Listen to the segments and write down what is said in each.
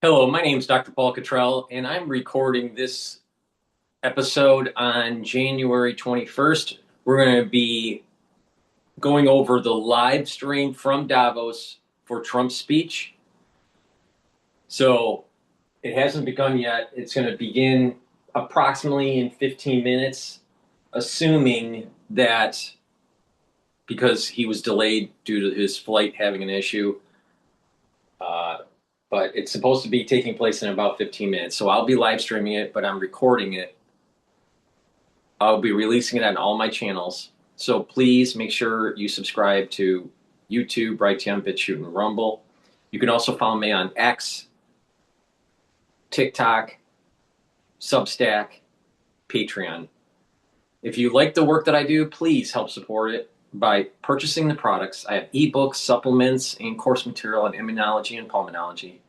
Hello, my name is DrPaulCottrell, and I'm recording this episode on January 21st. We're going to be going over the live stream from Davos for Trump's speech. So it hasn't begun yet. It's going to begin approximately in 15 minutes, assuming that because he was delayed due to his flight having an issue. But it's supposed to be taking place in about 15 minutes. So I'll be live streaming it, but I'm recording it. I'll be releasing it on all my channels. So please make sure you subscribe to YouTube, Brighteon, Bitchute, and Rumble. You can also follow me on X, TikTok, Substack, Patreon. If you like the work that I do, please help support it by purchasing the products. I have ebooks, supplements, and course material on immunology and pulmonology.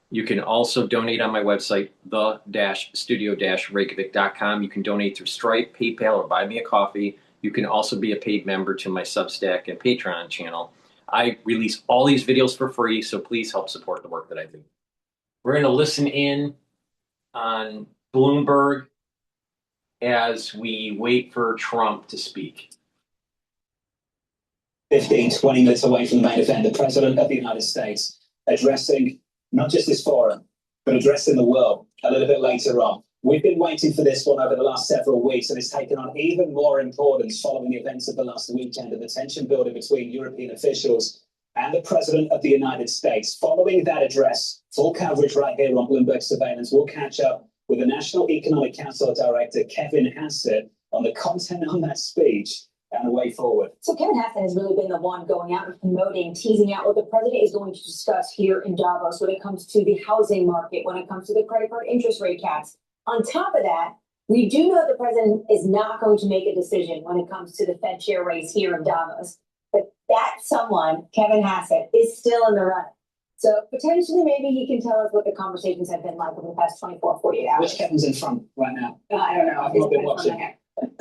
You can also donate on my website, the-studio-reykjavik.com. You can donate through Stripe, PayPal, or buy me a coffee. You can also be a paid member to my Substack and Patreon channel. I release all these videos for free, so please help support the work that I do. We're going to listen in on Bloomberg as we wait for Trump to speak. 15, 20 minutes away from the main event, the President of the United States addressing not just this forum, but addressing the world a little bit later on. We've been waiting for this one over the last several weeks, and it's taken on even more importance following the events of the last weekend and the tension building between European officials and the President of the United States. Following that address, full coverage right here on Bloomberg Surveillance. We'll catch up with the National Economic Council Director, Kevin Hassett, on the content on that speech and the way forward. So Kevin Hassett has really been the one going out and promoting, teasing out what the president is going to discuss here in Davos when it comes to the housing market, when it comes to the credit card interest rate caps. On top of that, we do know the president is not going to make a decision when it comes to the Fed chair race here in Davos. But that someone, Kevin Hassett, is still in the running. So potentially maybe he can tell us what the conversations have been like over the past 24, 48 hours. Which Kevin's in front right now? I don't know. I've not been watching.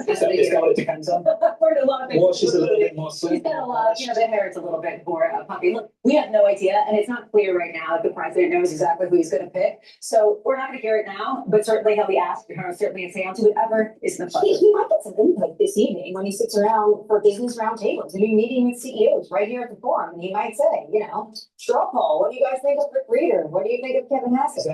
Is that what it depends on? Wash is a little bit more He's got a lot, the hair is a little bit more puffy. Look, we have no idea, and it's not clear right now if the president knows exactly who he's going to pick. So we're not going to hear it now, but certainly he'll be asked, certainly say on to whatever is the plan. He might get some input this evening when he sits around for business roundtables and be meeting with CEOs right here at the forum, and he might say, straw poll, what do you guys think of Rick Reeder? What do you think of Kevin Hassett?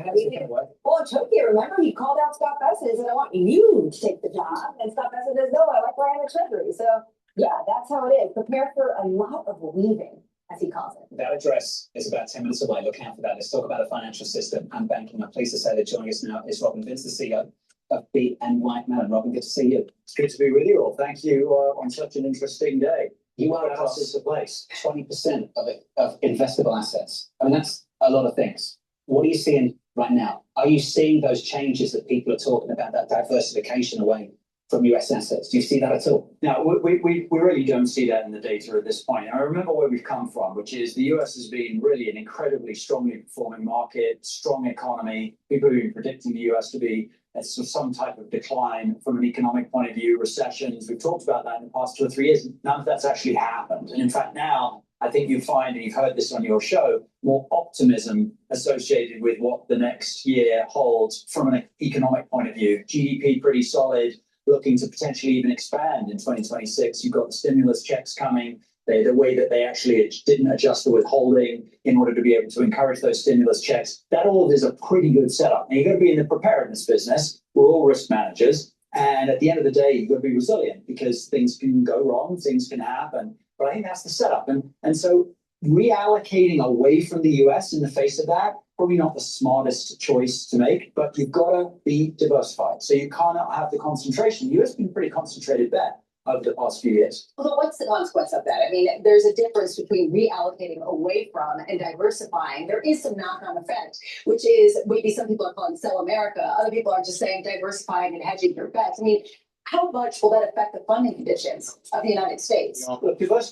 Well, in Tokyo, remember, he called out Scott Bessent and said, I want you to take the job. And Scott Bessent says, no, I like running the Treasury. So, yeah, that's how it is. Prepare for a lot of leaving, as he calls it. That address is about 10 minutes away. Look out for that. Let's talk about the financial system and banking. I'm pleased to say that joining us now is Robin Vince, the CEO of BNY Mellon. Robin, good to see you. It's good to be with you all. Thank you on such an interesting day. You are across the place. 20% of investable assets. I mean, that's a lot of things. What are you seeing right now? Are you seeing those changes that people are talking about, that diversification away from US assets? Do you see that at all? Now, we really don't see that in the data at this point. I remember where we've come from, which is the US has been really an incredibly strongly performing market, strong economy. People have been predicting the US to be some type of decline from an economic point of view, recessions. We've talked about that in the past 2 or 3 years. None of that's actually happened. And in fact, now, I think you find, and you've heard this on your show, more optimism associated with what the next year holds from an economic point of view. GDP pretty solid, looking to potentially even expand in 2026. You've got the stimulus checks coming. The way that they actually didn't adjust the withholding in order to be able to encourage those stimulus checks. That all is a pretty good setup. Now, you've got to be in the preparedness business. We're all risk managers. And at the end of the day, you've got to be resilient because things can go wrong, things can happen. But I think that's the setup. And so reallocating away from the US in the face of that, probably not the smartest choice to make, but you've got to be diversified. So you cannot have the concentration. The US has been a pretty concentrated bet over the past few years. Well, what's the consequence of that? I mean, there's a difference between reallocating away from and diversifying. There is some knock-on effect, which is maybe some people are calling sell America. Other people are just saying diversifying and hedging your bets. I mean, how much will that affect the funding conditions of the United States?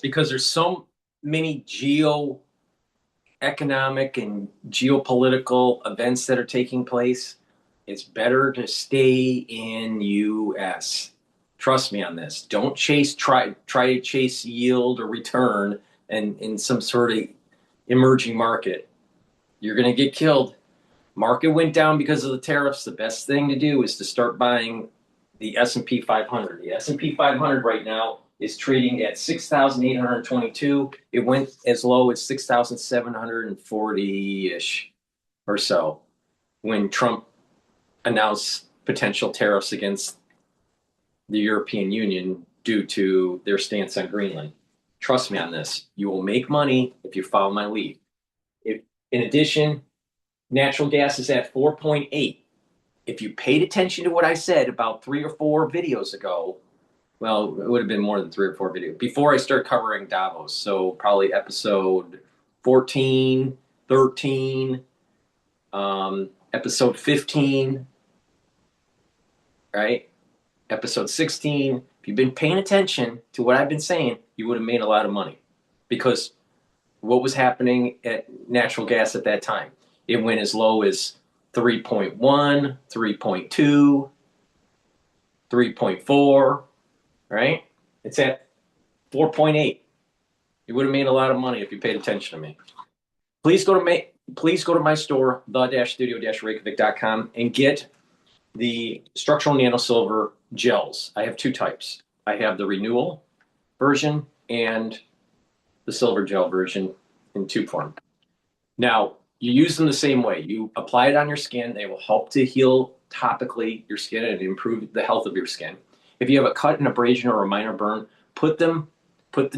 Because there's so many economic and geopolitical events that are taking place, it's better to stay in US. Trust me on this. Don't try to chase yield or return and in some sort of emerging market. You're going to get killed. Market went down because of the tariffs. The best thing to do is to start buying the S&P 500. The S&P 500 right now is trading at 6,822. It went as low as 6,740-ish or so when Trump announced potential tariffs against the European Union due to their stance on Greenland. Trust me on this. You will make money if you follow my lead. In addition, natural gas is at 4.8. If you paid attention to what I said about 3 or 4 videos ago, well, it would have been more than 3 or 4 videos before I start covering Davos. So probably episode 14, 13, episode 15, right? Episode 16. If you've been paying attention to what I've been saying, you would have made a lot of money, because what was happening at natural gas at that time? It went as low as 3.1, 3.2, 3.4, right? It's at 4.8. You would have made a lot of money if you paid attention to me. Please go to my store, the-studio-reykjavik.com, and get the structural nanosilver gels. I have 2 types. I have the renewal version and the silver gel version in tube form. Now, you use them the same way. You apply it on your skin. They will help to heal topically your skin and improve the health of your skin. If you have a cut, an abrasion, or a minor burn, put the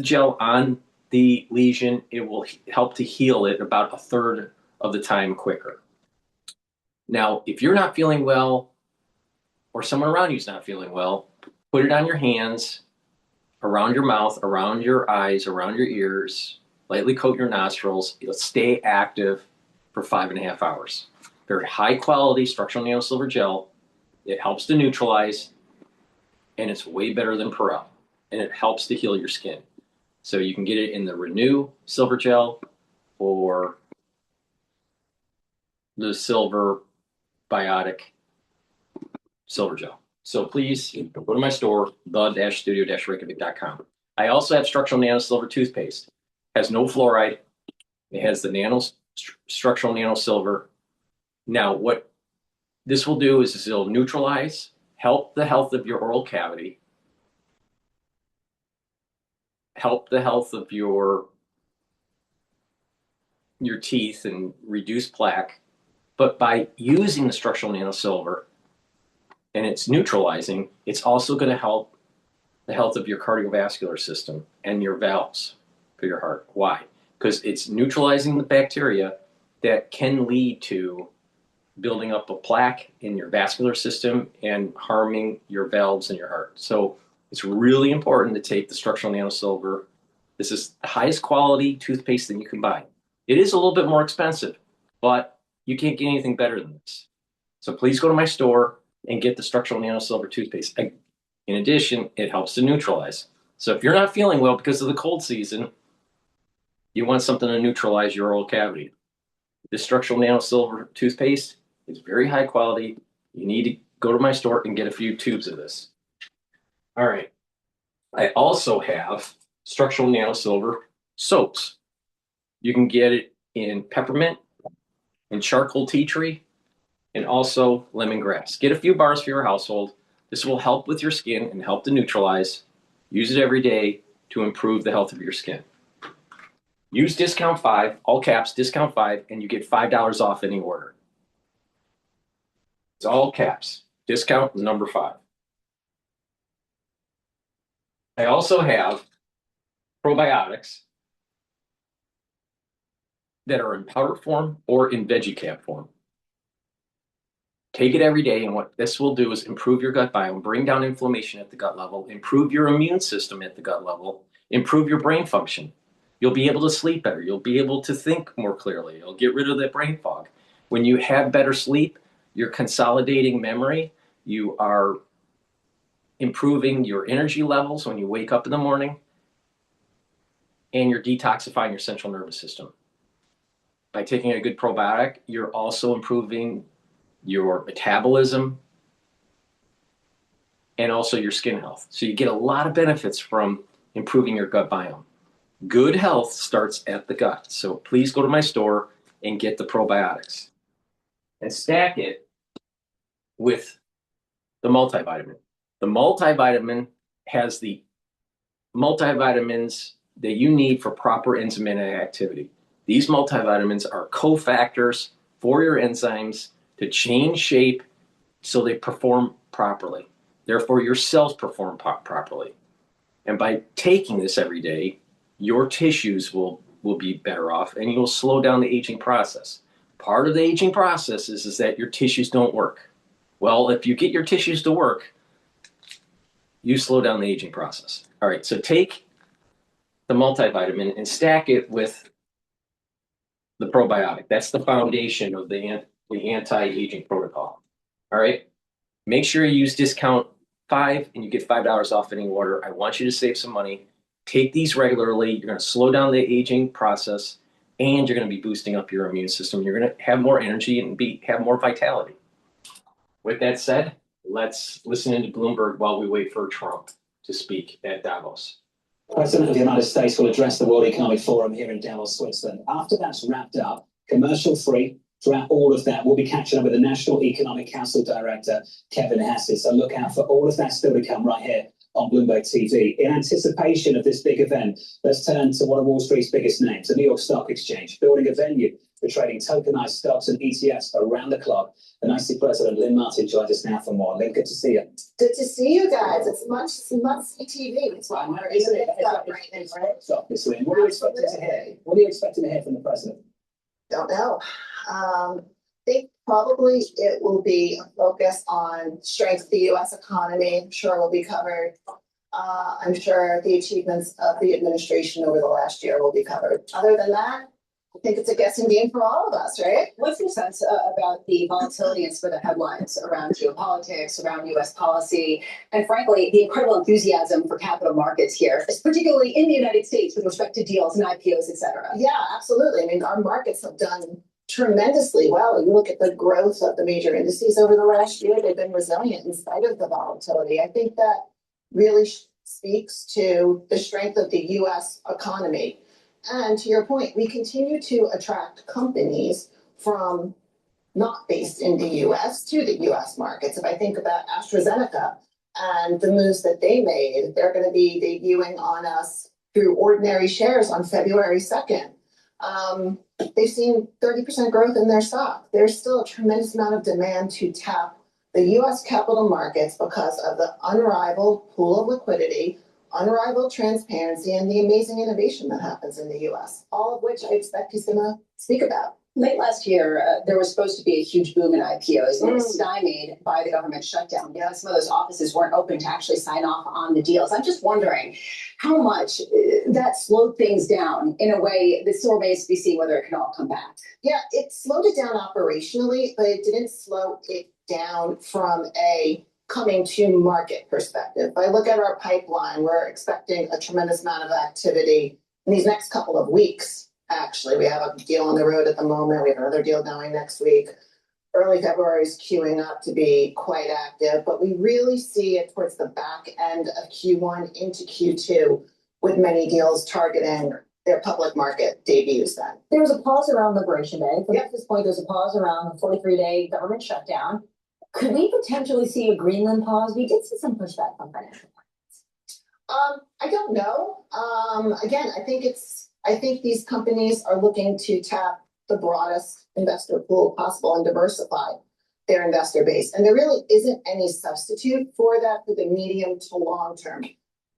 gel on the lesion. It will help to heal it about 1/3 of the time quicker. Now, if you're not feeling well, or someone around you is not feeling well, put it on your hands, around your mouth, around your eyes, around your ears, lightly coat your nostrils. It'll stay active for 5.5 hours. Very high quality structural nanosilver gel. It helps to neutralize, and it's way better than Perel, and it helps to heal your skin. So you can get it in the Renew silver gel or the silver biotic silver gel. So please go to my store, the-studio-reykjavik.com. I also have structural nanosilver toothpaste. It has no fluoride. It has the structural nanosilver. Now, what this will do is it'll neutralize, help the health of your oral cavity, help the health of your teeth, and reduce plaque. But by using the structural nanosilver, and it's neutralizing, it's also going to help the health of your cardiovascular system and your valves for your heart. Why? Because it's neutralizing the bacteria that can lead to building up a plaque in your vascular system and harming your valves in your heart. So it's really important to take the structural nanosilver. This is the highest quality toothpaste that you can buy. It is a little bit more expensive, but you can't get anything better than this. So please go to my store and get the structural nanosilver toothpaste. In addition, it helps to neutralize. So if you're not feeling well because of the cold season, you want something to neutralize your oral cavity. This structural nanosilver toothpaste is very high quality. You need to go to my store and get a few tubes of this. All right. I also have structural nanosilver soaps. You can get it in peppermint, in charcoal tea tree, and also lemongrass. Get a few bars for your household. This will help with your skin and help to neutralize. Use it every day to improve the health of your skin. Use discount 5, all caps, discount 5, and you get $5 off any order. It's all caps, discount number 5. I also have probiotics that are in powder form or in veggie cap form. Take it every day, and what this will do is improve your gut biome, bring down inflammation at the gut level, improve your immune system at the gut level, improve your brain function. You'll be able to sleep better. You'll be able to think more clearly. You'll get rid of that brain fog. When you have better sleep, you're consolidating memory. You are improving your energy levels when you wake up in the morning, and you're detoxifying your central nervous system. By taking a good probiotic, you're also improving your metabolism and also your skin health. So you get a lot of benefits from improving your gut biome. Good health starts at the gut. So please go to my store and get the probiotics. and stack it with the multivitamin. The multivitamin has the multivitamins that you need for proper enzymatic activity. These multivitamins are cofactors for your enzymes to change shape so they perform properly. Therefore, your cells perform properly. And by taking this every day, your tissues will be better off and you'll slow down the aging process. Part of the aging process is that your tissues don't work. Well, if you get your tissues to work, you slow down the aging process. All right, so take the multivitamin and stack it with the probiotic. That's the foundation of the anti-aging protocol. All right, make sure you use discount 5 and you get $5 off any order. I want you to save some money. Take these regularly. You're going to slow down the aging process and you're going to be boosting up your immune system. You're going to have more energy and have more vitality. With that said, let's listen into Bloomberg while we wait for Trump to speak at Davos. The President of the United States will address the World Economic Forum here in Davos, Switzerland. After that's wrapped up, commercial-free, throughout all of that, we'll be catching up with the National Economic Council Director, Kevin Hassett. So look out for all of that still to come right here on Bloomberg TV. In anticipation of this big event, let's turn to one of Wall Street's biggest names, the New York Stock Exchange, building a venue for trading tokenized stocks and ETFs around the clock. The NYSE President, Lynn Martin, joins us now for more. Lynn, good to see you. Good to see you guys. It's must-see TV. It's I know, isn't it? It's obviously. And what are you expecting to hear? What are you expecting to hear from the President? Don't know. I think probably it will be a focus on strength of the U.S. economy. I'm sure will be covered. I'm sure the achievements of the administration over the last year will be covered. Other than that, I think it's a guessing game for all of us, right? What's your sense about the volatility and some of the headlines around geopolitics, around U.S. policy, and frankly, the incredible enthusiasm for capital markets here, particularly in the United States with respect to deals and IPOs, et cetera? Yeah, absolutely. I mean, our markets have done tremendously well. You look at the growth of the major indices over the last year, they've been resilient in spite of the volatility. I think that really speaks to the strength of the U.S. economy. And to your point, we continue to attract companies from not based in the U.S. to the U.S. markets. If I think about AstraZeneca and the moves that they made, they're going to be debuting on us through ordinary shares on February 2nd. They've seen 30% growth in their stock. There's still a tremendous amount of demand to tap the U.S. capital markets because of the unrivaled pool of liquidity, unrivaled transparency, and the amazing innovation that happens in the U.S., all of which I expect he's going to speak about. Late last year, there was supposed to be a huge boom in IPOs, and it was stymied by the government shutdown. You know, some of those offices weren't open to actually sign off on the deals. I'm just wondering how much that slowed things down in a way that still remains to be seen whether it can all come back. Yeah, it slowed it down operationally, but it didn't slow it down from a coming to market perspective. If I look at our pipeline, we're expecting a tremendous amount of activity in these next couple of weeks. Actually, we have a deal on the road at the moment. We have another deal going next week. Early February is queuing up to be quite active, but we really see it towards the back end of Q1 into Q2 with many deals targeting their public market debuts then. There was a pause around Liberation Day. From this point, there's a pause around the 43-day government shutdown. Could we potentially see a Greenland pause? We did see some pushback from financial markets. I don't know. Again, I think these companies are looking to tap the broadest investor pool possible and diversify their investor base. And there really isn't any substitute for that for the medium to long term.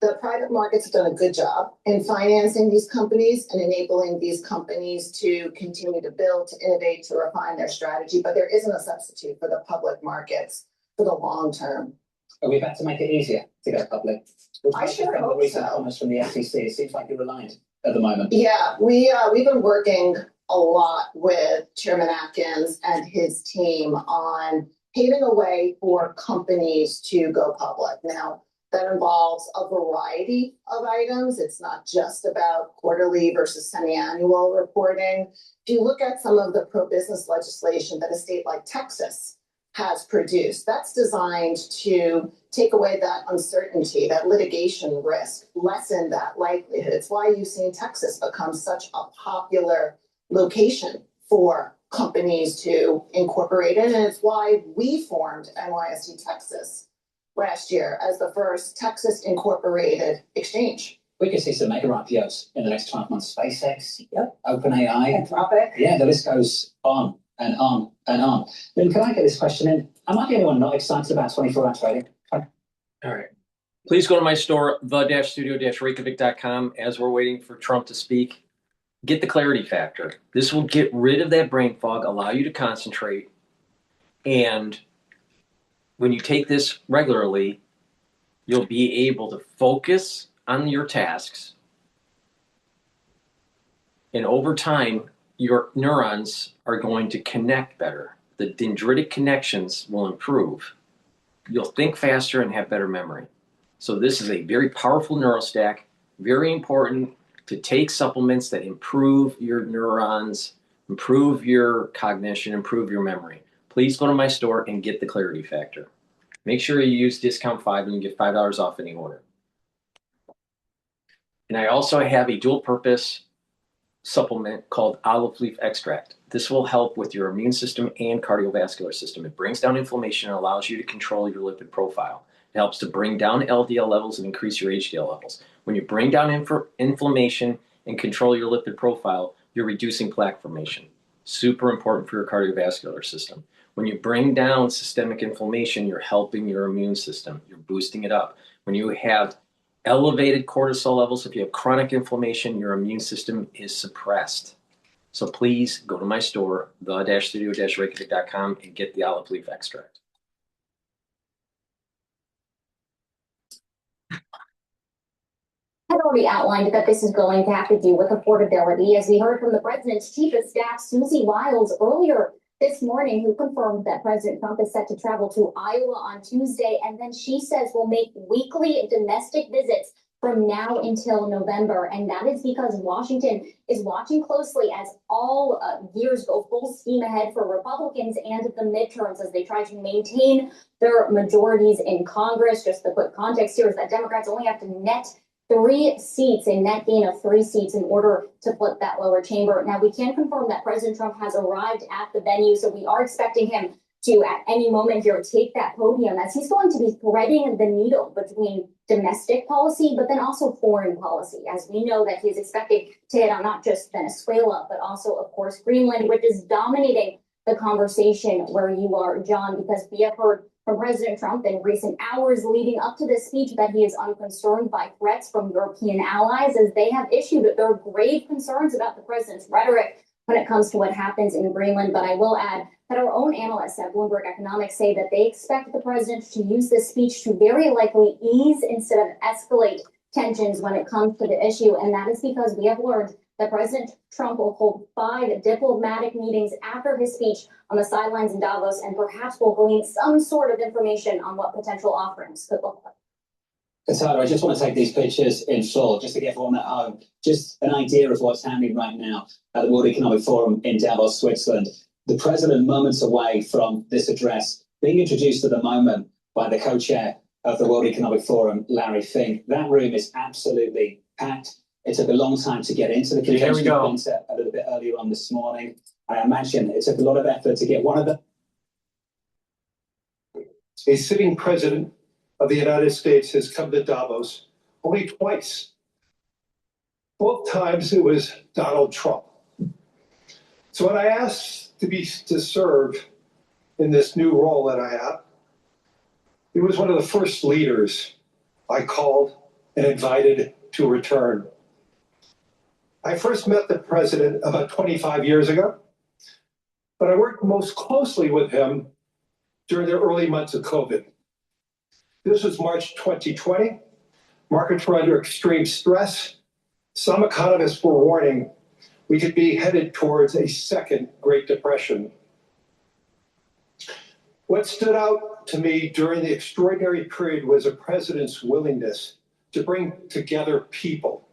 The private markets have done a good job in financing these companies and enabling these companies to continue to build, to innovate, to refine their strategy. But there isn't a substitute for the public markets for the long term. Are we about to make it easier to go public? I sure hope recent so. comments from the SEC, it seems like you're reliant at the moment. Yeah, we've been working a lot with Chairman Atkins and his team on paving a way for companies to go public. Now, that involves a variety of items. It's not just about quarterly versus semi-annual reporting. If you look at some of the pro-business legislation that a state like Texas has produced, that's designed to take away that uncertainty, that litigation risk, lessen that likelihood. It's why you've seen Texas become such a popular location for companies to incorporate it. And it's why we formed NYSE Texas last year as the first Texas incorporated exchange. We could see some mega IPOs in the next 12 months. SpaceX, OpenAI. Anthropic. Yeah, the list goes on and on and on. Lynn, can I get this question in? Am I the only one not excited about 24-hour trading? All right. Please go to my store, the-studio-reykjavik.com, as we're waiting for Trump to speak. Get the clarity factor. This will get rid of that brain fog, allow you to concentrate. And when you take this regularly, you'll be able to focus on your tasks. And over time, your neurons are going to connect better. The dendritic connections will improve. You'll think faster and have better memory. So this is a very powerful neurostack, very important to take supplements that improve your neurons, improve your cognition, improve your memory. Please go to my store and get the clarity factor. Make sure you use discount 5 and you get $5 off any order. And I also have a dual purpose supplement called olive leaf extract. This will help with your immune system and cardiovascular system. It brings down inflammation and allows you to control your lipid profile. It helps to bring down LDL levels and increase your HDL levels. When you bring down inflammation and control your lipid profile, you're reducing plaque formation. Super important for your cardiovascular system. When you bring down systemic inflammation, you're helping your immune system. You're boosting it up. When you have elevated cortisol levels, if you have chronic inflammation, your immune system is suppressed. So please go to my store, the-studio-reykjavik.com, and get the olive leaf extract. Had already outlined that this is going to have to do with affordability, as we heard from the president's chief of staff, Susie Wiles, earlier this morning, who confirmed that President Trump is set to travel to Iowa on Tuesday. And then she says will make weekly domestic visits from now until November. And that is because Washington is watching closely as all years go full steam ahead for Republicans and the midterms as they try to maintain their majorities in Congress. Just the quick context here is that Democrats only have to net 3 seats, a net gain of 3 seats in order to flip that lower chamber. Now, we can confirm that President Trump has arrived at the venue, so we are expecting him to, at any moment here, take that podium as he's going to be threading the needle between domestic policy, but then also foreign policy, as we know that he's expected to hit on not just Venezuela, but also, of course, Greenland, which is dominating the conversation where you are, John, because we have heard from President Trump in recent hours leading up to this speech that he is unconcerned by threats from European allies, as they have issued their grave concerns about the president's rhetoric when it comes to what happens in Greenland. But I will add that our own analysts at Bloomberg Economics say that they expect the president to use this speech to very likely ease instead of escalate tensions when it comes to the issue. And that is because we have learned that President Trump will hold 5 diplomatic meetings after his speech on the sidelines in Davos, and perhaps will glean some sort of information on what potential offerings could look like. Cottrell, I just want to take these pictures in full, just to get everyone at home, just an idea of what's happening right now at the World Economic Forum in Davos, Switzerland. The president, moments away from this address, being introduced at the moment by the co-chair of the World Economic Forum, Larry Fink. That room is absolutely packed. It took a long time to get into the convention center a little bit earlier on this morning. I imagine it took a lot of effort to get one of them. A sitting president of the United States has come to Davos only twice. Both times it was Donald Trump. So when I asked to serve in this new role that I have, he was one of the first leaders I called and invited to return. I first met the president about 25 years ago, but I worked most closely with him during the early months of COVID. This was March 2020. Markets were under extreme stress. Some economists were warning we could be headed towards a second Great Depression. What stood out to me during the extraordinary period was a president's willingness to bring together people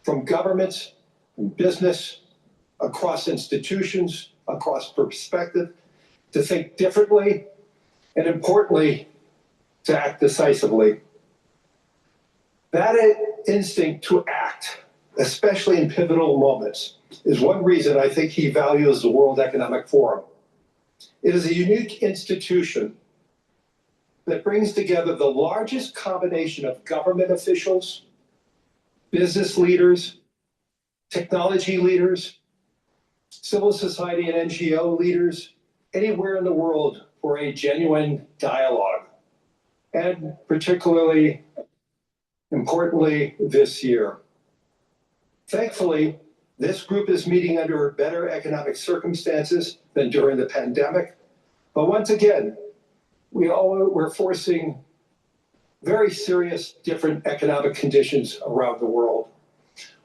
from governments and business, across institutions, across perspective, to think differently, and importantly, to act decisively. That instinct to act, especially in pivotal moments, is one reason I think he values the World Economic Forum. It is a unique institution that brings together the largest combination of government officials, business leaders, technology leaders, civil society and NGO leaders, anywhere in the world for a genuine dialogue. And particularly, importantly, this year. Thankfully, this group is meeting under better economic circumstances than during the pandemic. But once again, we're forcing very serious different economic conditions around the world.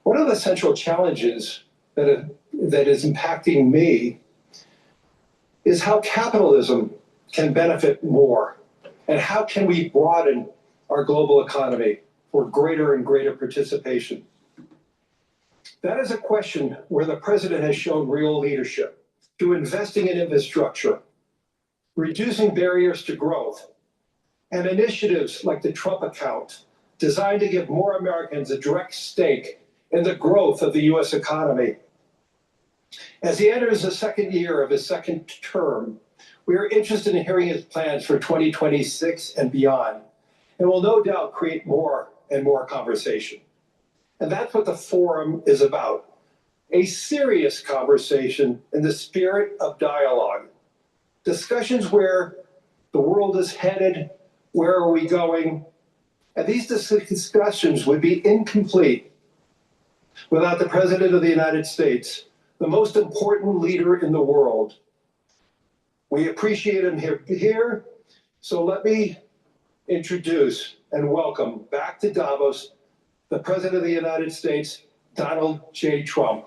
One of the central challenges that is impacting me is how capitalism can benefit more, and how can we broaden our global economy for greater and greater participation. That is a question where the president has shown real leadership through investing in infrastructure, reducing barriers to growth, and initiatives like the Trump account designed to give more Americans a direct stake in the growth of the U.S. economy. As he enters the second year of his second term, we are interested in hearing his plans for 2026 and beyond, and will no doubt create more and more conversation. And that's what the forum is about, a serious conversation in the spirit of dialogue. Discussions where the world is headed, where are we going? And these discussions would be incomplete without the President of the United States, the most important leader in the world. We appreciate him here, so let me introduce and welcome back to Davos the President of the United States, Donald J. Trump.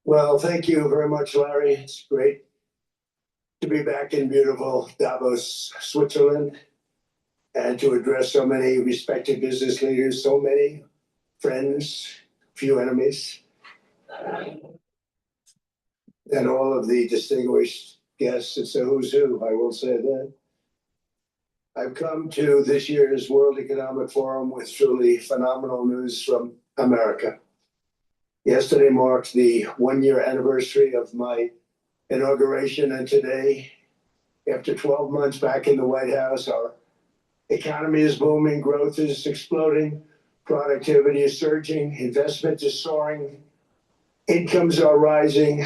Well, thank you very much, Larry. It's great to be back in beautiful Davos, Switzerland, and to address so many respected business leaders, so many friends, few enemies, and all of the distinguished guests. It's a who's who, I will say that. I've come to this year's World Economic Forum with truly phenomenal news from America. Yesterday marked the one-year anniversary of my inauguration, and today, after 12 months back in the White House, our economy is booming, growth is exploding, productivity is surging, investment is soaring, incomes are rising,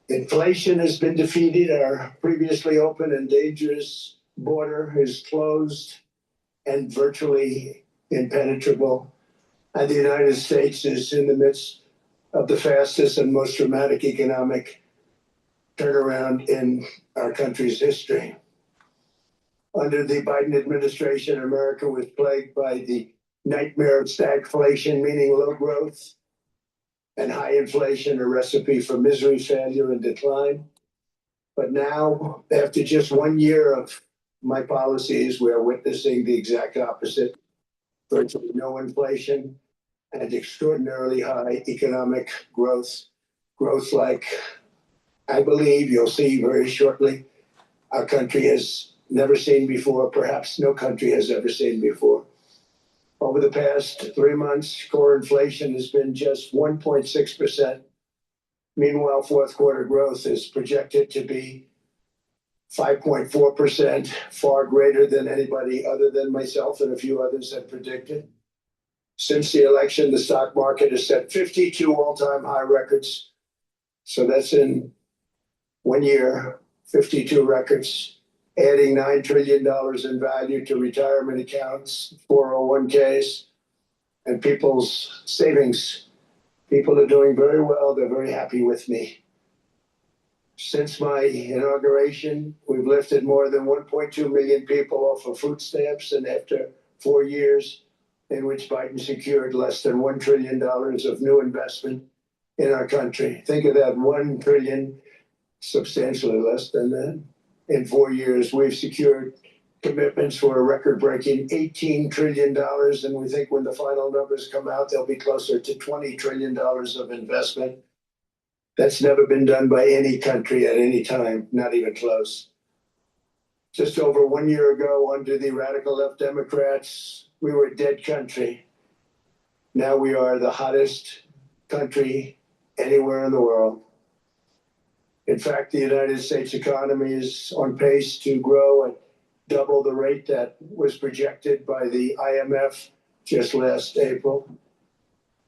inflation has been defeated, our previously open and dangerous border is closed and virtually impenetrable. And the United States is in the midst of the fastest and most dramatic economic turnaround in our country's history. Under the Biden administration, America was plagued by the nightmare of stagflation, meaning low growth, and high inflation, a recipe for misery, failure, and decline. But now, after just 1 year of my policies, we are witnessing the exact opposite. Virtually no inflation and extraordinarily high economic growth. Growth like I believe you'll see very shortly our country has never seen before, perhaps no country has ever seen before. Over the past 3 months, core inflation has been just 1.6%. Meanwhile, fourth quarter growth is projected to be 5.4%, far greater than anybody other than myself and a few others had predicted. Since the election, the stock market has set 52 all-time high records. So that's in 1 year, 52 records, adding $9 trillion in value to retirement accounts, 401ks, and people's savings. People are doing very well. They're very happy with me. Since my inauguration, we've lifted more than 1.2 million people off of food stamps, and after 4 years, in which Biden secured less than $1 trillion of new investment in our country. Think of that, 1 trillion, substantially less than that. In 4 years, we've secured commitments for a record-breaking $18 trillion, and we think when the final numbers come out, they'll be closer to $20 trillion of investment. That's never been done by any country at any time, not even close. Just over 1 year ago, under the radical left Democrats, we were a dead country. Now we are the hottest country anywhere in the world. In fact, the United States economy is on pace to grow at double the rate that was projected by the IMF just last April.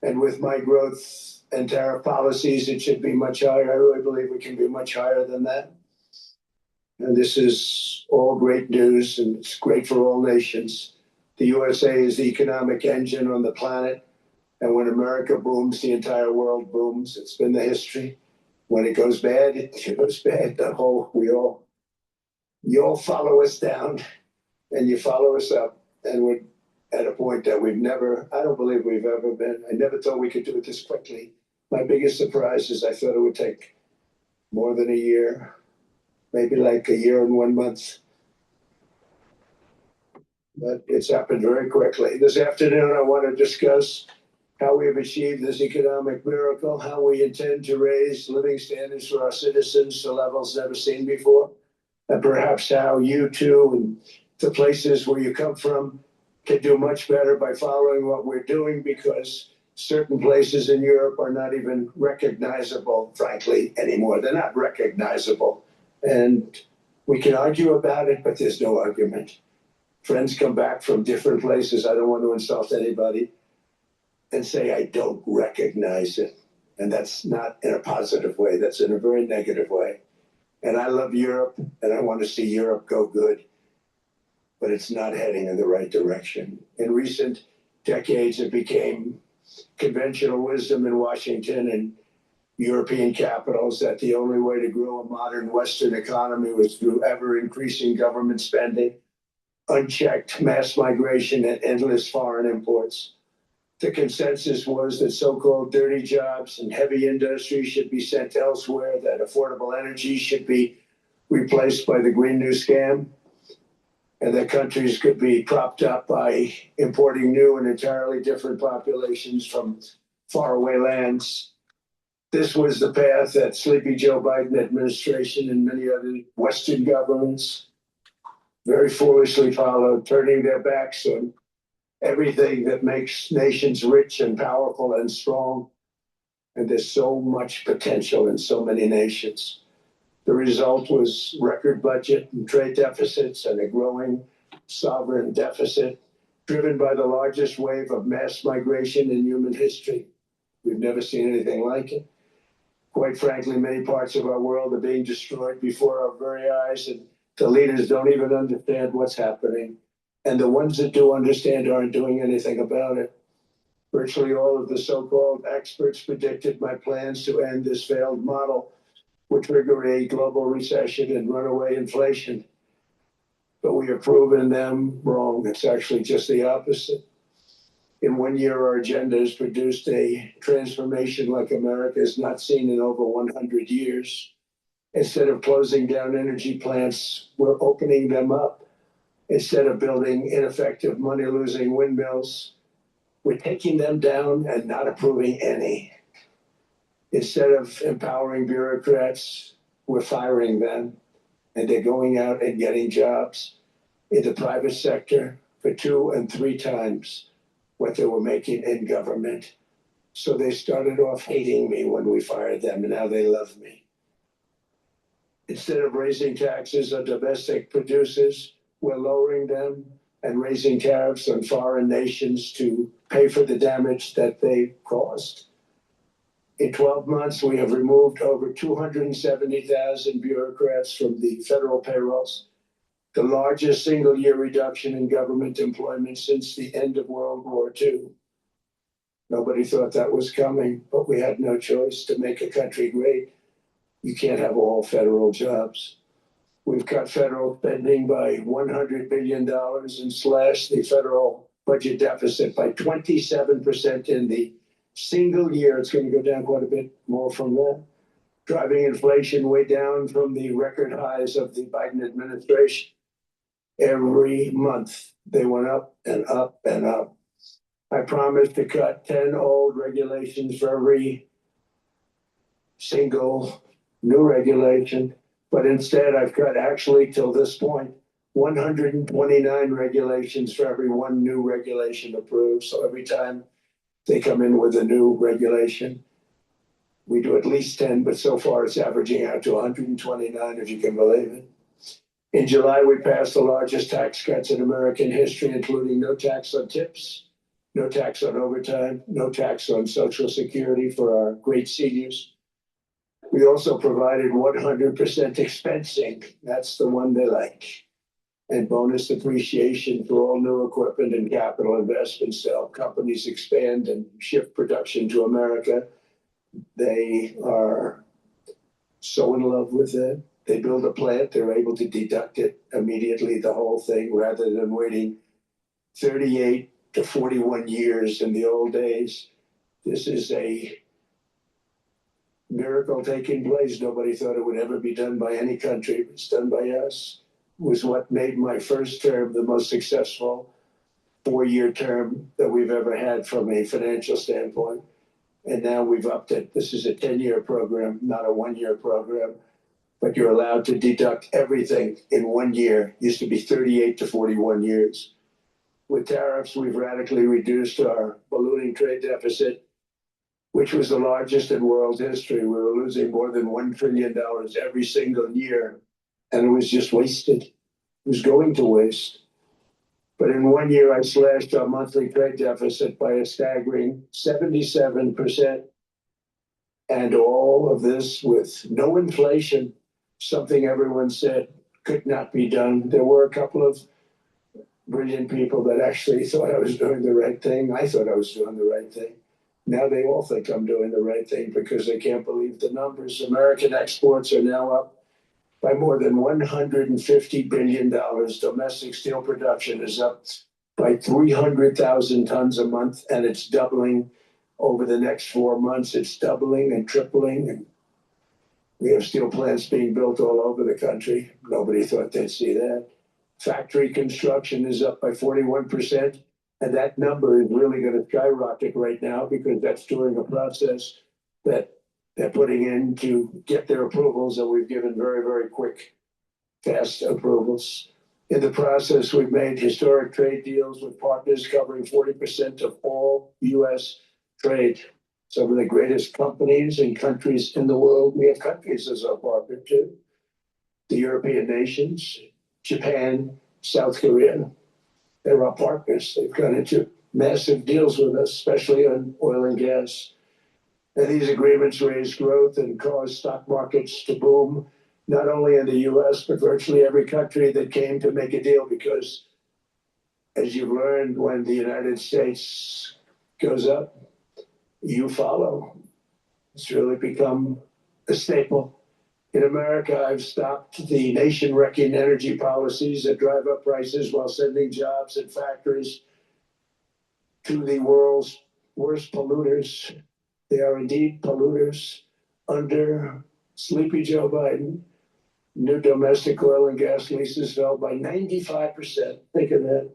And with my growth and tariff policies, it should be much higher. I really believe we can be much higher than that. And this is all great news, and it's great for all nations. The USA is the economic engine on the planet. And when America booms, the entire world booms. It's been the history. When it goes bad, it goes bad. You all follow us down and you follow us up. And we're at a point that I don't believe we've ever been. I never thought we could do it this quickly. My biggest surprise is I thought it would take more than a year, maybe like a year and 1 month. But it's happened very quickly. This afternoon, I want to discuss how we have achieved this economic miracle, how we intend to raise living standards for our citizens to levels never seen before, and perhaps how you too and the places where you come from can do much better by following what we're doing, because certain places in Europe are not even recognizable, frankly, anymore. They're not recognizable. And we can argue about it, but there's no argument. Friends come back from different places. I don't want to insult anybody and say I don't recognize it. And that's not in a positive way. That's in a very negative way. And I love Europe, and I want to see Europe go good, but it's not heading in the right direction. In recent decades, it became conventional wisdom in Washington and European capitals that the only way to grow a modern Western economy was through ever-increasing government spending, unchecked mass migration, and endless foreign imports. The consensus was that so-called dirty jobs and heavy industry should be sent elsewhere, that affordable energy should be replaced by the Green New Scam, and that countries could be propped up by importing new and entirely different populations from faraway lands. This was the path that Sleepy Joe Biden administration and many other Western governments very foolishly followed, turning their backs on everything that makes nations rich and powerful and strong. And there's so much potential in so many nations. The result was record budget and trade deficits and a growing sovereign deficit driven by the largest wave of mass migration in human history. We've never seen anything like it. Quite frankly, many parts of our world are being destroyed before our very eyes, and the leaders don't even understand what's happening. And the ones that do understand aren't doing anything about it. Virtually all of the so-called experts predicted my plans to end this failed model would trigger a global recession and runaway inflation. But we have proven them wrong. It's actually just the opposite. In 1 year, our agenda has produced a transformation like America has not seen in over 100 years. Instead of closing down energy plants, we're opening them up. Instead of building ineffective, money-losing windmills, we're taking them down and not approving any. Instead of empowering bureaucrats, we're firing them, and they're going out and getting jobs in the private sector for 2 and 3 times what they were making in government. So they started off hating me when we fired them, and now they love me. Instead of raising taxes on domestic producers, we're lowering them and raising tariffs on foreign nations to pay for the damage that they caused. In 12 months, we have removed over 270,000 bureaucrats from the federal payrolls, the largest single-year reduction in government employment since the end of World War II. Nobody thought that was coming, but we had no choice. To make a country great, you can't have all federal jobs. We've cut federal spending by $100 billion and slashed the federal budget deficit by 27% in the single year. It's going to go down quite a bit more from that, driving inflation way down from the record highs of the Biden administration. Every month they went up and up and up. I promised to cut 10 old regulations for every single new regulation, but instead I've cut, actually till this point, 129 regulations for every one new regulation approved. So every time they come in with a new regulation, we do at least 10, but so far it's averaging out to 129, if you can believe it. In July, we passed the largest tax cuts in American history, including no tax on tips, no tax on overtime, no tax on Social Security for our great seniors. We also provided 100% expensing. That's the one they like. And bonus depreciation for all new equipment and capital investments to help companies expand and shift production to America. They are so in love with it. They build a plant, they're able to deduct it immediately, the whole thing, rather than waiting 38 to 41 years in the old days. This is a miracle taking place. Nobody thought it would ever be done by any country. It's done by us. It was what made my first term the most successful 4-year term that we've ever had from a financial standpoint. And now we've upped it. This is a 10-year program, not a 1-year program. But you're allowed to deduct everything in 1 year. It used to be 38 to 41 years. With tariffs, we've radically reduced our ballooning trade deficit, which was the largest in world history. We were losing more than $1 trillion every single year, and it was just wasted. It was going to waste. But in 1 year, I slashed our monthly trade deficit by a staggering 77%. And all of this with no inflation, something everyone said could not be done. There were a couple of brilliant people that actually thought I was doing the right thing. I thought I was doing the right thing. Now they all think I'm doing the right thing because they can't believe the numbers. American exports are now up by more than $150 billion. Domestic steel production is up by 300,000 tons a month, and it's doubling over the next 4 months. It's doubling and tripling, and we have steel plants being built all over the country. Nobody thought they'd see that. Factory construction is up by 41%, and that number is really going to skyrocket right now because that's during a process that they're putting in to get their approvals, and we've given very, very quick, fast approvals. In the process, we've made historic trade deals with partners covering 40% of all U.S. trade. Some of the greatest companies and countries in the world. We have countries as our partner too. The European nations, Japan, South Korea. They're our partners. They've gone into massive deals with us, especially on oil and gas. And these agreements raise growth and cause stock markets to boom, not only in the U.S., but virtually every country that came to make a deal, because as you've learned, when the United States goes up, you follow. It's really become a staple. In America, I've stopped the nation-wrecking energy policies that drive up prices while sending jobs and factories to the world's worst polluters. They are indeed polluters. Under Sleepy Joe Biden, new domestic oil and gas leases fell by 95%. Think of that.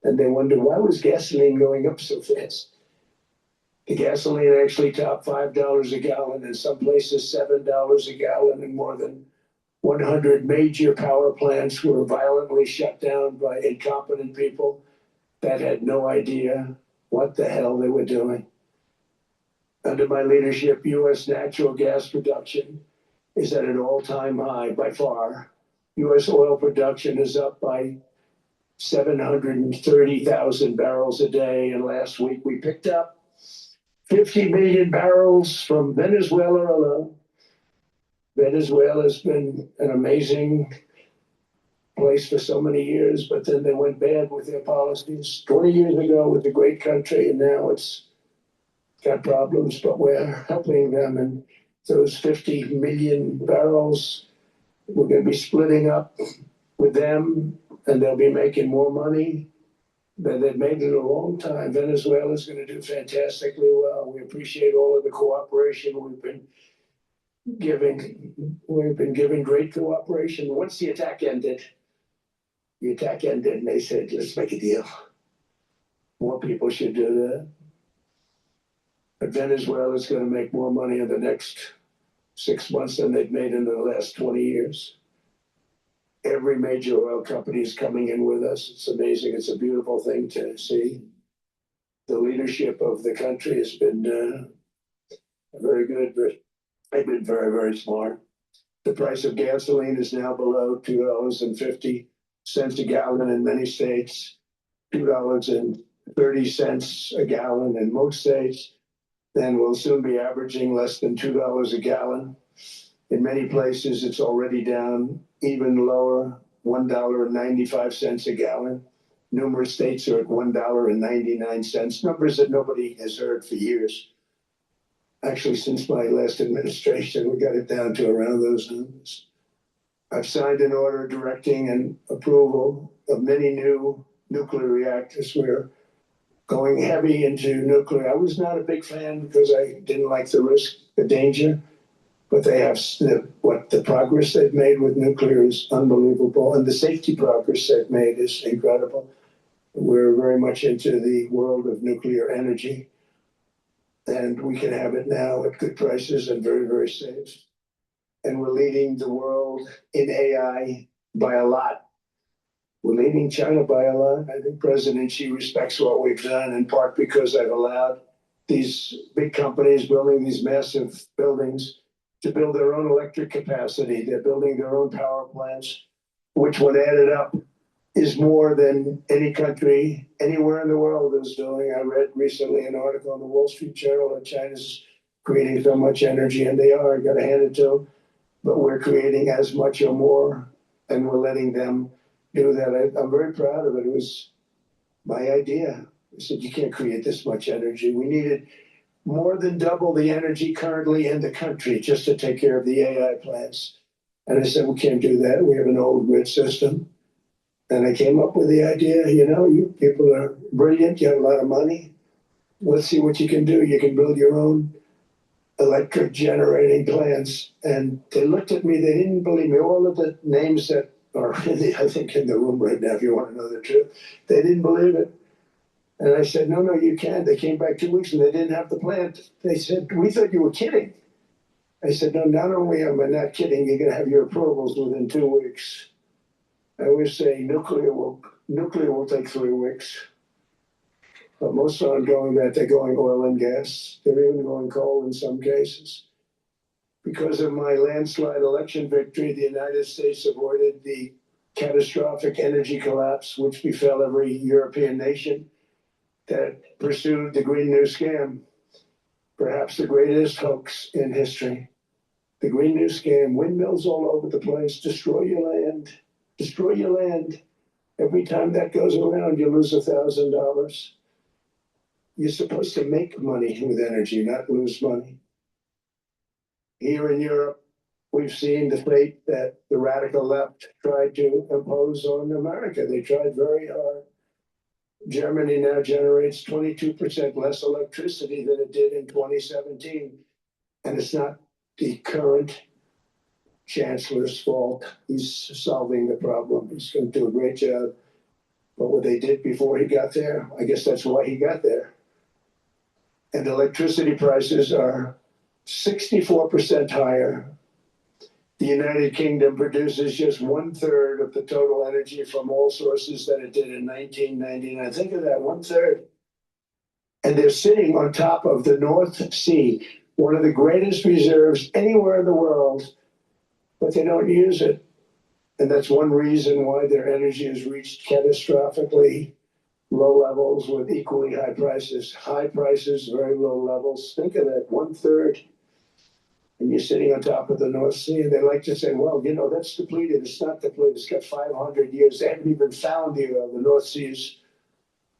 And they wonder, why was gasoline going up so fast? The gasoline actually topped $5 a gallon, in some places $7 a gallon, and more than 100 major power plants were violently shut down by incompetent people that had no idea what the hell they were doing. Under my leadership, U.S. natural gas production is at an all-time high by far. U.S. oil production is up by 730,000 barrels a day, and last week we picked up 50 million barrels from Venezuela alone. Venezuela has been an amazing place for so many years, but then they went bad with their policies. 20 years ago, it was a great country, and now it's got problems, but we're helping them. And those 50 million barrels, we're going to be splitting up with them, and they'll be making more money. They've made it a long time. Venezuela's going to do fantastically well. We appreciate all of the cooperation we've been giving. We've been giving great cooperation. Once the attack ended, and they said, let's make a deal. More people should do that. But Venezuela's going to make more money in the next 6 months than they've made in the last 20 years. Every major oil company is coming in with us. It's amazing. It's a beautiful thing to see. The leadership of the country has been very good, but they've been very, very smart. The price of gasoline is now below $2.50 a gallon in many states, $2.30 a gallon in most states. Then we'll soon be averaging less than $2 a gallon. In many places, it's already down even lower, $1.95 a gallon. Numerous states are at $1.99, numbers that nobody has heard for years. Actually, since my last administration, we got it down to around those numbers. I've signed an order directing and approval of many new nuclear reactors. We're going heavy into nuclear. I was not a big fan because I didn't like the risk, the danger, but they have the progress they've made with nuclear is unbelievable, and the safety progress they've made is incredible. We're very much into the world of nuclear energy, and we can have it now at good prices and very, very safe. And we're leading the world in AI by a lot. We're leading China by a lot. I think President Xi respects what we've done, in part because I've allowed these big companies building these massive buildings to build their own electric capacity. They're building their own power plants, which when added up is more than any country anywhere in the world is doing. I read recently an article in the Wall Street Journal that China's creating so much energy, and they are, I gotta hand it to them, but we're creating as much or more, and we're letting them do that. I'm very proud of it. It was my idea. I said, you can't create this much energy. We needed more than double the energy currently in the country just to take care of the AI plants. And I said, we can't do that. We have an old grid system. And I came up with the idea, you people are brilliant, you have a lot of money. Let's see what you can do. You can build your own electric generating plants. And they looked at me, they didn't believe me. All of the names that are, I think, in the room right now, if you want to know the truth, they didn't believe it. And I said, no, you can't. They came back 2 weeks and they didn't have the plant. They said, we thought you were kidding. I said, no, not only am I not kidding, you're going to have your approvals within 2 weeks. I always say nuclear will take 3 weeks. But most aren't going that. They're going oil and gas. They're even going coal in some cases. Because of my landslide election victory, the United States avoided the catastrophic energy collapse, which befell every European nation that pursued the Green New Scam, perhaps the greatest hoax in history. The Green New Scam, windmills all over the place, destroy your land. Destroy your land. Every time that goes around, you lose $1,000. You're supposed to make money with energy, not lose money. Here in Europe, we've seen the fate that the radical left tried to impose on America. They tried very hard. Germany now generates 22% less electricity than it did in 2017. And it's not the current chancellor's fault. He's solving the problem. He's going to do a great job. But what they did before he got there, I guess that's why he got there. And electricity prices are 64% higher. The United Kingdom produces just 1/3 of the total energy from all sources that it did in 1999. Think of that, 1/3. And they're sitting on top of the North Sea, one of the greatest reserves anywhere in the world, but they don't use it. And that's one reason why their energy has reached catastrophically low levels with equally high prices. High prices, very low levels. Think of that, 1/3. And you're sitting on top of the North Sea, and they like to say, well, that's depleted. It's not depleted. It's got 500 years. They haven't even found the oil. The North Sea is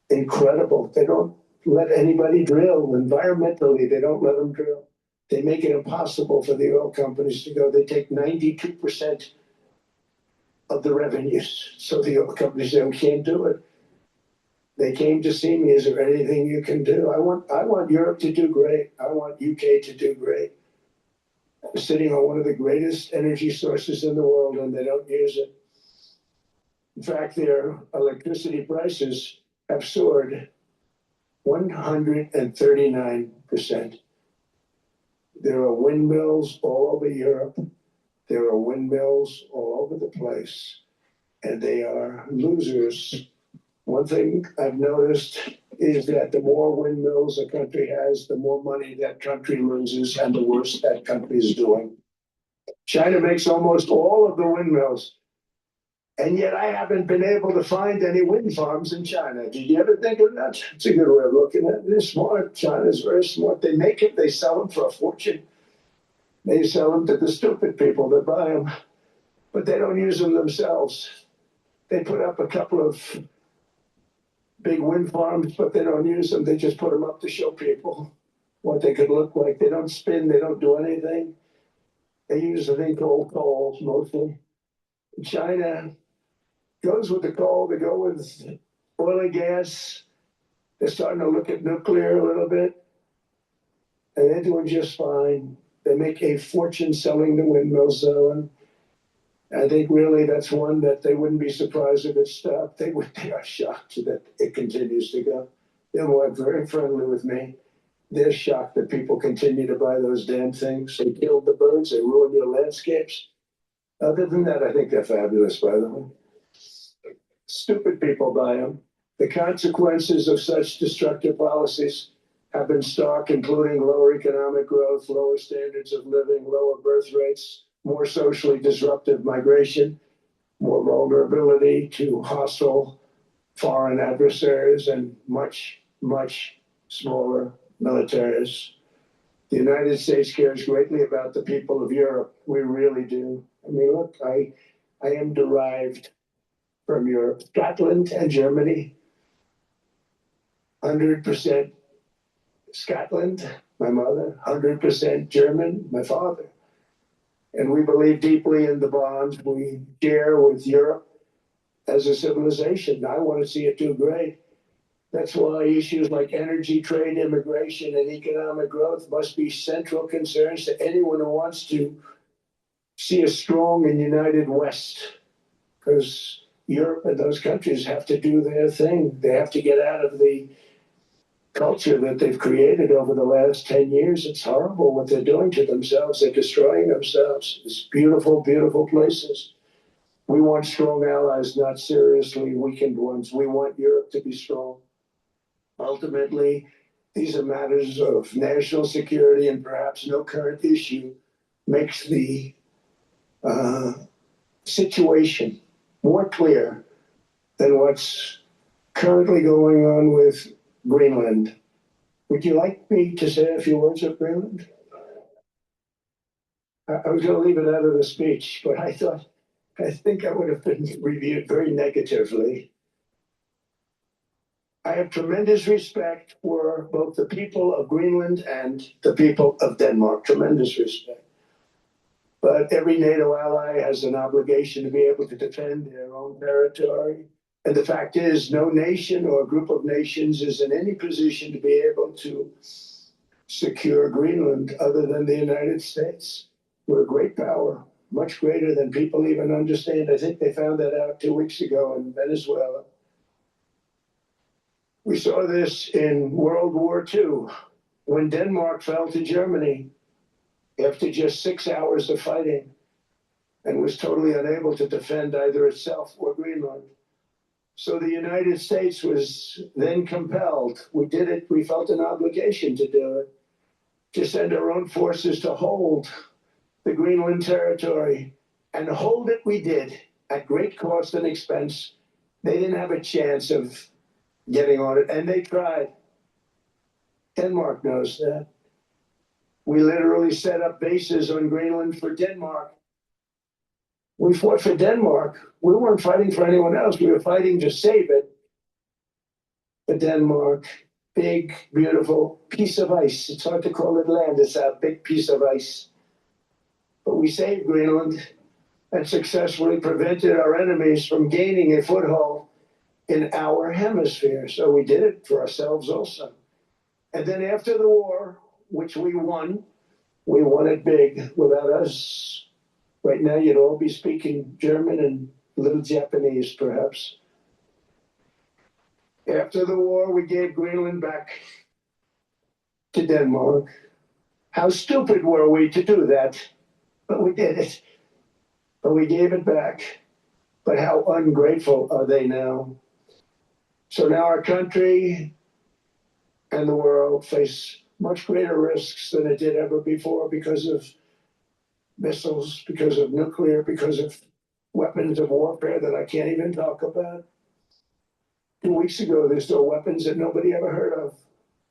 incredible. They don't let anybody drill. Environmentally, they don't let them drill. They make it impossible for the oil companies to go. They take 92% of the revenues. So the oil companies say, we can't do it. They came to see me. Is there anything you can do? I want Europe to do great. I want UK to do great. We're sitting on one of the greatest energy sources in the world, and they don't use it. In fact, their electricity prices have soared 139%. There are windmills all over Europe. There are windmills all over the place, and they are losers. One thing I've noticed is that the more windmills a country has, the more money that country loses and the worse that country is doing. China makes almost all of the windmills. And yet I haven't been able to find any wind farms in China. Did you ever think of that? It's a good way of looking at it. They're smart. China's very smart. They make it, they sell them for a fortune. They sell them to the stupid people that buy them, but they don't use them themselves. They put up a couple of big wind farms, but they don't use them. They just put them up to show people what they could look like. They don't spin, they don't do anything. They use a thing called coal mostly. China goes with the coal, they go with oil and gas. They're starting to look at nuclear a little bit, and they're doing just fine. They make a fortune selling the windmills, though, and I think really that's one that they wouldn't be surprised if it stopped. They are shocked that it continues to go. They were very friendly with me. They're shocked that people continue to buy those damn things. They killed the birds, they ruined your landscapes. Other than that, I think they're fabulous, by the way. Stupid people buy them. The consequences of such destructive policies have been stark, including lower economic growth, lower standards of living, lower birth rates, more socially disruptive migration, more vulnerability to hostile foreign adversaries, and much, much smaller militaries. The United States cares greatly about the people of Europe. We really do. I mean, look, I am derived from Europe, Scotland and Germany. 100% Scotland, my mother, 100% German, my father. And we believe deeply in the bonds we share with Europe as a civilization. I want to see it do great. That's why issues like energy, trade, immigration, and economic growth must be central concerns to anyone who wants to see a strong and united West. Because Europe and those countries have to do their thing. They have to get out of the culture that they've created over the last 10 years. It's horrible what they're doing to themselves. They're destroying themselves. It's beautiful, beautiful places. We want strong allies, not seriously weakened ones. We want Europe to be strong. Ultimately, these are matters of national security, and perhaps no current issue makes the situation more clear than what's currently going on with Greenland. Would you like me to say a few words of Greenland? I was going to leave it out of the speech, but I think I would have been reviewed very negatively. I have tremendous respect for both the people of Greenland and the people of Denmark, tremendous respect. But every NATO ally has an obligation to be able to defend their own territory. And the fact is, no nation or group of nations is in any position to be able to secure Greenland other than the United States. We're a great power, much greater than people even understand. I think they found that out 2 weeks ago in Venezuela. We saw this in World War II, when Denmark fell to Germany after just 6 hours of fighting and was totally unable to defend either itself or Greenland. So the United States was then compelled, we did it, we felt an obligation to do it, to send our own forces to hold the Greenland territory. And hold it we did, at great cost and expense. They didn't have a chance of getting on it, and they tried. Denmark knows that. We literally set up bases on Greenland for Denmark. We fought for Denmark. We weren't fighting for anyone else. We were fighting to save it. But Denmark, big, beautiful piece of ice. It's hard to call it land. It's a big piece of ice. But we saved Greenland and successfully prevented our enemies from gaining a foothold in our hemisphere. So we did it for ourselves also. And then after the war, which we won it big. Without us, right now you'd all be speaking German and a little Japanese, perhaps. After the war, we gave Greenland back to Denmark. How stupid were we to do that? But we did it. But we gave it back. But how ungrateful are they now? So now our country and the world face much greater risks than it did ever before because of missiles, because of nuclear, because of weapons of warfare that I can't even talk about. 2 weeks ago, there's still weapons that nobody ever heard of.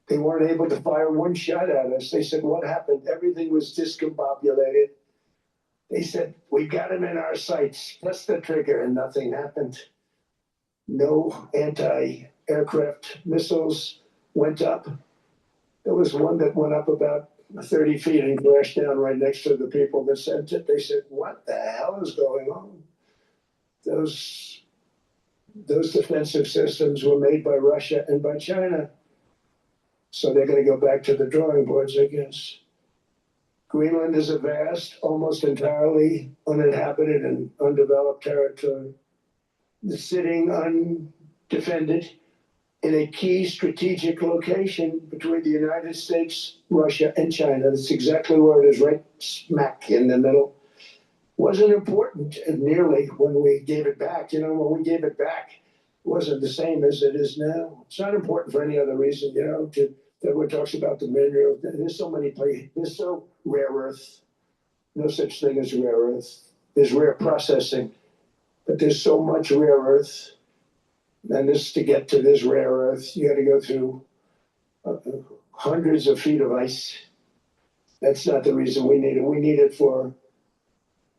They weren't able to fire one shot at us. They said, what happened? Everything was discombobulated. They said, we got him in our sights. Press the trigger, and nothing happened. No anti-aircraft missiles went up. There was one that went up about 30 feet and crashed down right next to the people that sent it. They said, what the hell is going on? Those defensive systems were made by Russia and by China. So they're going to go back to the drawing boards, I guess. Greenland is a vast, almost entirely uninhabited and undeveloped territory. It's sitting undefended in a key strategic location between the United States, Russia, and China. That's exactly where it is, right smack in the middle. Wasn't important nearly when we gave it back. You know, when we gave it back, it wasn't the same as it is now. It's not important for any other reason, you know, everyone talks about the mineral. There's so many places. There's so rare earth. No such thing as rare earth. There's rare processing, but there's so much rare earth. And this, to get to this rare earth, you got to go through hundreds of feet of ice. That's not the reason we need it. We need it for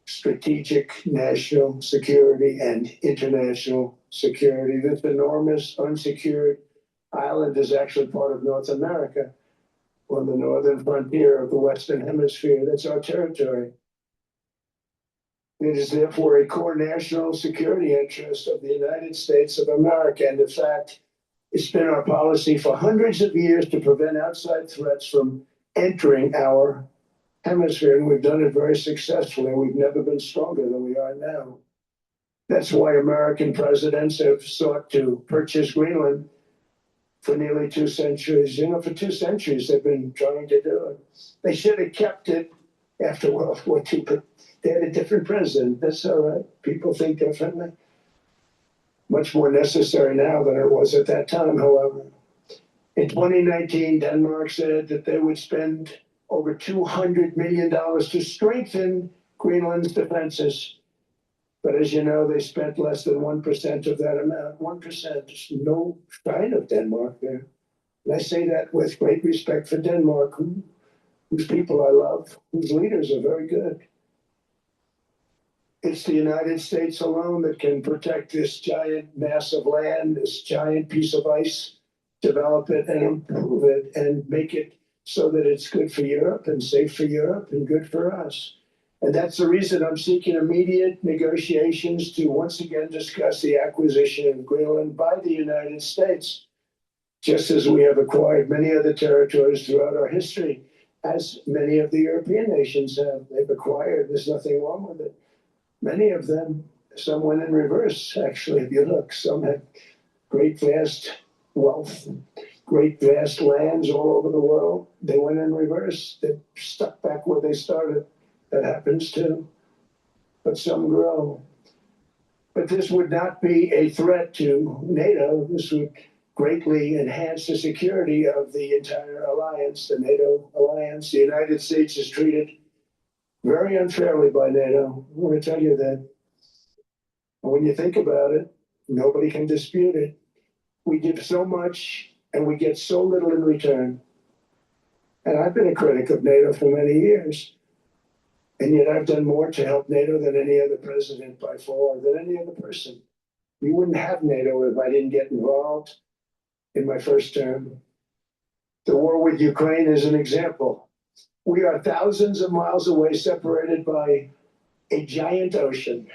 strategic national security and international security. This enormous unsecured island is actually part of North America, on the northern frontier of the Western Hemisphere. That's our territory. It is therefore a core national security interest of the United States of America. And in fact, it's been our policy for hundreds of years to prevent outside threats from entering our hemisphere. And we've done it very successfully. We've never been stronger than we are now. That's why American presidents have sought to purchase Greenland for nearly 2 centuries. You know, for 2 centuries, they've been trying to do it. They should have kept it after World War II, but they had a different president. That's all right. People think differently. Much more necessary now than it was at that time, however. In 2019, Denmark said that they would spend over $200 million to strengthen Greenland's defenses. But as you know, they spent less than 1% of that amount. 1%, there's no sign of Denmark there. And I say that with great respect for Denmark, whose people I love, whose leaders are very good. It's the United States alone that can protect this giant mass of land, this giant piece of ice, develop it and improve it and make it so that it's good for Europe and safe for Europe and good for us. And that's the reason I'm seeking immediate negotiations to once again discuss the acquisition of Greenland by the United States, just as we have acquired many other territories throughout our history, as many of the European nations have. They've acquired, there's nothing wrong with it. Many of them, some went in reverse, actually, if you look. Some had great vast wealth, great vast lands all over the world. They went in reverse. They stuck back where they started. That happens too. But some grow. But this would not be a threat to NATO. This would greatly enhance the security of the entire alliance, the NATO alliance. The United States is treated very unfairly by NATO. I want to tell you that. And when you think about it, nobody can dispute it. We give so much and we get so little in return. And I've been a critic of NATO for many years. And yet I've done more to help NATO than any other president by far, than any other person. We wouldn't have NATO if I didn't get involved in my first term. The war with Ukraine is an example. We are thousands of miles away, separated by a giant ocean.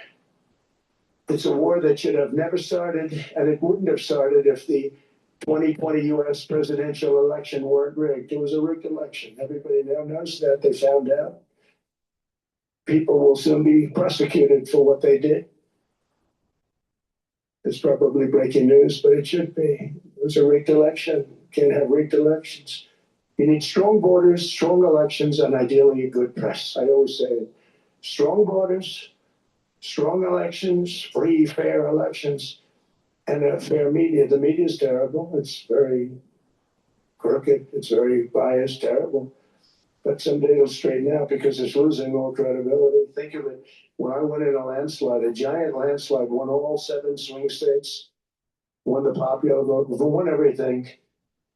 It's a war that should have never started, and it wouldn't have started if the 2020 US presidential election weren't rigged. It was a rigged election. Everybody now knows that. They found out. People will soon be prosecuted for what they did. It's probably breaking news, but it should be. It was a rigged election. Can't have rigged elections. You need strong borders, strong elections, and ideally a good press. I always say strong borders, strong elections, free, fair elections, and a fair media. The media is terrible. It's very crooked. It's very biased, terrible. But someday it'll straighten out because it's losing all credibility. Think of it. When I went in a landslide, a giant landslide, won all 7 swing states, won the popular vote, won everything,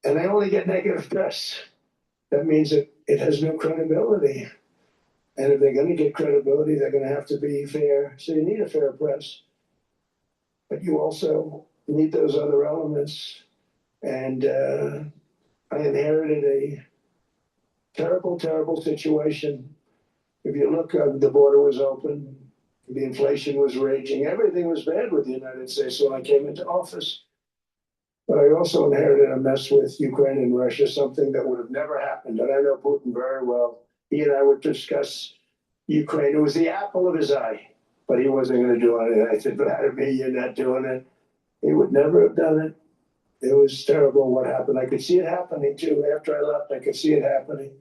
and they only get negative press. That means that it has no credibility. And if they're going to get credibility, they're going to have to be fair. So you need a fair press. But you also need those other elements. And I inherited a terrible, terrible situation. If you look, the border was open, the inflation was raging, everything was bad with the United States when I came into office. But I also inherited a mess with Ukraine and Russia, something that would have never happened. And I know Putin very well. He and I would discuss Ukraine. It was the apple of his eye, but he wasn't going to do anything. I said, Vladimir, you're not doing it. He would never have done it. It was terrible what happened. I could see it happening too. After I left, I could see it happening.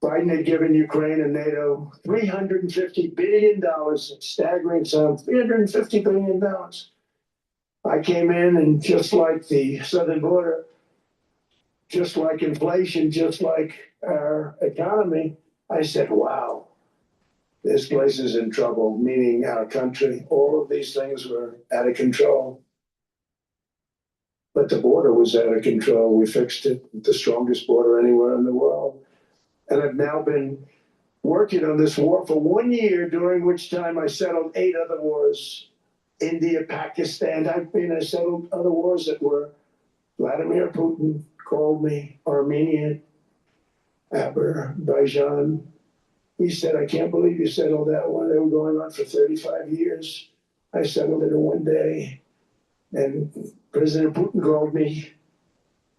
Biden had given Ukraine and NATO $350 billion, a staggering sum, $350 billion. I came in and just like the southern border, just like inflation, just like our economy, I said, wow, this place is in trouble, meaning our country. All of these things were out of control. But the border was out of control. We fixed it, the strongest border anywhere in the world. And I've now been working on this war for 1 year, during which time I settled 8 other wars. India, Pakistan. I settled other wars that were Vladimir Putin called me, Armenia, Azerbaijan. He said, I can't believe you settled that one. They were going on for 35 years. I settled it in 1 day. And President Putin called me.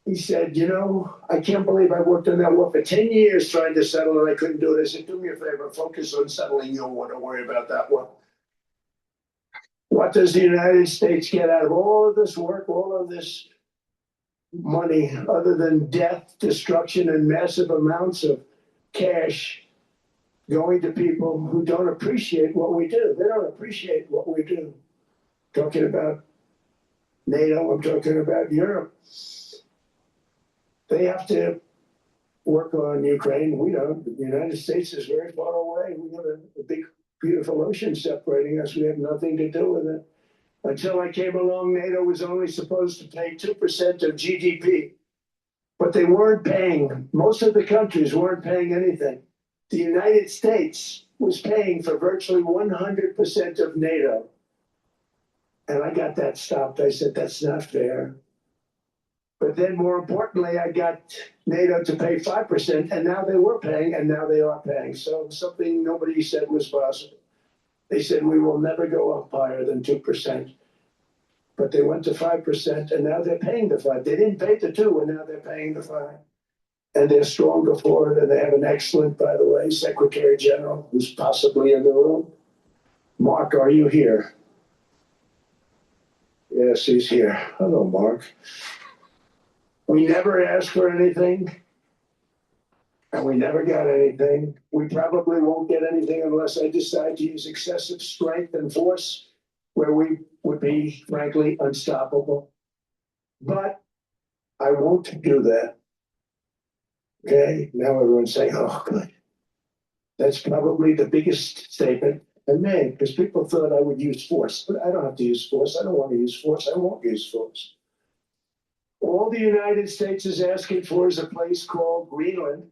He said, you know, I can't believe I worked on that war for 10 years trying to settle it. I couldn't do it. I said, do me a favor, focus on settling your war. Don't worry about that one. What does the United States get out of all of this work, all of this money, other than death, destruction, and massive amounts of cash going to people who don't appreciate what we do? They don't appreciate what we do. Talking about NATO, I'm talking about Europe. They have to work on Ukraine. We don't. The United States is very far away. We have a big, beautiful ocean separating us. We have nothing to do with it. Until I came along, NATO was only supposed to pay 2% of GDP. But they weren't paying. Most of the countries weren't paying anything. The United States was paying for virtually 100% of NATO. And I got that stopped. I said, that's not fair. But then more importantly, I got NATO to pay 5%, and now they were paying, and now they are paying. So something nobody said was possible. They said, we will never go up higher than 2%. But they went to 5%, and now they're paying the 5%. They didn't pay the 2%, and now they're paying the 5%. And they're stronger for it, and they have an excellent, by the way, Secretary General, who's possibly in the room. Mark, are you here? Yes, he's here. Hello, Mark. We never asked for anything, and we never got anything. We probably won't get anything unless I decide to use excessive strength and force, where we would be, frankly, unstoppable. But I won't do that. Okay? Now everyone's saying, oh, good. That's probably the biggest statement I made, because people thought I would use force. But I don't have to use force. I don't want to use force. I won't use force. All the United States is asking for is a place called Greenland,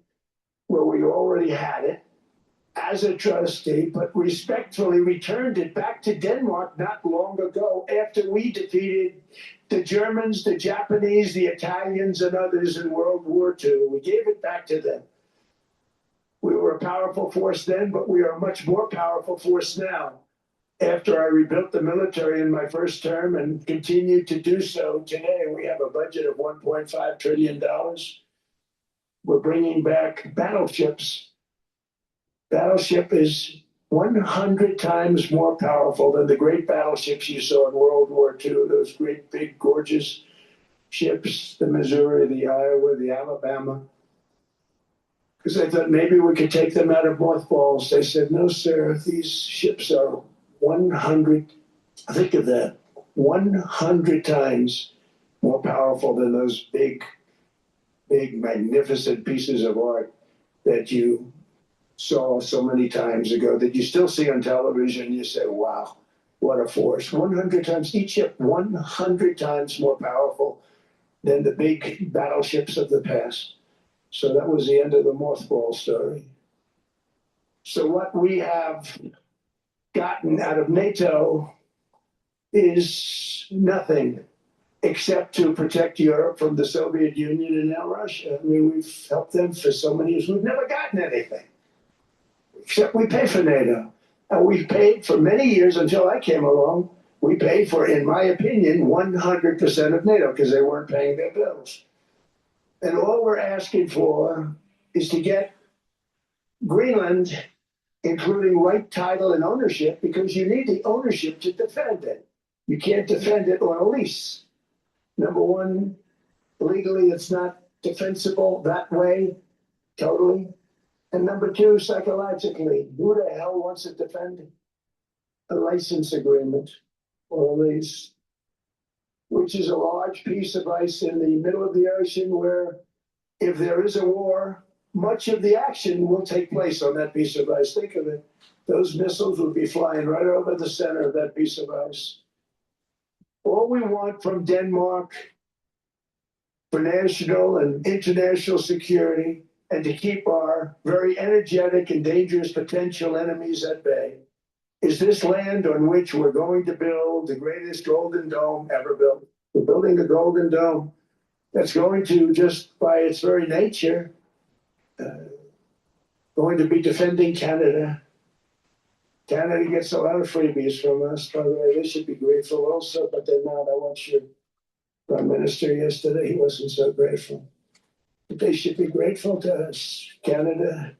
where we already had it as a trustee, but respectfully returned it back to Denmark not long ago after we defeated the Germans, the Japanese, the Italians, and others in World War II. We gave it back to them. We were a powerful force then, but we are a much more powerful force now. after I rebuilt the military in my first term and continued to do so today, we have a budget of $1.5 trillion. We're bringing back battleships. Battleship is 100 times more powerful than the great battleships you saw in World War II, those great, big, gorgeous ships, the Missouri, the Iowa, the Alabama. Because I thought maybe we could take them out of mothballs. They said, no, sir, these ships are 100, think of that, 100 times more powerful than those big, magnificent pieces of art that you saw so many times ago, that you still see on television. You say, wow, what a force. 100 times, each ship 100 times more powerful than the big battleships of the past. So that was the end of the mothball story. So what we have gotten out of NATO is nothing except to protect Europe from the Soviet Union and now Russia. I mean, we've helped them for so many years. We've never gotten anything, except we pay for NATO. And we've paid for many years until I came along. We paid for, in my opinion, 100% of NATO because they weren't paying their bills. And all we're asking for is to get Greenland, including right title and ownership, because you need the ownership to defend it. You can't defend it on a lease. Number one, legally, it's not defensible that way, totally. And number two, psychologically, who the hell wants to defend a license agreement or a lease, which is a large piece of ice in the middle of the ocean where if there is a war, much of the action will take place on that piece of ice. Think of it. Those missiles will be flying right over the center of that piece of ice. All we want from Denmark for national and international security and to keep our very energetic and dangerous potential enemies at bay is this land on which we're going to build the greatest golden dome ever built. We're building a golden dome that's going to, just by its very nature, going to be defending Canada. Canada gets a lot of freebies from us. By the way, they should be grateful also, but they're not. I watched your Prime Minister yesterday. He wasn't so grateful. But they should be grateful to us. Canada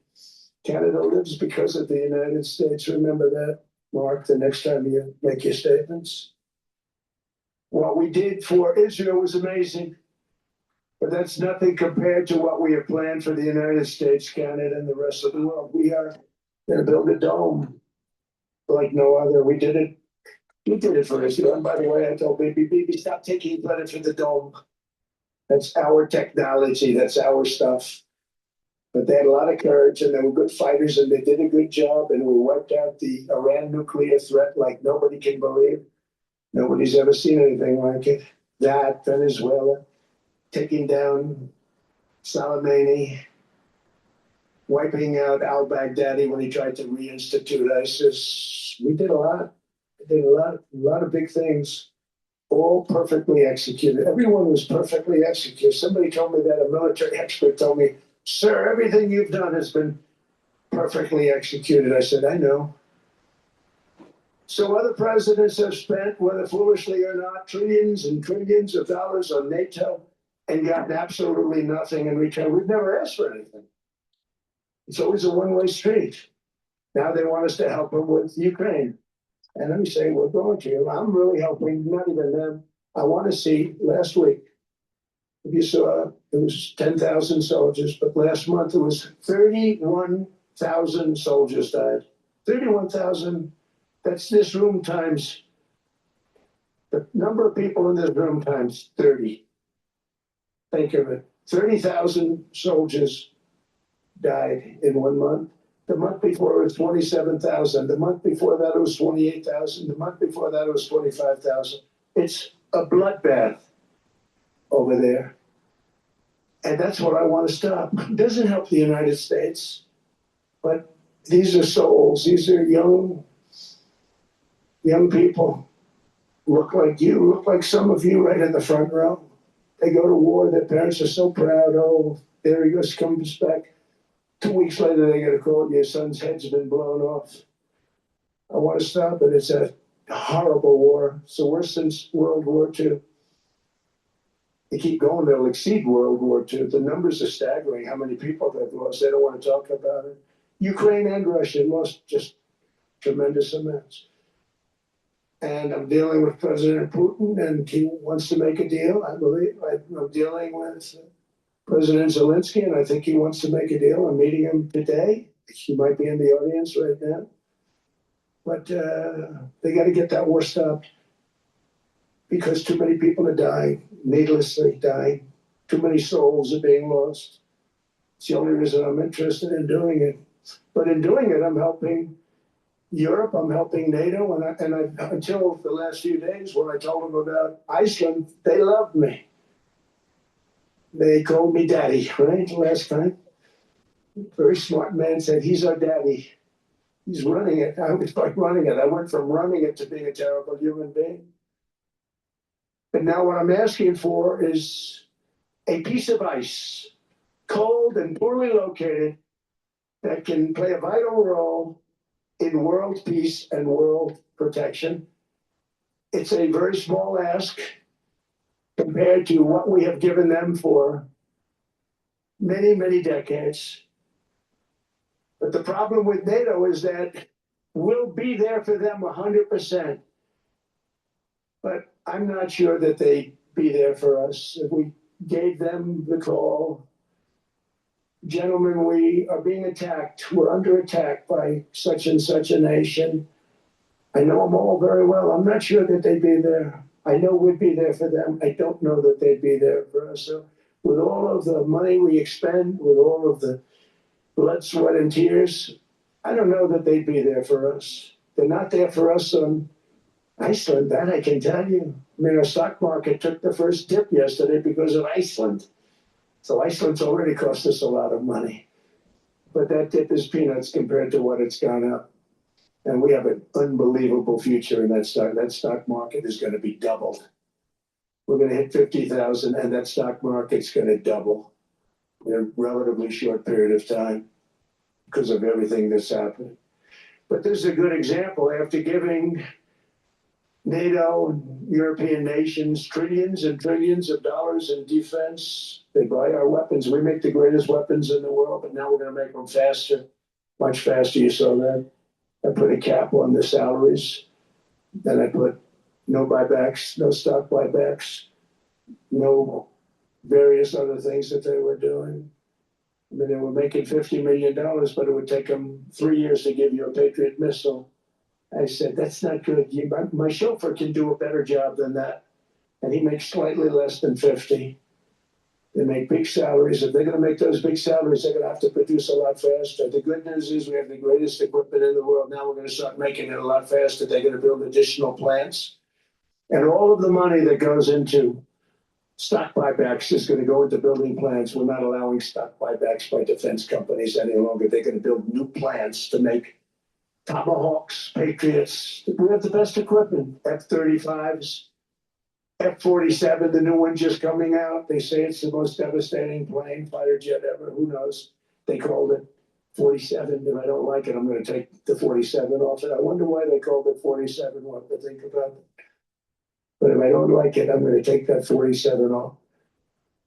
lives because of the United States. Remember that, Mark, the next time you make your statements. What we did for Israel was amazing, but that's nothing compared to what we have planned for the United States, Canada, and the rest of the world. We are going to build a dome like no other. We did it for Israel. And by the way, I told Bibi, stop taking credit for the dome. That's our technology. That's our stuff. But they had a lot of courage, and they were good fighters, and they did a good job, and we wiped out the Iran nuclear threat like nobody can believe. Nobody's ever seen anything like it. That, Venezuela, taking down Soleimani, wiping out al-Baghdadi when he tried to reinstitute ISIS. We did a lot. We did a lot of big things, all perfectly executed. Everyone was perfectly executed. Somebody told me that, a military expert told me, sir, everything you've done has been perfectly executed. I said, I know. So other presidents have spent, whether foolishly or not, trillions and trillions of dollars on NATO and gotten absolutely nothing in return. We've never asked for anything. It's always a one-way street. Now they want us to help them with Ukraine. And let me say, we're going to. I'm really helping, not even them. I want to see, last week, if you saw, it was 10,000 soldiers, but last month it was 31,000 soldiers died. 31,000, that's this room times, the number of people in this room times 30. Think of it. 30,000 soldiers died in 1 month. The month before it was 27,000. The month before that it was 28,000. The month before that it was 25,000. It's a bloodbath over there. And that's what I want to stop. It doesn't help the United States, but these are souls. These are young people. Look like you, look like some of you right in the front row. They go to war, their parents are so proud. Oh, there he goes, comes back. 2 weeks later, they get a call, your son's head's been blown off. I want to stop it. It's a horrible war. It's the worst since World War II. They keep going, they'll exceed World War II. The numbers are staggering, how many people they've lost. They don't want to talk about it. Ukraine and Russia lost just tremendous amounts. And I'm dealing with President Putin, and he wants to make a deal, I believe. I'm dealing with President Zelensky, and I think he wants to make a deal. I'm meeting him today. He might be in the audience right now. But they got to get that war stopped because too many people are dying, needlessly dying. Too many souls are being lost. It's the only reason I'm interested in doing it. But in doing it, I'm helping Europe, I'm helping NATO, and until the last few days when I told them about Iceland, they loved me. They called me daddy, right, last time. Very smart man said, he's our daddy. He's running it. I was like running it. I went from running it to being a terrible human being. And now what I'm asking for is a piece of ice, cold and poorly located, that can play a vital role in world peace and world protection. It's a very small ask compared to what we have given them for many, many decades. But the problem with NATO is that we'll be there for them 100%. But I'm not sure that they'd be there for us. If we gave them the call, gentlemen, we are being attacked. We're under attack by such and such a nation. I know them all very well. I'm not sure that they'd be there. I know we'd be there for them. I don't know that they'd be there for us. So with all of the money we expend, with all of the blood, sweat, and tears, I don't know that they'd be there for us. They're not there for us on Iceland, that I can tell you. I mean, our stock market took the first dip yesterday because of Iceland. So Iceland's already cost us a lot of money. But that dip is peanuts compared to what it's gone up. And we have an unbelievable future in that stock. That stock market is going to be doubled. We're going to hit 50,000 and that stock market's going to double in a relatively short period of time because of everything that's happening. But this is a good example. After giving NATO and European nations trillions and trillions of dollars in defense, they buy our weapons. We make the greatest weapons in the world, but now we're going to make them faster, much faster. You saw that. I put a cap on the salaries. Then I put no buybacks, no stock buybacks, no various other things that they were doing. I mean, they were making $50 million, but it would take them 3 years to give you a Patriot missile. I said, that's not good. My chauffeur can do a better job than that. And he makes slightly less than 50. They make big salaries. If they're going to make those big salaries, they're going to have to produce a lot faster. The good news is we have the greatest equipment in the world. Now we're going to start making it a lot faster. They're going to build additional plants. And all of the money that goes into stock buybacks is going to go into building plants. We're not allowing stock buybacks by defense companies any longer. They're going to build new plants to make Tomahawks, Patriots. We have the best equipment. F-35s, F-47, the new one just coming out. They say it's the most devastating plane, fighter jet ever. Who knows? They called it 47. If I don't like it, I'm going to take the 47 off it. I wonder why they called it 47. We'll have to think about it. But if I don't like it, I'm going to take that 47 off.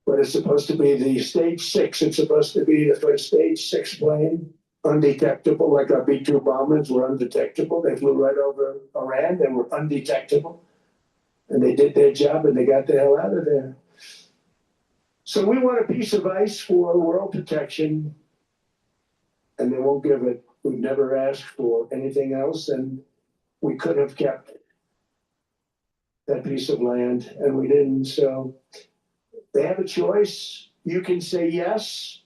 But it's supposed to be the stage 6. It's supposed to be the first stage 6 plane. Undetectable, like our B-2 bombers were undetectable. They flew right over Iran. They were undetectable. And they did their job and they got the hell out of there. So we want a piece of ice for world protection. And they won't give it. We've never asked for anything else. And we could have kept that piece of land and we didn't. So they have a choice. You can say yes,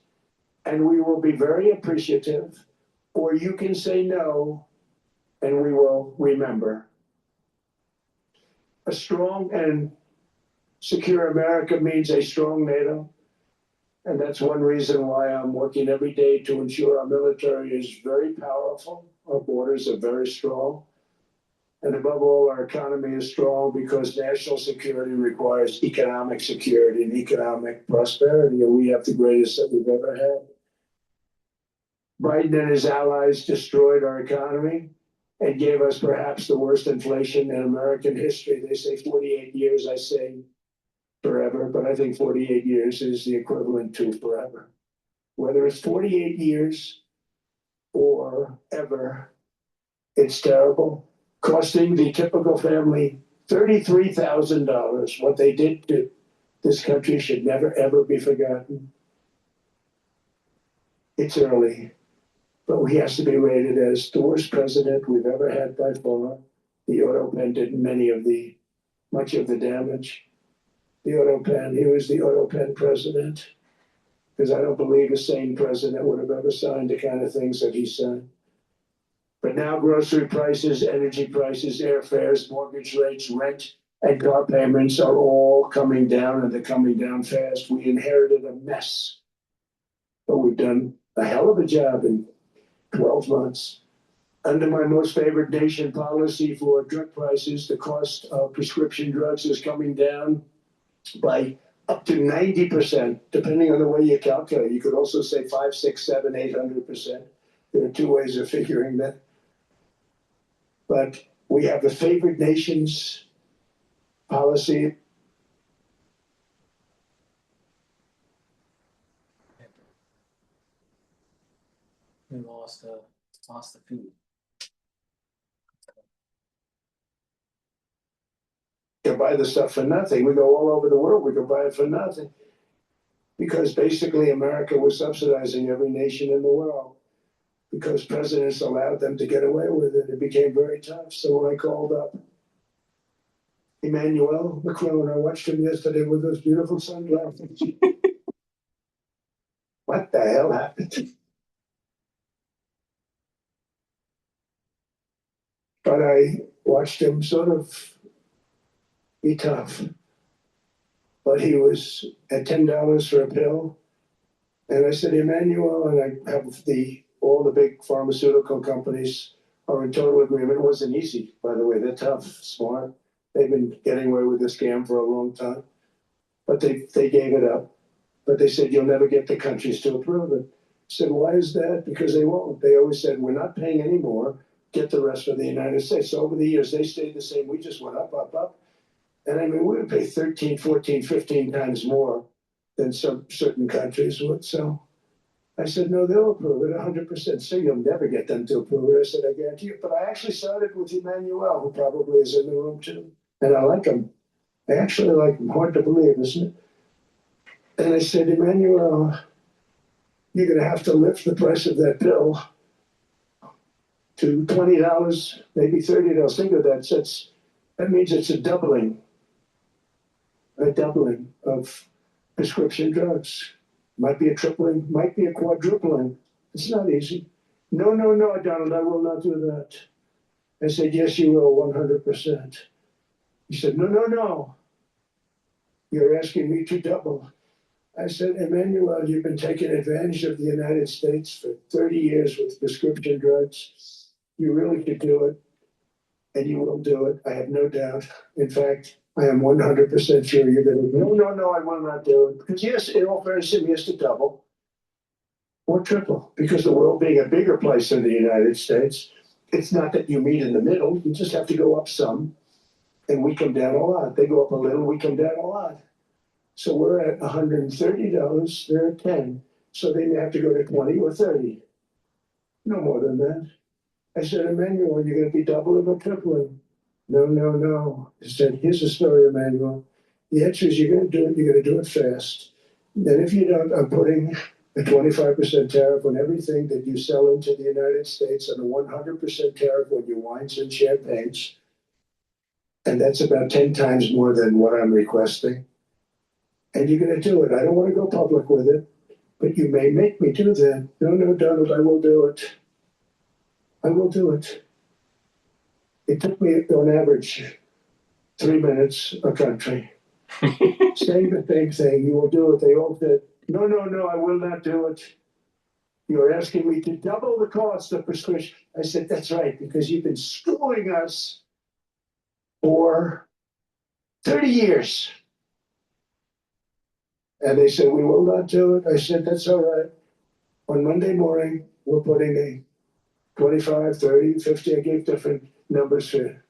and we will be very appreciative, or you can say no, and we will remember. A strong and secure America means a strong NATO, and that's one reason why I'm working every day to ensure our military is very powerful, our borders are very strong, and above all, our economy is strong because national security requires economic security and economic prosperity, and we have the greatest that we've ever had. Biden and his allies destroyed our economy. and gave us perhaps the worst inflation in American history. They say 48 years, I say forever, but I think 48 years is the equivalent to forever. Whether it's 48 years or ever, it's terrible, costing the typical family $33,000. What they did to this country should never, ever be forgotten. It's early, but he has to be rated as the worst president we've ever had by far. The auto pen did much of the damage. The auto pen, he was the auto pen president, because I don't believe a sane president would have ever signed the kind of things that he signed. But now grocery prices, energy prices, airfares, mortgage rates, rent, and car payments are all coming down, and they're coming down fast. We inherited a mess, but we've done a hell of a job in 12 months. Under my most favored nation policy for drug prices, the cost of prescription drugs is coming down by up to 90%, depending on the way you calculate. You could also say 5, 6, 7, 800%. There are two ways of figuring that. But we have the favored nations policy. We lost the food. You can buy the stuff for nothing. We go all over the world. We can buy it for nothing. Because basically America was subsidizing every nation in the world. Because presidents allowed them to get away with it. It became very tough. So when I called up Emmanuel Macron, I watched him yesterday with those beautiful sunglasses. What the hell happened? But I watched him sort of be tough. But he was at $10 for a pill. And I said, Emmanuel, and I have all the big pharmaceutical companies are in total agreement. It wasn't easy, by the way. They're tough, smart. They've been getting away with this scam for a long time. But they gave it up. But they said, you'll never get the countries to approve it. I said, why is that? Because they won't. They always said, we're not paying anymore. Get the rest of the United States. So over the years, they stayed the same. We just went up, up, up. And I mean, we would pay 13, 14, 15 times more than some certain countries would. So I said, no, they'll approve it 100%. So you'll never get them to approve it. I said, I guarantee you. But I actually started with Emmanuel, who probably is in the room too. And I like him. I actually like him. Hard to believe, isn't it? And I said, Emmanuel, you're going to have to lift the price of that bill to $20, maybe $30. Think of that. That means it's a doubling of prescription drugs. Might be a tripling, might be a quadrupling. It's not easy. No, Donald, I will not do that. I said, yes, you will, 100%. He said, no. You're asking me to double. I said, Emmanuel, you've been taking advantage of the United States for 30 years with prescription drugs. You really could do it, and you will do it. I have no doubt. In fact, I am 100% sure you're going to. No, I will not do it. Because yes, in all fairness, he has to double or triple. Because the world being a bigger place than the United States, it's not that you meet in the middle. You just have to go up some, and we come down a lot. They go up a little, we come down a lot. So we're at $130, they're at 10. So they may have to go to 20 or 30. No more than that. I said, Emmanuel, you're going to be doubling or tripling. No. I said, here's the story, Emmanuel. The answer is you're going to do it. You're going to do it fast. Then if you don't, I'm putting a 25% tariff on everything that you sell into the United States and a 100% tariff on your wines and champagnes. And that's about 10 times more than what I'm requesting. And you're going to do it. I don't want to go public with it, but you may make me do that. No, Donald, I will do it. I will do it. It took me, on average, 3 minutes a country. Saying the same thing, you will do it. They all said, no, I will not do it. You're asking me to double the cost of prescription. I said, that's right, because you've been screwing us for 30 years. And they said, we will not do it. I said, that's all right. On Monday morning, we're putting a 25, 30, 50. I gave different numbers for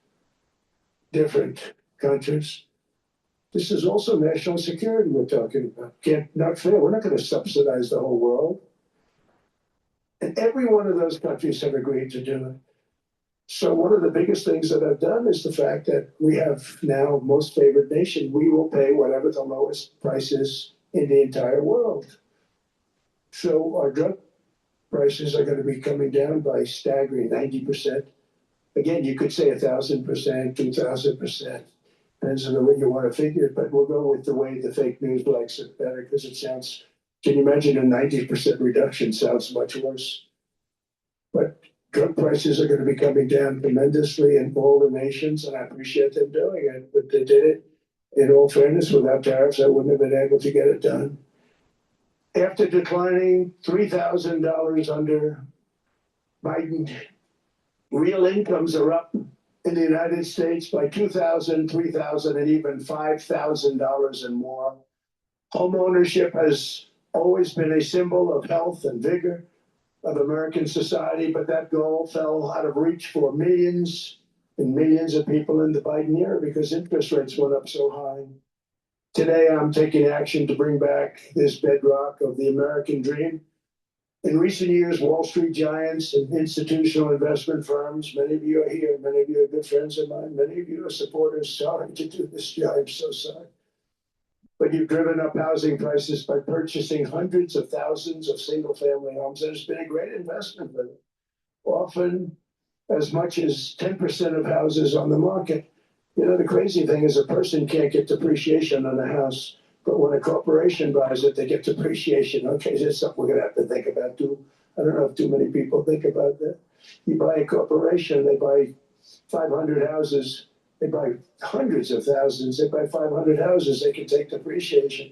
different countries. This is also national security we're talking about. Not fair. We're not going to subsidize the whole world. And every one of those countries have agreed to do it. So one of the biggest things that I've done is the fact that we have now most favored nation. We will pay whatever the lowest price is in the entire world. So our drug prices are going to be coming down by staggering 90%. Again, you could say 1,000%, 2,000%. Depends on the way you want to figure it, but we'll go with the way the fake news likes it better because it sounds, can you imagine a 90% reduction sounds much worse. But drug prices are going to be coming down tremendously in all the nations, and I appreciate them doing it, but they did it in all fairness. Without tariffs, I wouldn't have been able to get it done. After declining $3,000 under Biden, real incomes are up in the United States by $2,000, $3,000, and even $5,000 and more. Home ownership has always been a symbol of health and vigor of American society, but that goal fell out of reach for millions and millions of people in the Biden era because interest rates went up so high. Today, I'm taking action to bring back this bedrock of the American dream. In recent years, Wall Street giants and institutional investment firms, many of you are here, many of you are good friends of mine, many of you are supporters. Sorry to do this, Joe, I'm so sorry. But you've driven up housing prices by purchasing hundreds of thousands of single-family homes, and it's been a great investment for them. Often as much as 10% of houses on the market. You know, the crazy thing is a person can't get depreciation on a house. But when a corporation buys it, they get depreciation. Okay, that's something we're going to have to think about too. I don't know if too many people think about that. You buy a corporation, they buy 500 houses, they buy hundreds of thousands, they buy 500 houses, they can take depreciation.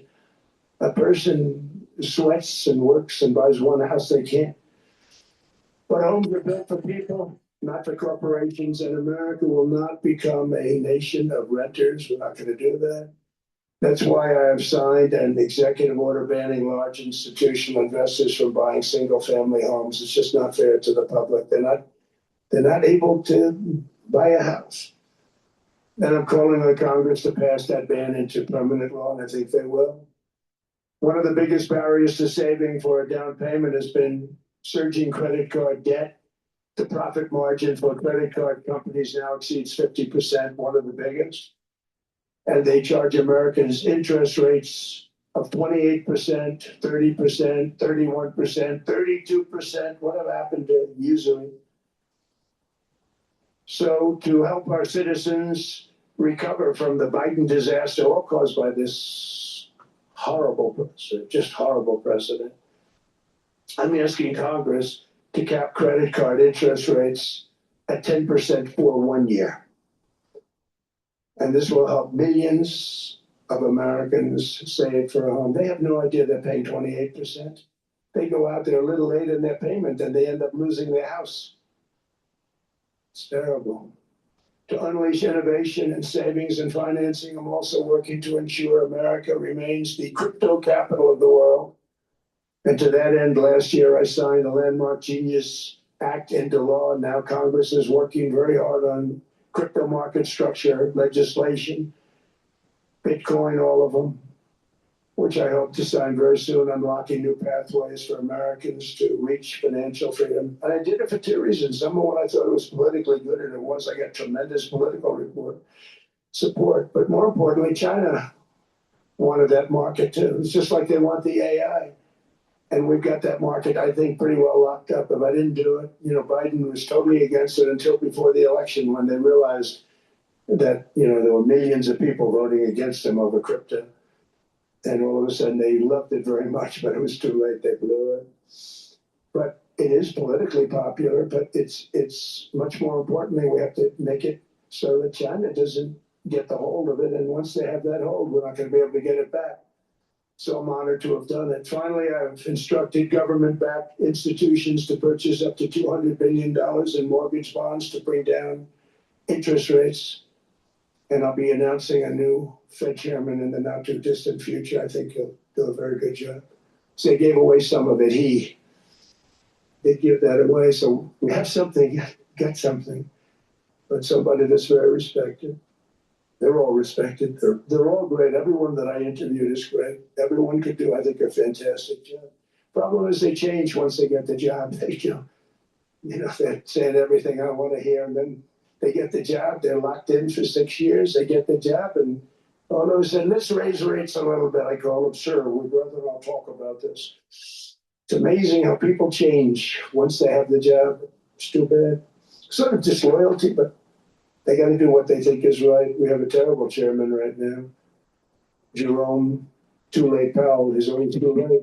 A person sweats and works and buys one house, they can't. But homes are built for people, not for corporations, and America will not become a nation of renters. We're not going to do that. That's why I have signed an executive order banning large institutional investors from buying single-family homes. It's just not fair to the public. They're not able to buy a house. And I'm calling on Congress to pass that ban into permanent law, and I think they will. One of the biggest barriers to saving for a down payment has been surging credit card debt. The profit margin for credit card companies now exceeds 50%, one of the biggest. And they charge Americans interest rates of 28%, 30%, 31%, 32%. What happened to usury? So to help our citizens recover from the Biden disaster, all caused by this horrible precedent, just horrible precedent, I'm asking Congress to cap credit card interest rates at 10% for 1 year. And this will help millions of Americans save for a home. They have no idea they're paying 28%. They go out there a little late in their payment and they end up losing their house. It's terrible. To unleash innovation and savings and financing, I'm also working to ensure America remains the crypto capital of the world. And to that end, last year I signed the landmark Genius Act into law. Now Congress is working very hard on crypto market structure legislation, Bitcoin, all of them, which I hope to sign very soon, unlocking new pathways for Americans to reach financial freedom. And I did it for two reasons. Number one, I thought it was politically good, and it was. I got tremendous political support. But more importantly, China wanted that market too. It's just like they want the AI. And we've got that market, I think, pretty well locked up. If I didn't do it, you know, Biden was totally against it until before the election when they realized that, you know, there were millions of people voting against him over crypto. And all of a sudden they loved it very much, but it was too late. They blew it. But it is politically popular, but it's much more importantly, we have to make it so that China doesn't get the hold of it. And once they have that hold, we're not going to be able to get it back. So I'm honored to have done it. Finally, I've instructed government-backed institutions to purchase up to $200 billion in mortgage bonds to bring down interest rates. And I'll be announcing a new Fed chairman in the not-too-distant future. I think he'll do a very good job. So he gave away some of it. they give that away. So we have something, get something, but somebody that's very respected. They're all respected. They're all great. Everyone that I interviewed is great. Everyone could do, I think, a fantastic job. Problem is they change once they get the job. They they're saying everything I want to hear, and then they get the job. They're locked in for 6 years. They get the job, and all of a sudden, let's raise rates a little bit. I call them, sir, we'd rather not talk about this. It's amazing how people change once they have the job. It's too bad. Sort of disloyalty, but they got to do what they think is right. We have a terrible chairman right now. Jerome Too Late Powell is always too late.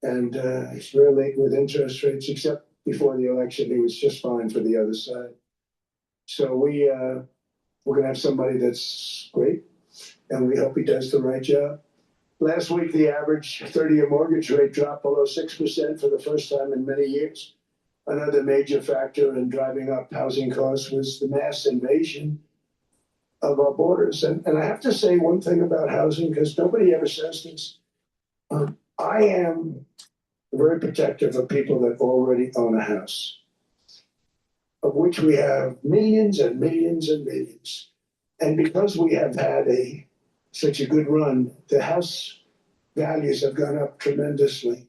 And he's very late with interest rates, except before the election, he was just fine for the other side. So we're going to have somebody that's great, and we hope he does the right job. Last week, the average 30-year mortgage rate dropped below 6% for the first time in many years. Another major factor in driving up housing costs was the mass invasion of our borders. And I have to say one thing about housing, because nobody ever says this. I am very protective of people that already own a house, of which we have millions and millions and millions. And because we have had such a good run, the house values have gone up tremendously.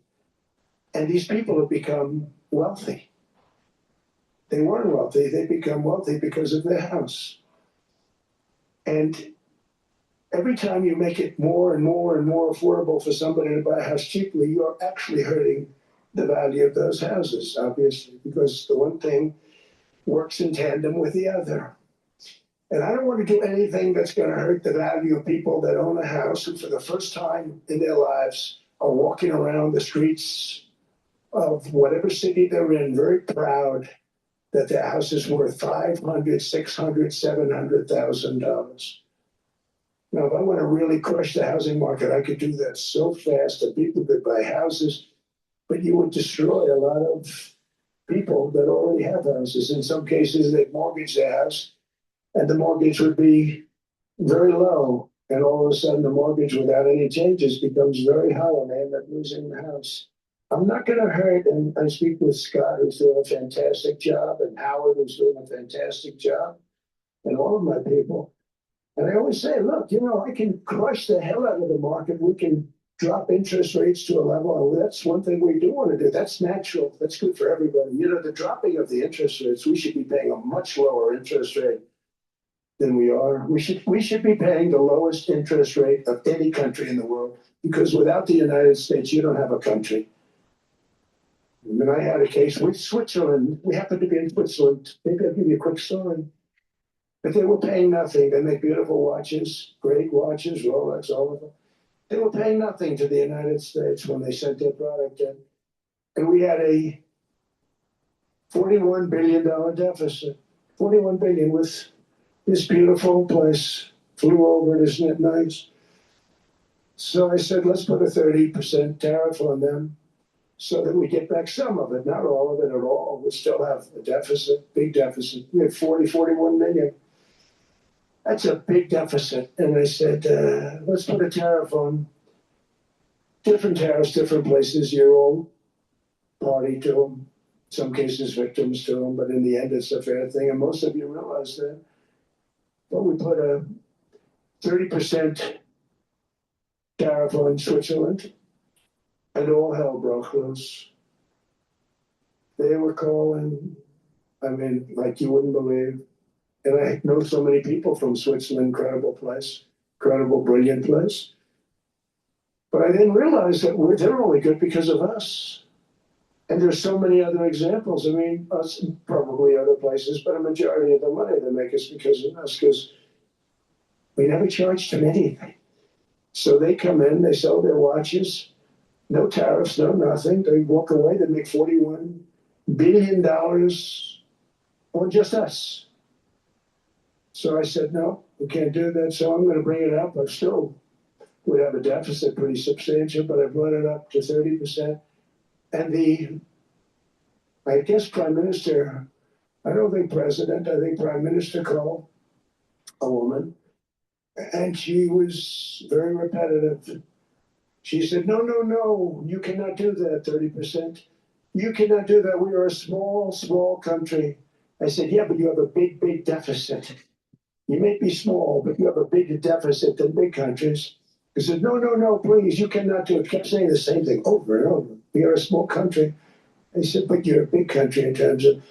And these people have become wealthy. They weren't wealthy, they become wealthy because of their house. And every time you make it more and more and more affordable for somebody to buy a house cheaply, you're actually hurting the value of those houses, obviously, because the one thing works in tandem with the other. And I don't want to do anything that's going to hurt the value of people that own a house who, for the first time in their lives, are walking around the streets of whatever city they're in, very proud that their house is worth $500,000, $600,000, $700,000. Now, if I want to really crush the housing market, I could do that so fast that people could buy houses, but you would destroy a lot of people that already have houses. In some cases, they'd mortgage their house, and the mortgage would be very low, and all of a sudden the mortgage without any changes becomes very high, and they end up losing the house. I'm not going to hurt, and I speak with Scott, who's doing a fantastic job, and Howard, who's doing a fantastic job, and all of my people. And I always say, look, I can crush the hell out of the market. We can drop interest rates to a level. And that's one thing we do want to do. That's natural. That's good for everybody. The dropping of the interest rates, we should be paying a much lower interest rate than we are. We should be paying the lowest interest rate of any country in the world, because without the United States, you don't have a country. And I had a case with Switzerland. We happened to be in Switzerland. Maybe I'll give you a quick story. But they were paying nothing. They make beautiful watches, great watches, Rolex, all of them. They were paying nothing to the United States when they sent their product in. And we had a $41 billion deficit. $41 billion with this beautiful place. Flew over it, isn't it nice? So I said, let's put a 30% tariff on them so that we get back some of it, not all of it at all. We still have a deficit, big deficit. We had 41 million. That's a big deficit. And I said, let's put a tariff on. Different tariffs, different places. You're all party to them. In some cases, victims to them. But in the end, it's a fair thing. And most of you realize that. But we put a 30% tariff on Switzerland. And all hell broke loose. They were calling, like you wouldn't believe. And I know so many people from Switzerland, incredible place, incredible, brilliant place. But I didn't realize that they're only good because of us. And there's so many other examples. Us and probably other places, but a majority of the money they make is because of us, because we never charged them anything. So they come in, they sell their watches, no tariffs, no nothing. They walk away, they make $41 billion on just us. So I said, no, we can't do that. So I'm going to bring it up. I still would have a deficit pretty substantial, but I brought it up to 30%. And I guess Prime Minister, I don't think President, I think Prime Minister called a woman, and she was very repetitive. She said, no, you cannot do that, 30%. you cannot do that. We are a small, small country. I said, yeah, but you have a big, big deficit. You may be small, but you have a bigger deficit than big countries. He said, no, no, no, please, you cannot do it. Kept saying the same thing over and over. We are a small country. I said, but you're a big country in terms of,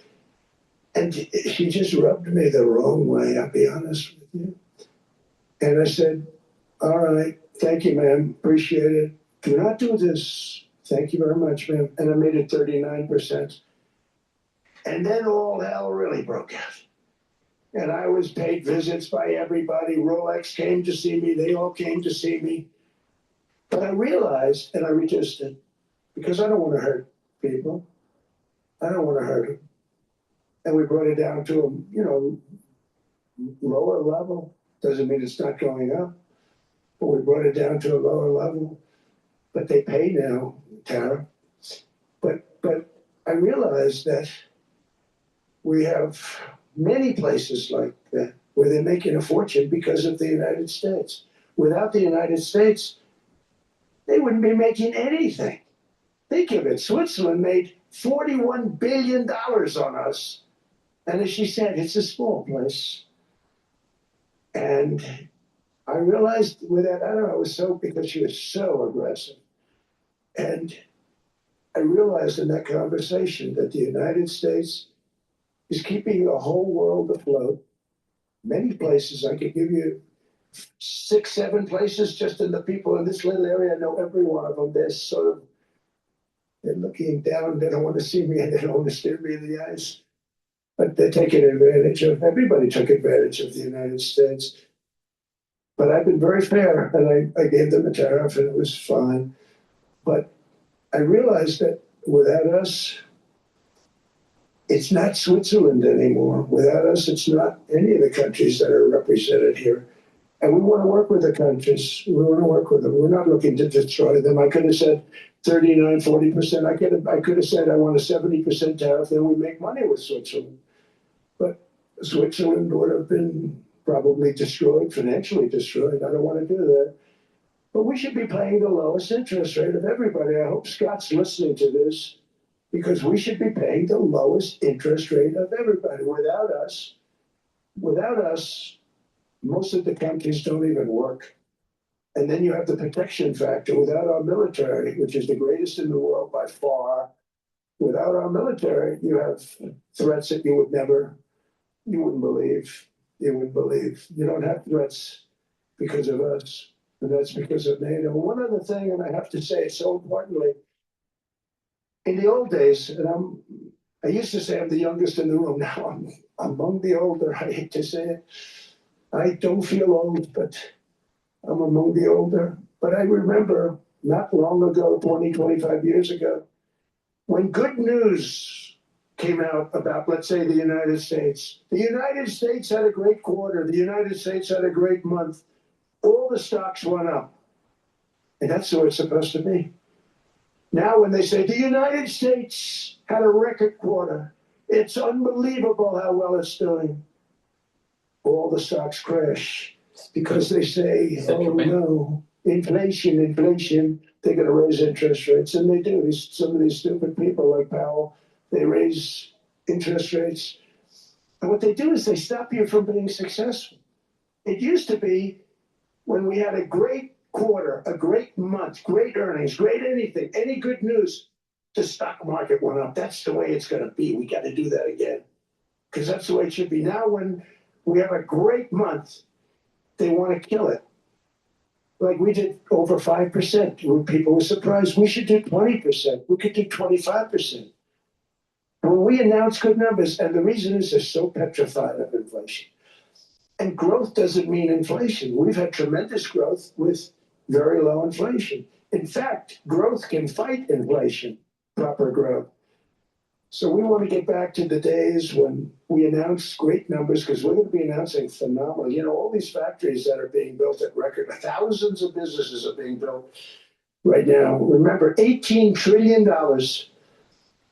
and she just rubbed me the wrong way, I'll be honest with you. And I said, all right, thank you, ma'am, appreciate it. Do not do this. Thank you very much, ma'am. And I made it 39%. And then all hell really broke out. And I was paid visits by everybody. Rolex came to see me. They all came to see me. But I realized, and I reduced it, because I don't want to hurt people. I don't want to hurt them. And we brought it down to a, lower level. Doesn't mean it's not going up. But we brought it down to a lower level. But they pay now, Tara. But I realized that we have many places like that where they're making a fortune because of the United States. Without the United States, they wouldn't be making anything. Think of it. Switzerland made $41 billion on us. And as she said, it's a small place. And I realized with that, I don't know, it was so because she was so aggressive. And I realized in that conversation that the United States is keeping the whole world afloat. Many places, I could give you 6, 7 places just in the people in this little area. I know every one of them. They're sort of, they're looking down. They don't want to see me and they don't want to stare me in the eyes. But they're taking advantage of, everybody took advantage of the United States. But I've been very fair and I gave them a tariff and it was fine. But I realized that without us, it's not Switzerland anymore. Without us, it's not any of the countries that are represented here. And we want to work with the countries. We want to work with them. We're not looking to destroy them. I could have said 39, 40%. I could have said I want a 70% tariff, then we make money with Switzerland. But Switzerland would have been probably destroyed, financially destroyed. I don't want to do that. But we should be paying the lowest interest rate of everybody. I hope Scott's listening to this, because we should be paying the lowest interest rate of everybody. Without us, most of the countries don't even work. And then you have the protection factor. Without our military, which is the greatest in the world by far, without our military, you have threats that you wouldn't believe. You don't have threats because of us, and that's because of NATO. One other thing, and I have to say it so importantly, in the old days, and I used to say I'm the youngest in the room. Now I'm among the older. I hate to say it. I don't feel old, but I'm among the older. But I remember not long ago, 20, 25 years ago, when good news came out about, let's say, the United States. The United States had a great quarter. The United States had a great month. All the stocks went up. And that's the way it's supposed to be. Now, when they say the United States had a record quarter, it's unbelievable how well it's doing. All the stocks crash because they say, oh no, inflation, they're going to raise interest rates. And they do. Some of these stupid people like Powell, they raise interest rates. And what they do is they stop you from being successful. It used to be when we had a great quarter, a great month, great earnings, great anything, any good news, the stock market went up. That's the way it's going to be. We got to do that again because that's the way it should be. Now when we have a great month, they want to kill it. Like we did over 5%. People were surprised. We should do 20%. We could do 25%. When we announce good numbers, and the reason is they're so petrified of inflation. And growth doesn't mean inflation. We've had tremendous growth with very low inflation. In fact, growth can fight inflation, proper growth. So we want to get back to the days when we announce great numbers, because we're going to be announcing phenomenal. All these factories that are being built at record, thousands of businesses are being built right now. Remember, $18 trillion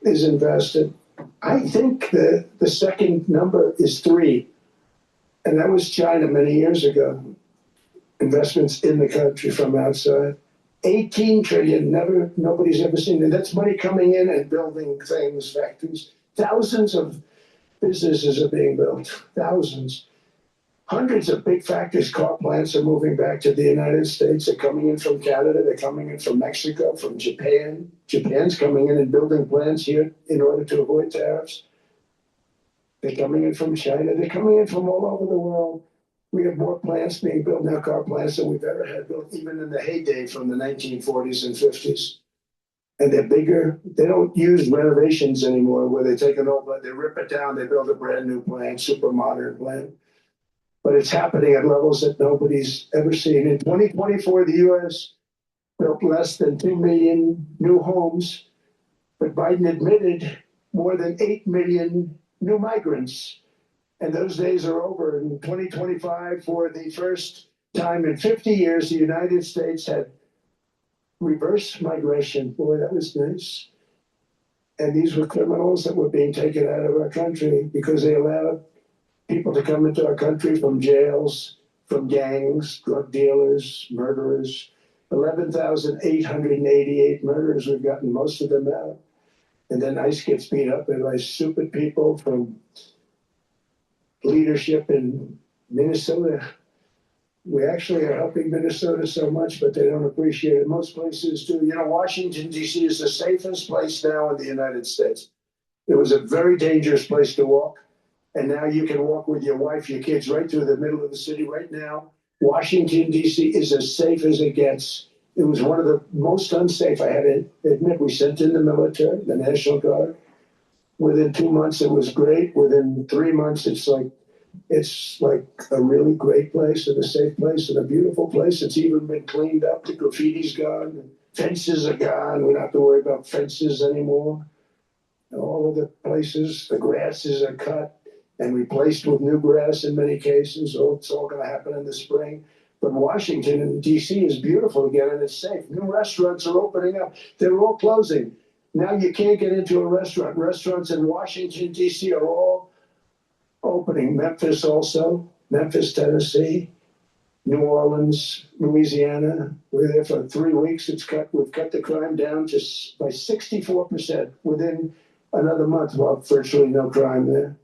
is invested. I think the second number is 3. And that was China many years ago. Investments in the country from outside. 18 trillion, nobody's ever seen it. That's money coming in and building things, factories. Thousands of businesses are being built, thousands. Hundreds of big factories, car plants are moving back to the United States. They're coming in from Canada, they're coming in from Mexico, from Japan. Japan's coming in and building plants here in order to avoid tariffs. They're coming in from China, they're coming in from all over the world. We have more plants being built now, car plants, than we've ever had built, even in the heyday from the 1940s and 50s. And they're bigger. They don't use renovations anymore where they take an old, they rip it down, they build a brand new plant, super modern plant. But it's happening at levels that nobody's ever seen. In 2024, the US built less than 2 million new homes, but Biden admitted more than 8 million new migrants. And those days are over. In 2025, for the first time in 50 years, the United States had reverse migration. Boy, that was nice. And these were criminals that were being taken out of our country because they allowed people to come into our country from jails, from gangs, drug dealers, murderers. 11,888 murders. We've gotten most of them out. And then ICE gets beat up by stupid people from leadership in Minnesota. We actually are helping Minnesota so much, but they don't appreciate it. Most places do. You know, Washington, D.C. is the safest place now in the United States. It was a very dangerous place to walk. And now you can walk with your wife, your kids, right through the middle of the city right now. Washington, D.C. is as safe as it gets. It was one of the most unsafe. I had to admit, we sent in the military, the National Guard. Within 2 months, it was great. Within 3 months, it's like a really great place and a safe place and a beautiful place. It's even been cleaned up. The graffiti's gone. Fences are gone. We don't have to worry about fences anymore. All of the places, the grasses are cut and replaced with new grass in many cases. So it's all going to happen in the spring. But Washington and D.C. is beautiful again, and it's safe. New restaurants are opening up. They're all closing. Now you can't get into a restaurant. Restaurants in Washington, D.C. are all opening. Memphis also, Memphis, Tennessee, New Orleans, Louisiana. We're there for 3 weeks. We've cut the crime down just by 64%. Within another month, we'll have virtually no crime there.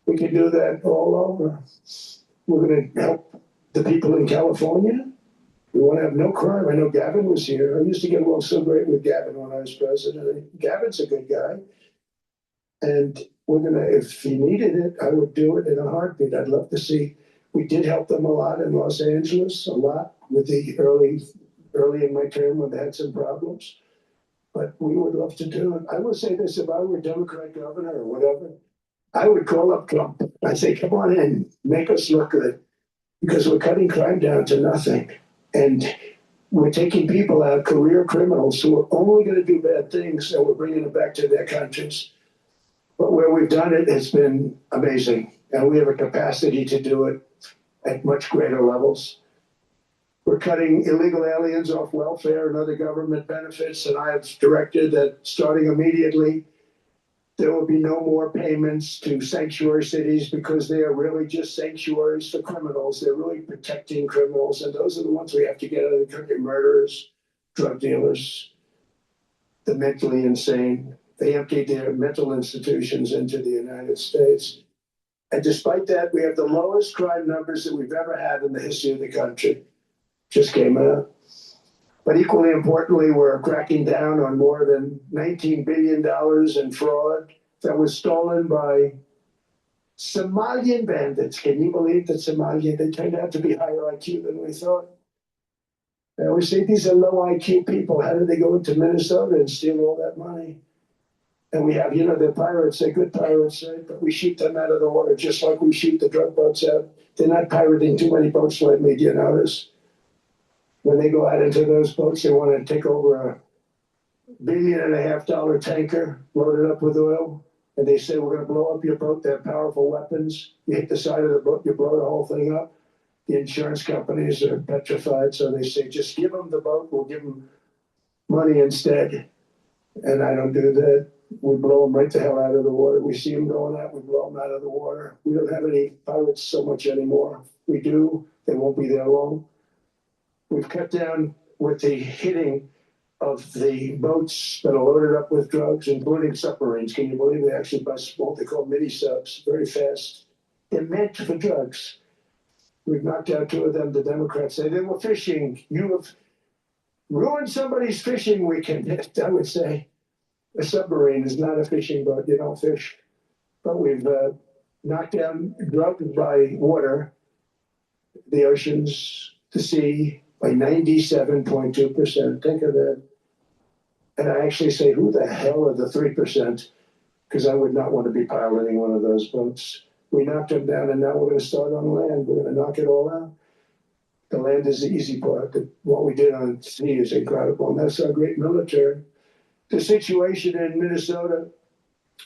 We can do that all over. We're going to help the people in California. We want to have no crime. I know Gavin was here. I used to get along so great with Gavin when I was president. Gavin's a good guy. And we're going to, if he needed it, I would do it in a heartbeat. I'd love to see. We did help them a lot in Los Angeles, a lot with the early in my term when they had some problems. But we would love to do it. I would say this, if I were Democrat governor or whatever, I would call up Trump. I'd say, come on in, make us look good. Because we're cutting crime down to nothing. And we're taking people out, career criminals who are only going to do bad things, and we're bringing them back to their countries. But where we've done it has been amazing. And we have a capacity to do it at much greater levels. We're cutting illegal aliens off welfare and other government benefits. And I have directed that starting immediately, there will be no more payments to sanctuary cities because they are really just sanctuaries for criminals. They're really protecting criminals. And those are the ones we have to get out of the country: murderers, drug dealers, the mentally insane. They emptied their mental institutions into the United States. And despite that, we have the lowest crime numbers that we've ever had in the history of the country. Just came out. But equally importantly, we're cracking down on more than $19 billion in fraud that was stolen by Somalian bandits. Can you believe that they turned out to be higher IQ than we thought? I always say these are low IQ people. How did they go into Minnesota and steal all that money? And we have, they're pirates, they're good pirates, right? But we shoot them out of the water just like we shoot the drug boats out. They're not pirating too many boats lately, do you notice? When they go out into those boats, they want to take over a $1.5 billion tanker loaded up with oil. And they say, we're going to blow up your boat. They have powerful weapons. You hit the side of the boat, you blow the whole thing up. The insurance companies are petrified. So they say, just give them the boat. We'll give them money instead. And I don't do that. We blow them right the hell out of the water. We see them going out, we blow them out of the water. We don't have any pirates so much anymore. We do. They won't be there long. We've cut down with the hitting of the boats that are loaded up with drugs, including submarines. Can you believe they actually bust what they call mini subs, very fast? They're meant for drugs. We've knocked out 2 of them. The Democrats say they were fishing. You have ruined somebody's fishing weekend. I would say a submarine is not a fishing boat. You don't fish. But we've knocked down drugs by water, the oceans, the sea, by 97.2%. Think of that. And I actually say, who the hell are the 3%? Because I would not want to be piloting one of those boats. We knocked them down, and now we're going to start on land. We're going to knock it all out. The land is the easy part. What we did on sea is incredible, and that's our great military. The situation in Minnesota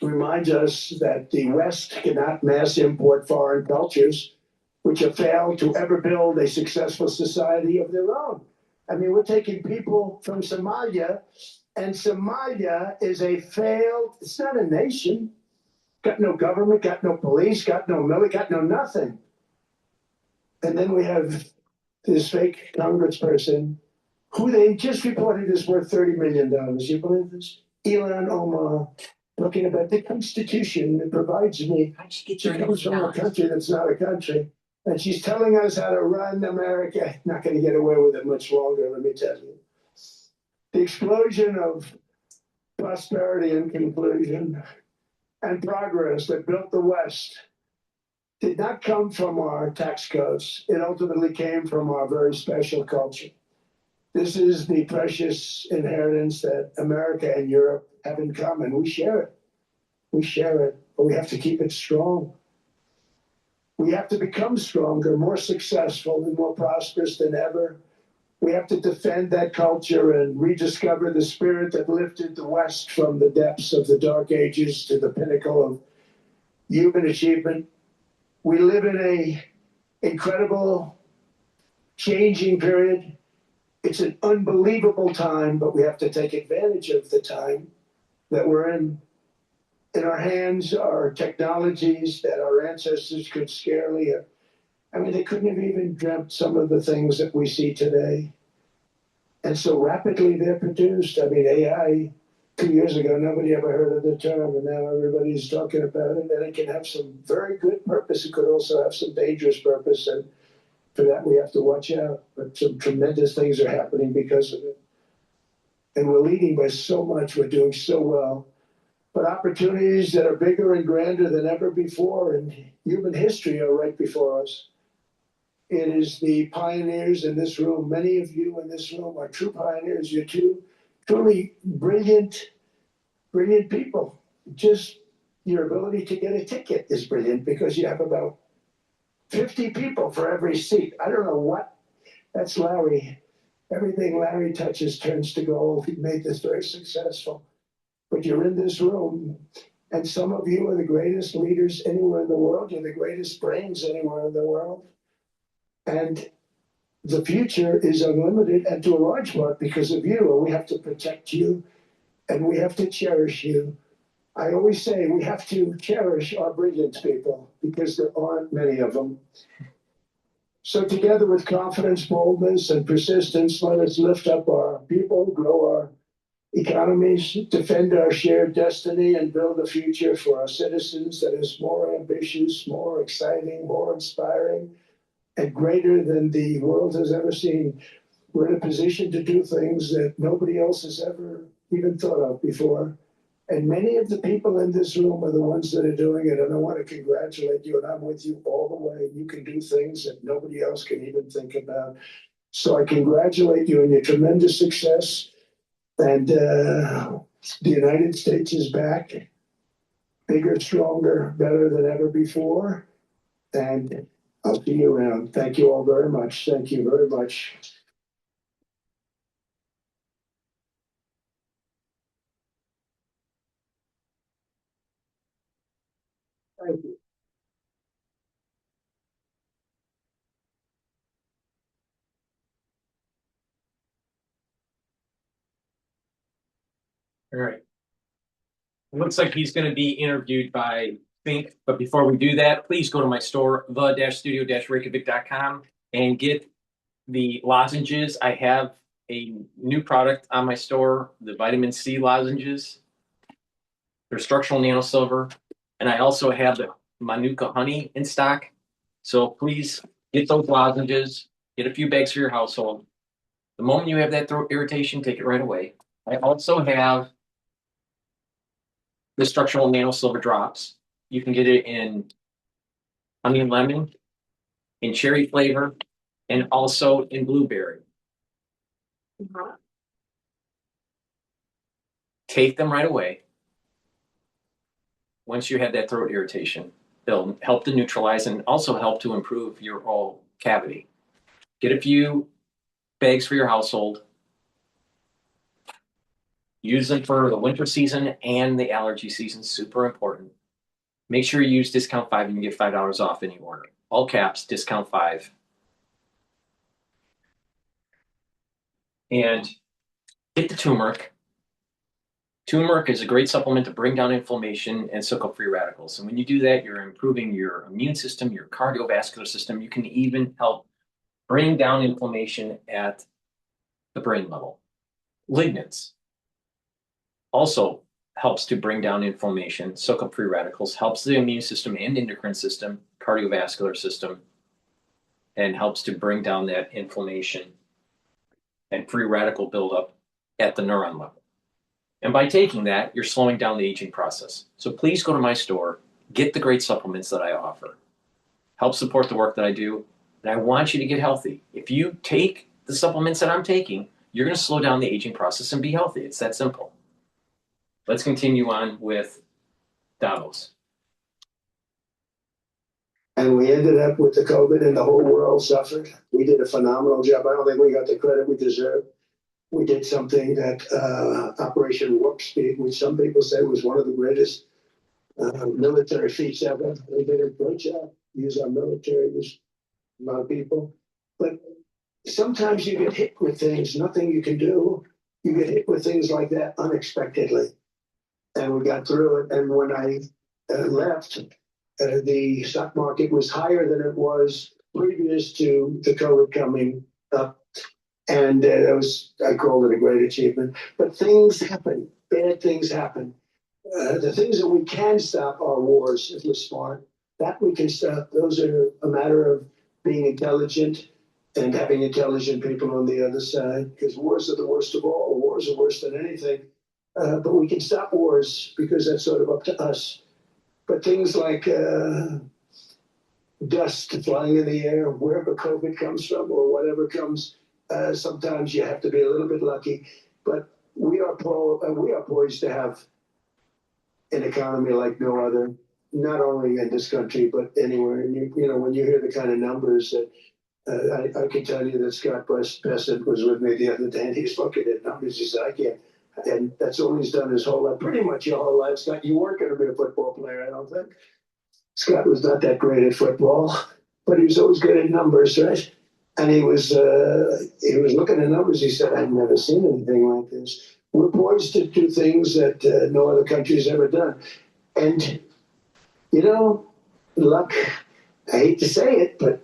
reminds us that the West cannot mass import foreign cultures, which have failed to ever build a successful society of their own. I mean, we're taking people from Somalia, and Somalia is a failed, it's not a nation. Got no government, got no police, got no military, got no nothing. And then we have this fake congressperson who they just reported is worth $30 million. You believe this? Ilhan Omar, talking about the Constitution that provides me. She comes from a country that's not a country. And she's telling us how to run America. Not going to get away with it much longer, let me tell you. The explosion of prosperity and conclusion and progress that built the West did not come from our tax codes. It ultimately came from our very special culture. This is the precious inheritance that America and Europe have in common. We share it. We share it, but we have to keep it strong. We have to become stronger, more successful, and more prosperous than ever. We have to defend that culture and rediscover the spirit that lifted the West from the depths of the Dark Ages to the pinnacle of human achievement. We live in an incredible, changing period. It's an unbelievable time, but we have to take advantage of the time that we're in. In our hands are technologies that our ancestors could scarcely have. I mean, they couldn't have even dreamt some of the things that we see today. And so rapidly they're produced. I mean, AI, 2 years ago, nobody ever heard of the term, and now everybody's talking about it. And it can have some very good purpose. It could also have some dangerous purpose. And for that, we have to watch out. But some tremendous things are happening because of it. And we're leading by so much. We're doing so well. But opportunities that are bigger and grander than ever before in human history are right before us. It is the pioneers in this room. Many of you in this room are true pioneers. You're truly brilliant people. Just your ability to get a ticket is brilliant because you have about 50 people for every seat. I don't know what. That's Larry. Everything Larry touches turns to gold. He made this very successful. But you're in this room, and some of you are the greatest leaders anywhere in the world. You're the greatest brains anywhere in the world. And the future is unlimited, and to a large part because of you. And we have to protect you, and we have to cherish you. I always say we have to cherish our brilliant people because there aren't many of them. So together with confidence, boldness, and persistence, let us lift up our people, grow our economies, defend our shared destiny, and build a future for our citizens that is more ambitious, more exciting, more inspiring, and greater than the world has ever seen. We're in a position to do things that nobody else has ever even thought of before. And many of the people in this room are the ones that are doing it. And I want to congratulate you, and I'm with you all the way. You can do things that nobody else can even think about. So I congratulate you on your tremendous success. And the United States is back, bigger, stronger, better than ever before. And I'll see you around. Thank you all very much. Thank you very much. Thank you. All right. It looks like he's going to be interviewed by Think, but before we do that, please go to my store, the-studio-reykjavik.com, and get the lozenges. I have a new product on my store, the vitamin C lozenges. They're structural nanosilver. And I also have the Manuka honey in stock. So please get those lozenges, get a few bags for your household. The moment you have that throat irritation, take it right away. I also have the structural nanosilver drops. You can get it in honey and lemon, in cherry flavor, and also in blueberry. Take them right away. Once you have that throat irritation, they'll help to neutralize and also help to improve your oral cavity. Get a few bags for your household. Use them for the winter season and the allergy season, super important. Make sure you use discount 5 and you get $5 off any order. All caps, discount 5. And get the turmeric. Turmeric is a great supplement to bring down inflammation and soak up free radicals. And when you do that, you're improving your immune system, your cardiovascular system. You can even help bring down inflammation at the brain level. Lignans also helps to bring down inflammation, soak up free radicals, helps the immune system and endocrine system, cardiovascular system, and helps to bring down that inflammation and free radical buildup at the neuron level. And by taking that, you're slowing down the aging process. So please go to my store, get the great supplements that I offer, help support the work that I do, and I want you to get healthy. If you take the supplements that I'm taking, you're going to slow down the aging process and be healthy. It's that simple. Let's continue on with Davos. And we ended up with the COVID and the whole world suffered. We did a phenomenal job. I don't think we got the credit we deserve. We did something that Operation Warp Speed, which some people say was one of the greatest military feats ever. We did a great job. Use our military, use a lot of people. But sometimes you get hit with things, nothing you can do. You get hit with things like that unexpectedly. And we got through it. And when I left, the stock market was higher than it was previous to the COVID coming up. And I called it a great achievement. But things happen. Bad things happen. The things that we can stop are wars if we're smart. That we can stop. Those are a matter of being intelligent and having intelligent people on the other side. Because wars are the worst of all. Wars are worse than anything. But we can stop wars because that's sort of up to us. But things like dust flying in the air, wherever COVID comes from or whatever comes, sometimes you have to be a little bit lucky. But we are poised to have an economy like no other, not only in this country, but anywhere. And you know, when you hear the kind of numbers that I can tell you that Scott Bessent was with me the other day, and he's looking at numbers. He said, I can't. And that's all he's done his whole life, pretty much your whole life. Scott, you weren't going to be a football player, I don't think. Scott was not that great at football, but he was always good at numbers, right? And he was looking at numbers. He said, I've never seen anything like this. We're poised to do things that no other country's ever done. And, you know, luck, I hate to say it, but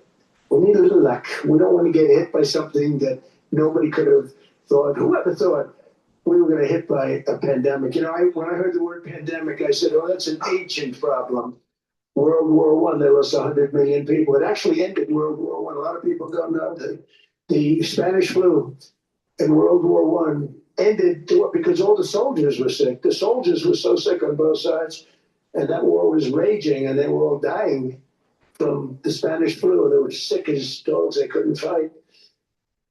we need a little luck. We don't want to get hit by something that nobody could have thought. Whoever thought we were going to hit by a pandemic? You know, when I heard the word pandemic, I said, oh, that's an ancient problem. World War I, there was 100 million people. It actually ended World War I. A lot of people don't know that the Spanish flu in World War I ended because all the soldiers were sick. The soldiers were so sick on both sides, and that war was raging, and they were all dying from the Spanish flu. They were sick as dogs. They couldn't fight.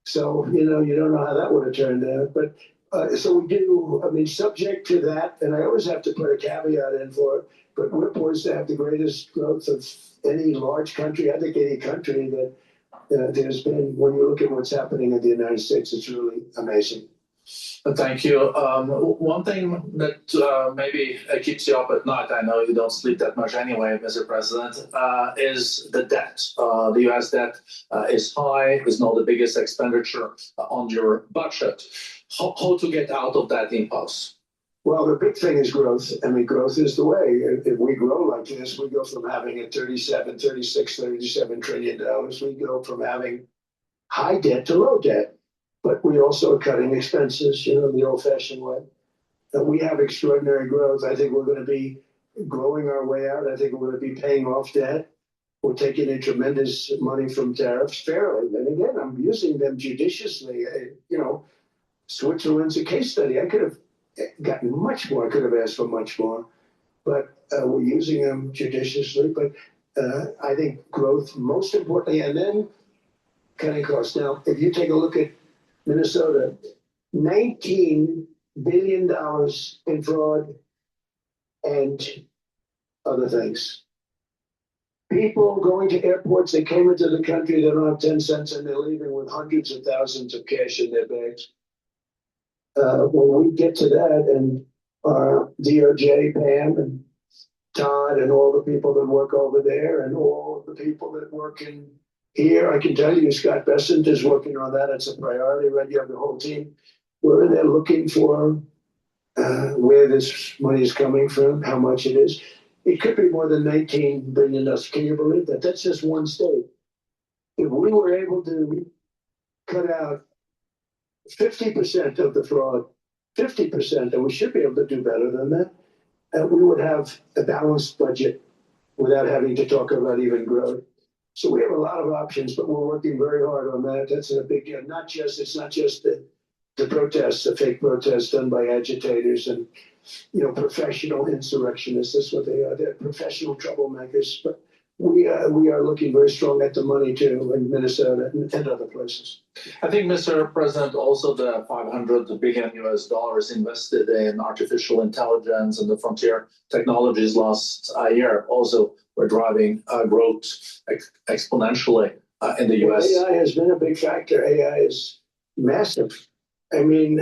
So, you know, you don't know how that would have turned out. But so we do, I mean, subject to that, and I always have to put a caveat in for it, but we're poised to have the greatest growth of any large country, I think any country that there's been. When you look at what's happening in the United States, it's really amazing. Thank you. One thing that maybe keeps you up at night, I know you don't sleep that much anyway, Mr. President, is the debt. The US debt is high, is not the biggest expenditure on your budget. How to get out of that impasse? Well, the big thing is growth. I mean, growth is the way. If we grow like this, we go from having a 37 trillion dollars. We go from having high debt to low debt. but we also are cutting expenses, the old-fashioned way. We have extraordinary growth. I think we're going to be growing our way out. I think we're going to be paying off debt. We're taking in tremendous money from tariffs fairly. And again, I'm using them judiciously. Switzerland's a case study. I could have gotten much more. I could have asked for much more. But we're using them judiciously. But I think growth, most importantly, and then cutting costs. Now, if you take a look at Minnesota, $19 billion in fraud and other things. People going to airports, they came into the country, they don't have 10 cents and they're leaving with hundreds of thousands of cash in their bags. When we get to that, and our DOJ, Pam and Todd and all the people that work over there and all the people that work in here, I can tell you Scott Bessent is working on that. It's a priority, right? You have the whole team. We're in there looking for where this money is coming from, how much it is. It could be more than $19 billion. Can you believe that? That's just one state. If we were able to cut out 50% of the fraud, 50%, and we should be able to do better than that, we would have a balanced budget without having to talk about even growth. So we have a lot of options, but we're working very hard on that. That's a big deal. It's not just the protests, the fake protests done by agitators and professional insurrectionists. That's what they are. They're professional troublemakers. But we are looking very strong at the money too in Minnesota and other places. I think, Mr. President, also the $500 billion invested in artificial intelligence and the frontier technologies last year also were driving growth exponentially in the U.S. AI has been a big factor. AI is massive. I mean,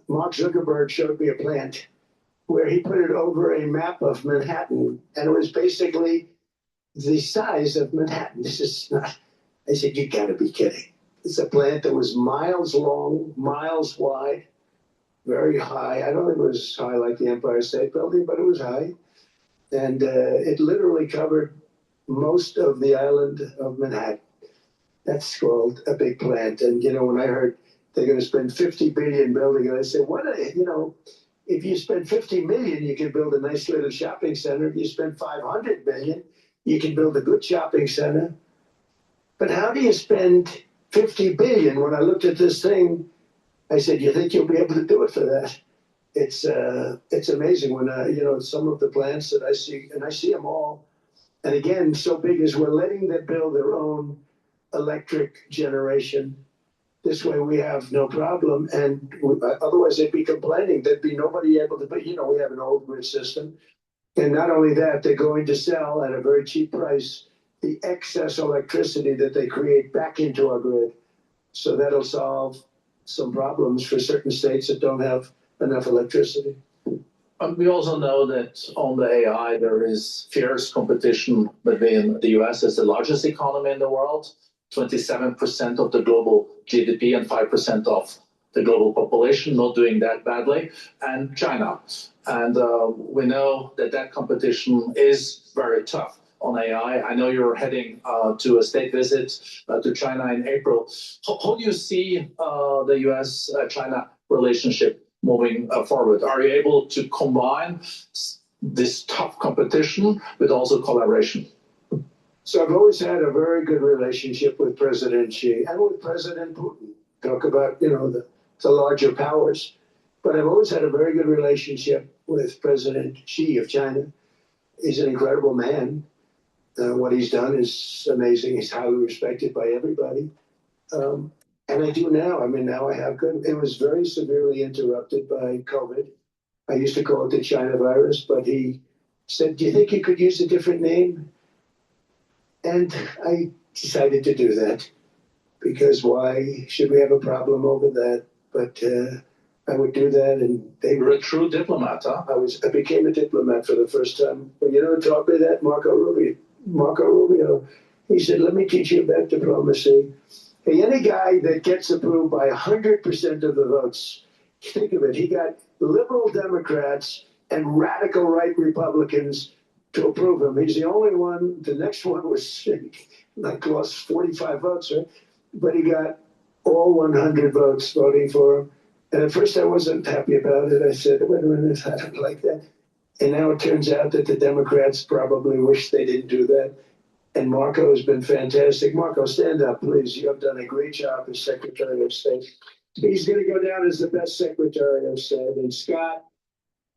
Mark Zuckerberg showed me a plant where he put it over a map of Manhattan, and it was basically the size of Manhattan. This is not, I said, you gotta be kidding. It's a plant that was miles long, miles wide, very high. I don't think it was high like the Empire State Building, but it was high. And it literally covered most of the island of Manhattan. That's called a big plant. And, when I heard they're going to spend $50 billion building it, I said, if you spend $50 million, you can build a nice little shopping center. If you spend $500 million, you can build a good shopping center. But how do you spend $50 billion? When I looked at this thing, I said, you think you'll be able to do it for that? It's amazing when, some of the plants that I see, and I see them all. And again, so big as we're letting them build their own electric generation. This way we have no problem. And otherwise they'd be complaining. There'd be nobody able to, but we have an old grid system. And not only that, they're going to sell at a very cheap price the excess electricity that they create back into our grid. So that'll solve some problems for certain states that don't have enough electricity. We also know that on the AI, there is fierce competition between the US as the largest economy in the world, 27% of the global GDP and 5% of the global population, not doing that badly, and China. And we know that competition is very tough on AI. I know you're heading to a state visit to China in April. How do you see the US-China relationship moving forward? Are you able to combine this tough competition with also collaboration? So I've always had a very good relationship with President Xi and with President Putin. Talk about, the larger powers. But I've always had a very good relationship with President Xi of China. He's an incredible man. What he's done is amazing. He's highly respected by everybody. And I do now. I mean, now I have good. It was very severely interrupted by COVID. I used to call it the China virus, but he said, do you think you could use a different name? And I decided to do that because why should we have a problem over that? But I would do that, and they were a true diplomat, huh? I became a diplomat for the first time. But who taught me that? Marco Rubio. He said, let me teach you about diplomacy. Hey, any guy that gets approved by 100% of the votes, think of it, he got liberal Democrats and radical right Republicans to approve him. He's the only one. The next one was lost 45 votes, right? But he got all 100 votes voting for him. And at first I wasn't happy about it. I said, wait a minute, I don't like that. And now it turns out that the Democrats probably wish they didn't do that. And Marco has been fantastic. Marco, stand up, please. You have done a great job as Secretary of State. He's going to go down as the best Secretary of State. And Scott,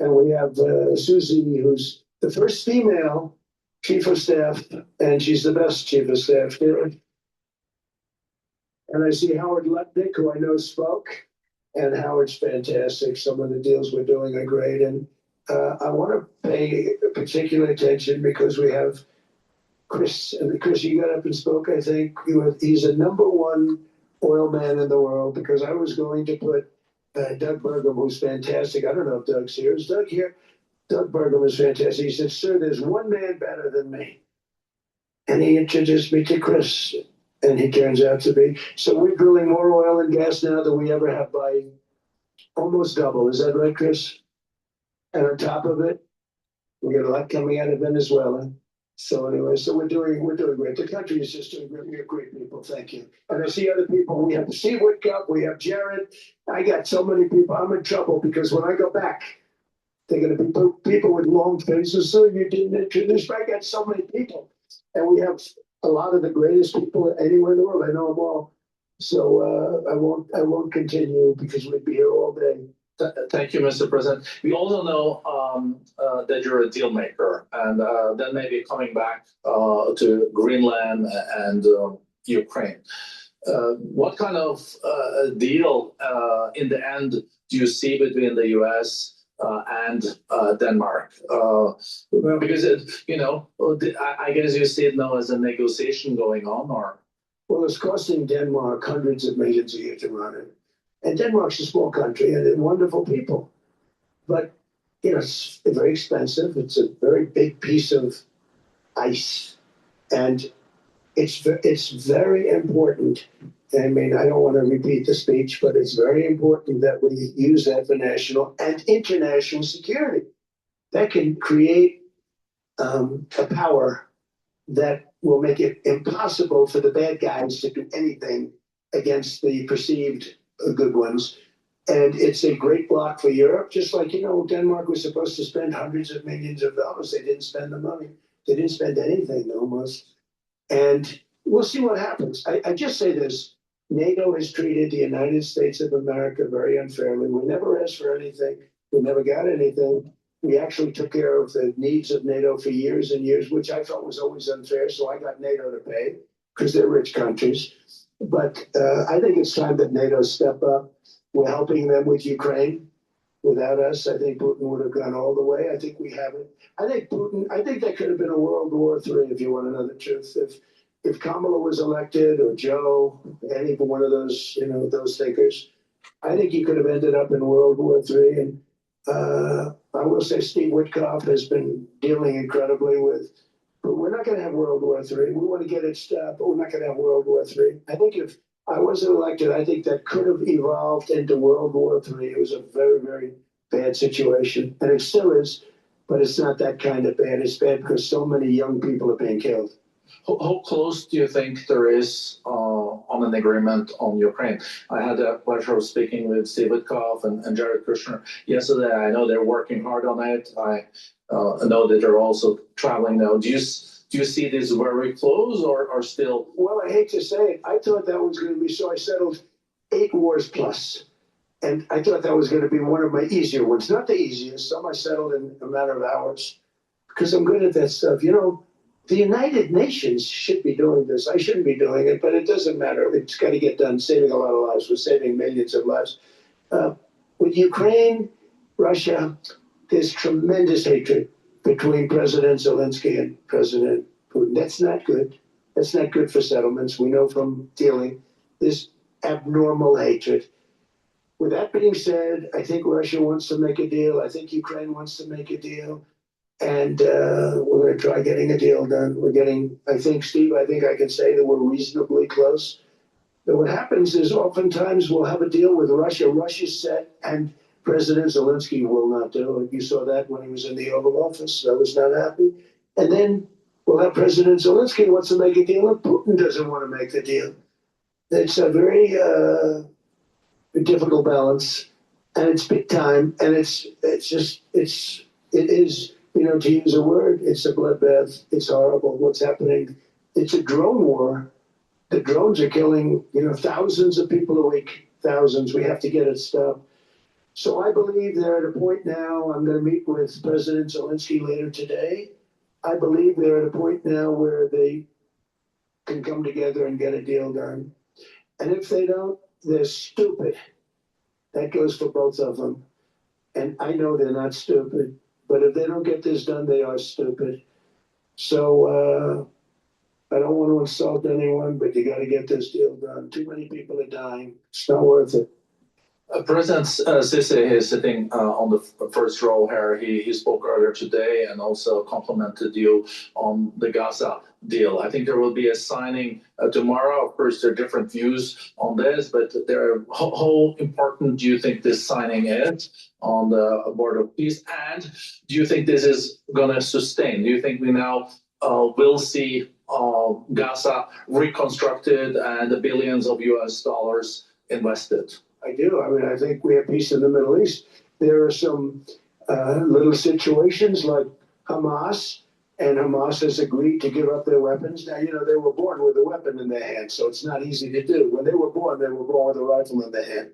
and we have Susie, who's the first female Chief of Staff, and she's the best Chief of Staff. And I see Howard Lutnick, who I know spoke, and Howard's fantastic. Some of the deals we're doing are great. And I want to pay particular attention because we have Chris. And Chris, you got up and spoke, I think. He's a #1 oil man in the world because I was going to put Doug Burgum, who's fantastic. I don't know if Doug's here. Is Doug here? Doug Burgum is fantastic. He said, sir, there's one man better than me. And he introduced me to Chris. And he turns out to be. So we're drilling more oil and gas now than we ever have by almost double. Is that right, Chris? And on top of it, we get a lot coming out of Venezuela. So anyway, so we're doing great. The country is just doing great. We have great people. Thank you. And I see other people. We have Steve Whitcup. We have Jared. I got so many people. I'm in trouble because when I go back, they're going to be people with long faces. So you didn't introduce me. I got so many people. And we have a lot of the greatest people anywhere in the world. I know them all. So I won't continue because we'd be here all day. Thank you, Mr. President. We also know that you're a deal maker, and then maybe coming back to Greenland and Ukraine. What kind of deal in the end do you see between the U.S. And Denmark? Because I guess you see it now as a negotiation going on, or? Well, it's costing Denmark hundreds of millions a year to run it. And Denmark's a small country and they're wonderful people. But, it's very expensive. It's a very big piece of ice. And it's very important. I mean, I don't want to repeat the speech, but it's very important that we use that for national and international security. That can create a power that will make it impossible for the bad guys to do anything against the perceived good ones. And it's a great block for Europe, just like, Denmark was supposed to spend hundreds of millions of dollars. They didn't spend the money. They didn't spend anything almost. And we'll see what happens. I just say this. NATO has treated the United States of America very unfairly. We never asked for anything. We never got anything. We actually took care of the needs of NATO for years and years, which I felt was always unfair. So I got NATO to pay because they're rich countries. But I think it's time that NATO step up. We're helping them with Ukraine. Without us, I think Putin would have gone all the way. I think we haven't. I think there could have been a World War III, if you want to know the truth. If Kamala was elected or Joe, any one of those, those thinkers, I think you could have ended up in World War III. And I will say Steve Witkoff has been dealing incredibly with, but we're not going to have World War III. We want to get it stopped, but we're not going to have World War III. I think if I wasn't elected, I think that could have evolved into World War III. It was a very, very bad situation. And it still is, but it's not that kind of bad. It's bad because so many young people are being killed. How close do you think there is on an agreement on Ukraine? I had the pleasure of speaking with Steve Witkoff and Jared Kushner yesterday. I know they're working hard on it. I know that they're also traveling now. Do you see this very close or still? Well, I hate to say it. I thought that was going to be so. I settled 8 wars plus. And I thought that was going to be one of my easier ones. Not the easiest. Some I settled in a matter of hours because I'm good at that stuff. The United Nations should be doing this. I shouldn't be doing it, but it doesn't matter. It's got to get done, saving a lot of lives. We're saving millions of lives. With Ukraine, Russia, there's tremendous hatred between President Zelensky and President Putin. That's not good. That's not good for settlements. We know from dealing this abnormal hatred. With that being said, I think Russia wants to make a deal. I think Ukraine wants to make a deal. And we're going to try getting a deal done. Steve, I think I can say that we're reasonably close. But what happens is oftentimes we'll have a deal with Russia. Russia's set, and President Zelensky will not do it. You saw that when he was in the Oval Office. I was not happy. And then we'll have President Zelensky wants to make a deal, and Putin doesn't want to make the deal. it's a very difficult balance, and it's big time, and it is, to use a word, it's a bloodbath. It's horrible what's happening. It's a drone war. The drones are killing, thousands of people a week, thousands. We have to get it stopped. So I believe they're at a point now. I'm going to meet with President Zelensky later today. I believe they're at a point now where they can come together and get a deal done. And if they don't, they're stupid. That goes for both of them. And I know they're not stupid, but if they don't get this done, they are stupid. So I don't want to insult anyone, but you got to get this deal done. Too many people are dying. It's not worth it. President Sisi is sitting on the first row here. He spoke earlier today and also complimented you on the Gaza deal. I think there will be a signing tomorrow. Of course, there are different views on this, but how important do you think this signing is on the border of peace? And do you think this is going to sustain? Do you think we now will see Gaza reconstructed and the billions of US dollars invested? I do. I mean, I think we have peace in the Middle East. There are some little situations like Hamas, and Hamas has agreed to give up their weapons. Now, they were born with a weapon in their hand, so it's not easy to do. When they were born with a rifle in their hand.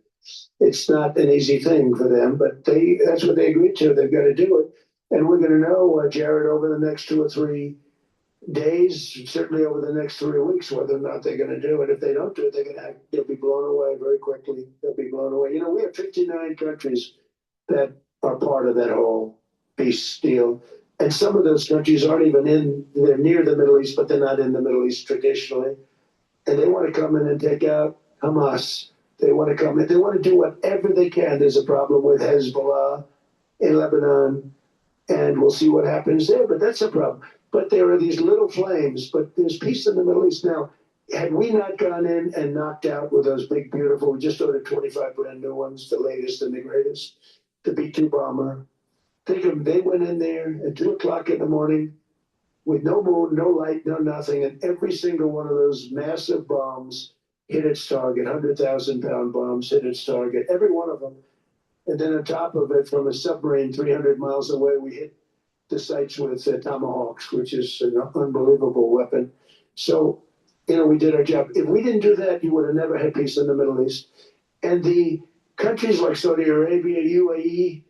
It's not an easy thing for them, but that's what they agreed to. They've got to do it. And we're going to know, Jared, over the next 2 or 3 days, certainly over the next 3 weeks, whether or not they're going to do it. If they don't do it, they'll be blown away very quickly. They'll be blown away. We have 59 countries that are part of that whole peace deal. And some of those countries aren't even they're near the Middle East, but they're not in the Middle East traditionally. And they want to come in and take out Hamas. They want to come in. They want to do whatever they can. There's a problem with Hezbollah in Lebanon, and we'll see what happens there. But that's a problem. But there are these little flames, but there's peace in the Middle East. Now, had we not gone in and knocked out with those big, beautiful, we just ordered 25 brand new ones, the latest and the greatest, the B-2 bomber. Think of them, they went in there at 2 o'clock in the morning with no moon, no light, no nothing, and every single one of those massive bombs hit its target, 100,000-pound bombs hit its target, every one of them. And then on top of it, from a submarine 300 miles away, we hit the sites with tomahawks, which is an unbelievable weapon. So, we did our job. If we didn't do that, you would have never had peace in the Middle East. And the countries like Saudi Arabia, UAE,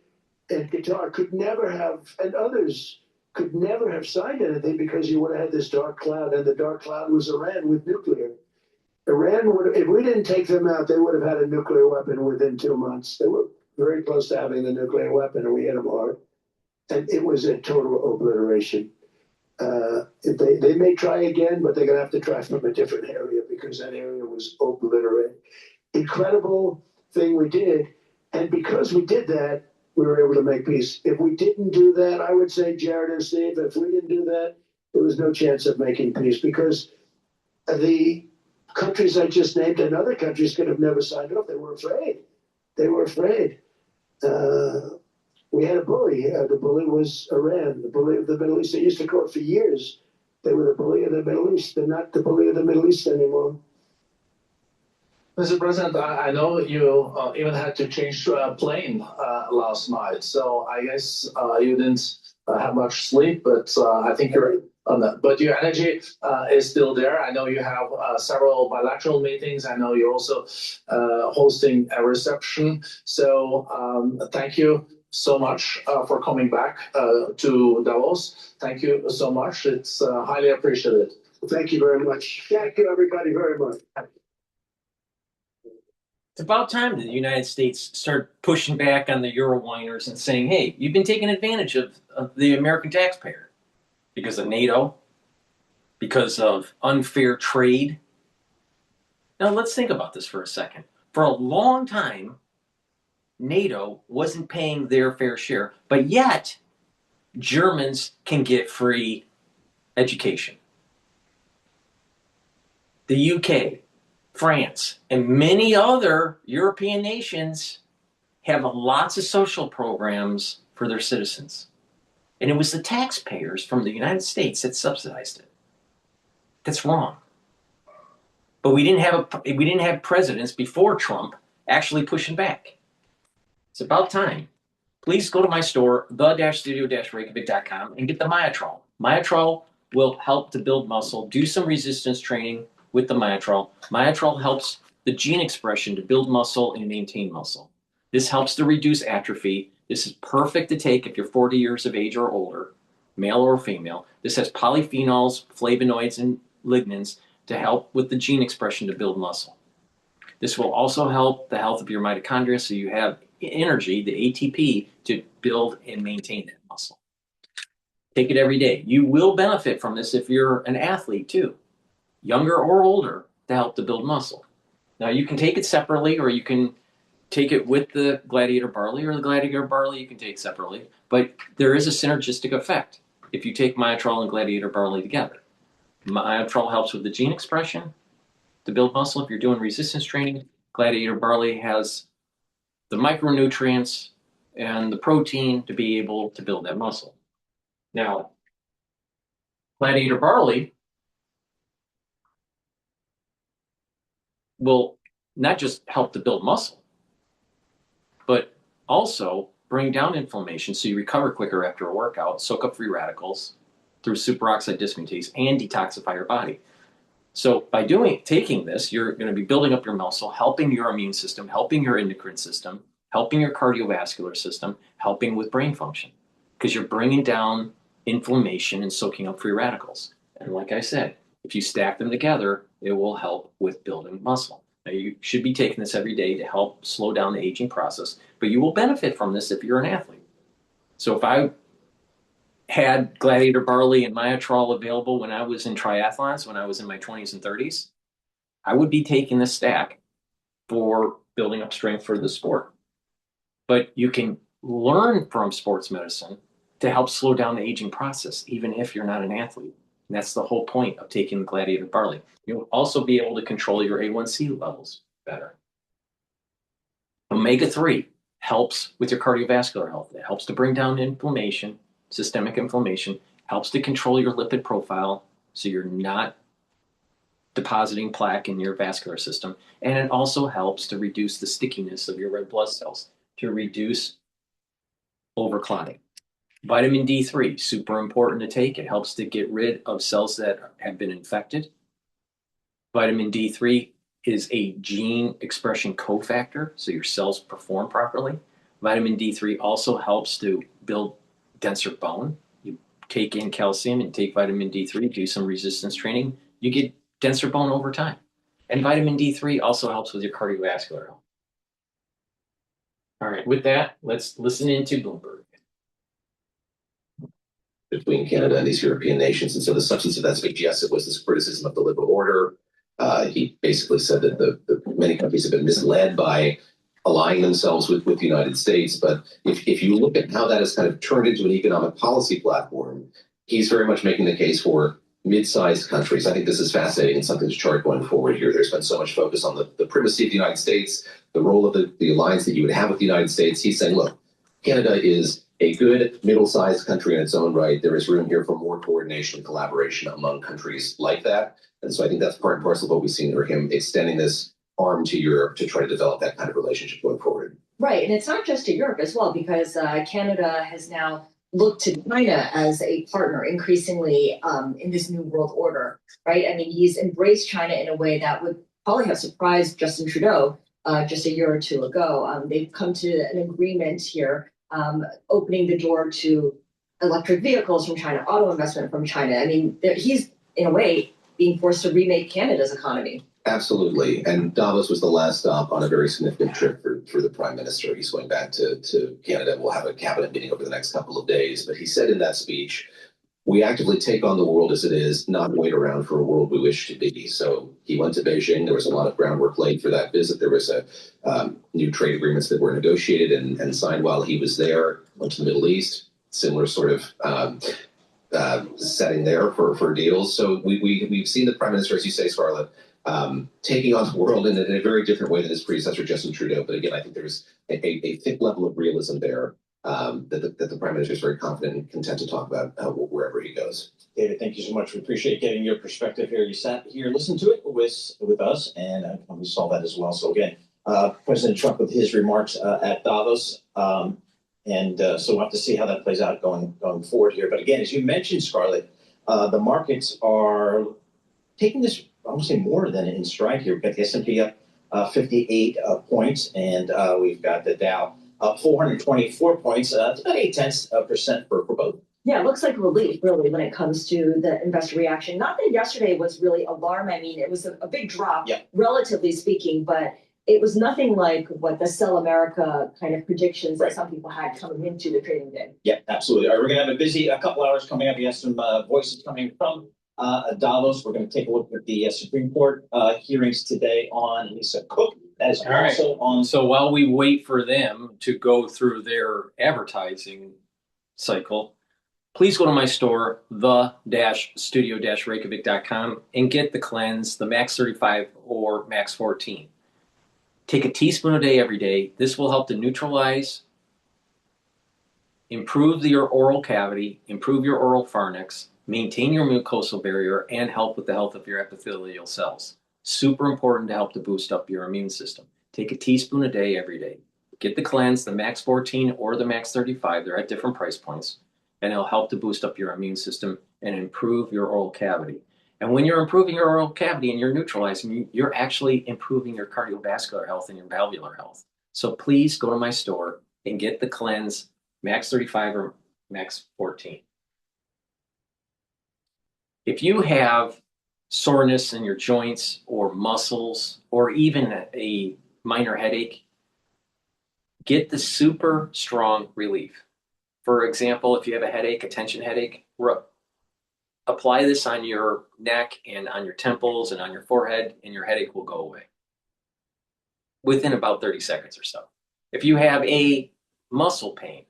and Qatar could never have, and others could never have signed anything because you would have had this dark cloud, and the dark cloud was Iran with nuclear. Iran would, if we didn't take them out, they would have had a nuclear weapon within 2 months. They were very close to having the nuclear weapon, and we hit them hard. And it was a total obliteration. They may try again, but they're going to have to try from a different area because that area was obliterated. Incredible thing we did. And because we did that, we were able to make peace. If we didn't do that, I would say, Jared and Steve, if we didn't do that, there was no chance of making peace because the countries I just named and other countries could have never signed up. They were afraid. They were afraid. We had a bully. The bully was Iran, the bully of the Middle East. They used to call it for years. They were the bully of the Middle East. They're not the bully of the Middle East anymore. Mr. President, I know you even had to change plane last night, so I guess you didn't have much sleep, but I think you're on that. But your energy is still there. I know you have several bilateral meetings. I know you're also hosting a reception. So thank you so much for coming back to Davos. Thank you so much. It's highly appreciated. Thank you very much. Thank you, everybody, very much. It's about time that the United States started pushing back on the Euro whiners and saying, hey, you've been taking advantage of the American taxpayer because of NATO, because of unfair trade. Now, let's think about this for a second. For a long time, NATO wasn't paying their fair share, but yet Germans can get free education. The UK, France, and many other European nations have lots of social programs for their citizens. And it was the taxpayers from the United States that subsidized it. That's wrong. But we didn't have presidents before Trump actually pushing back. It's about time. Please go to my store, the-studio-reykjavik.com, and get the Myotrol. Myotrol will help to build muscle. Do some resistance training with the Myotrol. Myotrol helps the gene expression to build muscle and maintain muscle. This helps to reduce atrophy. This is perfect to take if you're 40 years of age or older, male or female. This has polyphenols, flavonoids, and lignans to help with the gene expression to build muscle. This will also help the health of your mitochondria so you have energy, the ATP, to build and maintain that muscle. Take it every day. You will benefit from this if you're an athlete too, younger or older, to help to build muscle. Now you can take it separately, or you can take it with the Gladiator Barley, or the Gladiator Barley you can take separately, but there is a synergistic effect if you take Myotrol and Gladiator Barley together. Myotrol helps with the gene expression to build muscle. If you're doing resistance training, Gladiator Barley has the micronutrients and the protein to be able to build that muscle. Now, Gladiator Barley will not just help to build muscle, but also bring down inflammation so you recover quicker after a workout, soak up free radicals through superoxide dismutase, and detoxify your body. So by taking this, you're going to be building up your muscle, helping your immune system, helping your endocrine system, helping your cardiovascular system, helping with brain function, because you're bringing down inflammation and soaking up free radicals. And like I said, if you stack them together, it will help with building muscle. Now, you should be taking this every day to help slow down the aging process, but you will benefit from this if you're an athlete. So if I had Gladiator Barley and Myotrol available when I was in triathlons, when I was in my 20s and 30s, I would be taking this stack for building up strength for the sport. But you can learn from sports medicine to help slow down the aging process, even if you're not an athlete. And that's the whole point of taking the Gladiator Barley. You'll also be able to control your A1C levels better. Omega-3 helps with your cardiovascular health. It helps to bring down inflammation, systemic inflammation, helps to control your lipid profile so you're not depositing plaque in your vascular system. And it also helps to reduce the stickiness of your red blood cells, to reduce overclotting. Vitamin D3, super important to take. It helps to get rid of cells that have been infected. Vitamin D3 is a gene expression cofactor, so your cells perform properly. Vitamin D3 also helps to build denser bone. You take in calcium and take vitamin D3, do some resistance training, you get denser bone over time. And vitamin D3 also helps with your cardiovascular health. All right, with that, let's listen into Bloomberg. Between Canada and these European nations. And so the substance of that speech, yes, it was this criticism of the liberal order. He basically said that the many countries have been misled by aligning themselves with the United States. But if you look at how that has kind of turned into an economic policy platform, he's very much making the case for mid-sized countries. I think this is fascinating and something to chart going forward here. There's been so much focus on the primacy of the United States, the role of the alliance that you would have with the United States. He's saying, look, Canada is a good middle-sized country in its own right. There is room here for more coordination and collaboration among countries like that. And so I think that's part and parcel of what we've seen for him extending this arm to Europe to try to develop that kind of relationship going forward. Right. And it's not just to Europe as well, because Canada has now looked to China as a partner increasingly in this new world order, right? I mean, he's embraced China in a way that would probably have surprised Justin Trudeau just a year or two ago. They've come to an agreement here, opening the door to electric vehicles from China, auto investment from China. I mean, he's, in a way, being forced to remake Canada's economy. Absolutely. And Davos was the last stop on a very significant trip for the Prime Minister. He's going back to Canada. We'll have a cabinet meeting over the next couple of days. But he said in that speech, we actively take on the world as it is, not wait around for a world we wish to be. So he went to Beijing. There was a lot of groundwork laid for that visit. There was new trade agreements that were negotiated and signed while he was there. Went to the Middle East, similar sort of setting there for deals. So we've seen the Prime Minister, as you say, Scarlett, taking on the world in a very different way than his predecessor, Justin Trudeau. But again, I think there's a thick level of realism there that the Prime Minister is very confident and content to talk about wherever he goes. David, thank you so much. We appreciate getting your perspective here. You sat here, listened to it with us, and we saw that as well. So again, President Trump with his remarks at Davos, so we'll have to see how that plays out going forward here. But again, as you mentioned, Scarlett, the markets are taking this, I would say, more than in stride here. We've got the S&P up 58 points, and we've got the Dow up 424 points. It's about 0.8% for both. Yeah, it looks like relief, really, when it comes to the investor reaction. Not that yesterday was really alarm. I mean, it was a big drop, relatively speaking, but it was nothing like what the Sell America kind of predictions that some people had coming into the trading day. Yeah, absolutely. All right, we're going to have a busy couple hours coming up. We have some voices coming from Davos. We're going to take a look at the Supreme Court hearings today on Lisa Cook. As also on. So while we wait for them to go through their advertising cycle, please go to my store, the-studio-reykjavik.com, and get the cleanse, the Max 35 or Max 14. Take a teaspoon a day every day. This will help to neutralize, improve your oral cavity, improve your oral pharynx, maintain your mucosal barrier, and help with the health of your epithelial cells. Super important to help to boost up your immune system. Take a teaspoon a day every day. Get the cleanse, the Max 14 or the Max 35. They're at different price points. And it'll help to boost up your immune system and improve your oral cavity. And when you're improving your oral cavity and you're neutralizing, you're actually improving your cardiovascular health and your valvular health. So please go to my store and get the cleanse, Max 35 or Max 14. If you have soreness in your joints or muscles or even a minor headache, get the super strong relief. For example, if you have a headache, a tension headache, apply this on your neck and on your temples and on your forehead, and your headache will go away within about 30 seconds or so. If you have a muscle pain,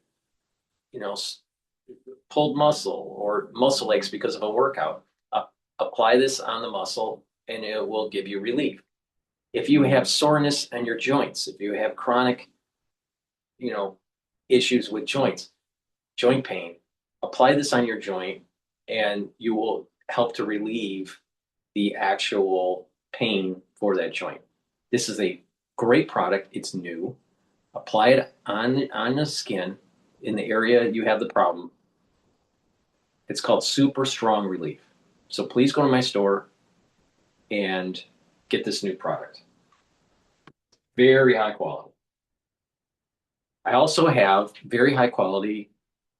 pulled muscle or muscle aches because of a workout, apply this on the muscle and it will give you relief. If you have soreness in your joints, if you have chronic, issues with joints, joint pain, apply this on your joint and you will help to relieve the actual pain for that joint. This is a great product. It's new. Apply it on the skin in the area you have the problem. It's called Super Strong Relief. So please go to my store and get this new product. Very high quality. I also have very high quality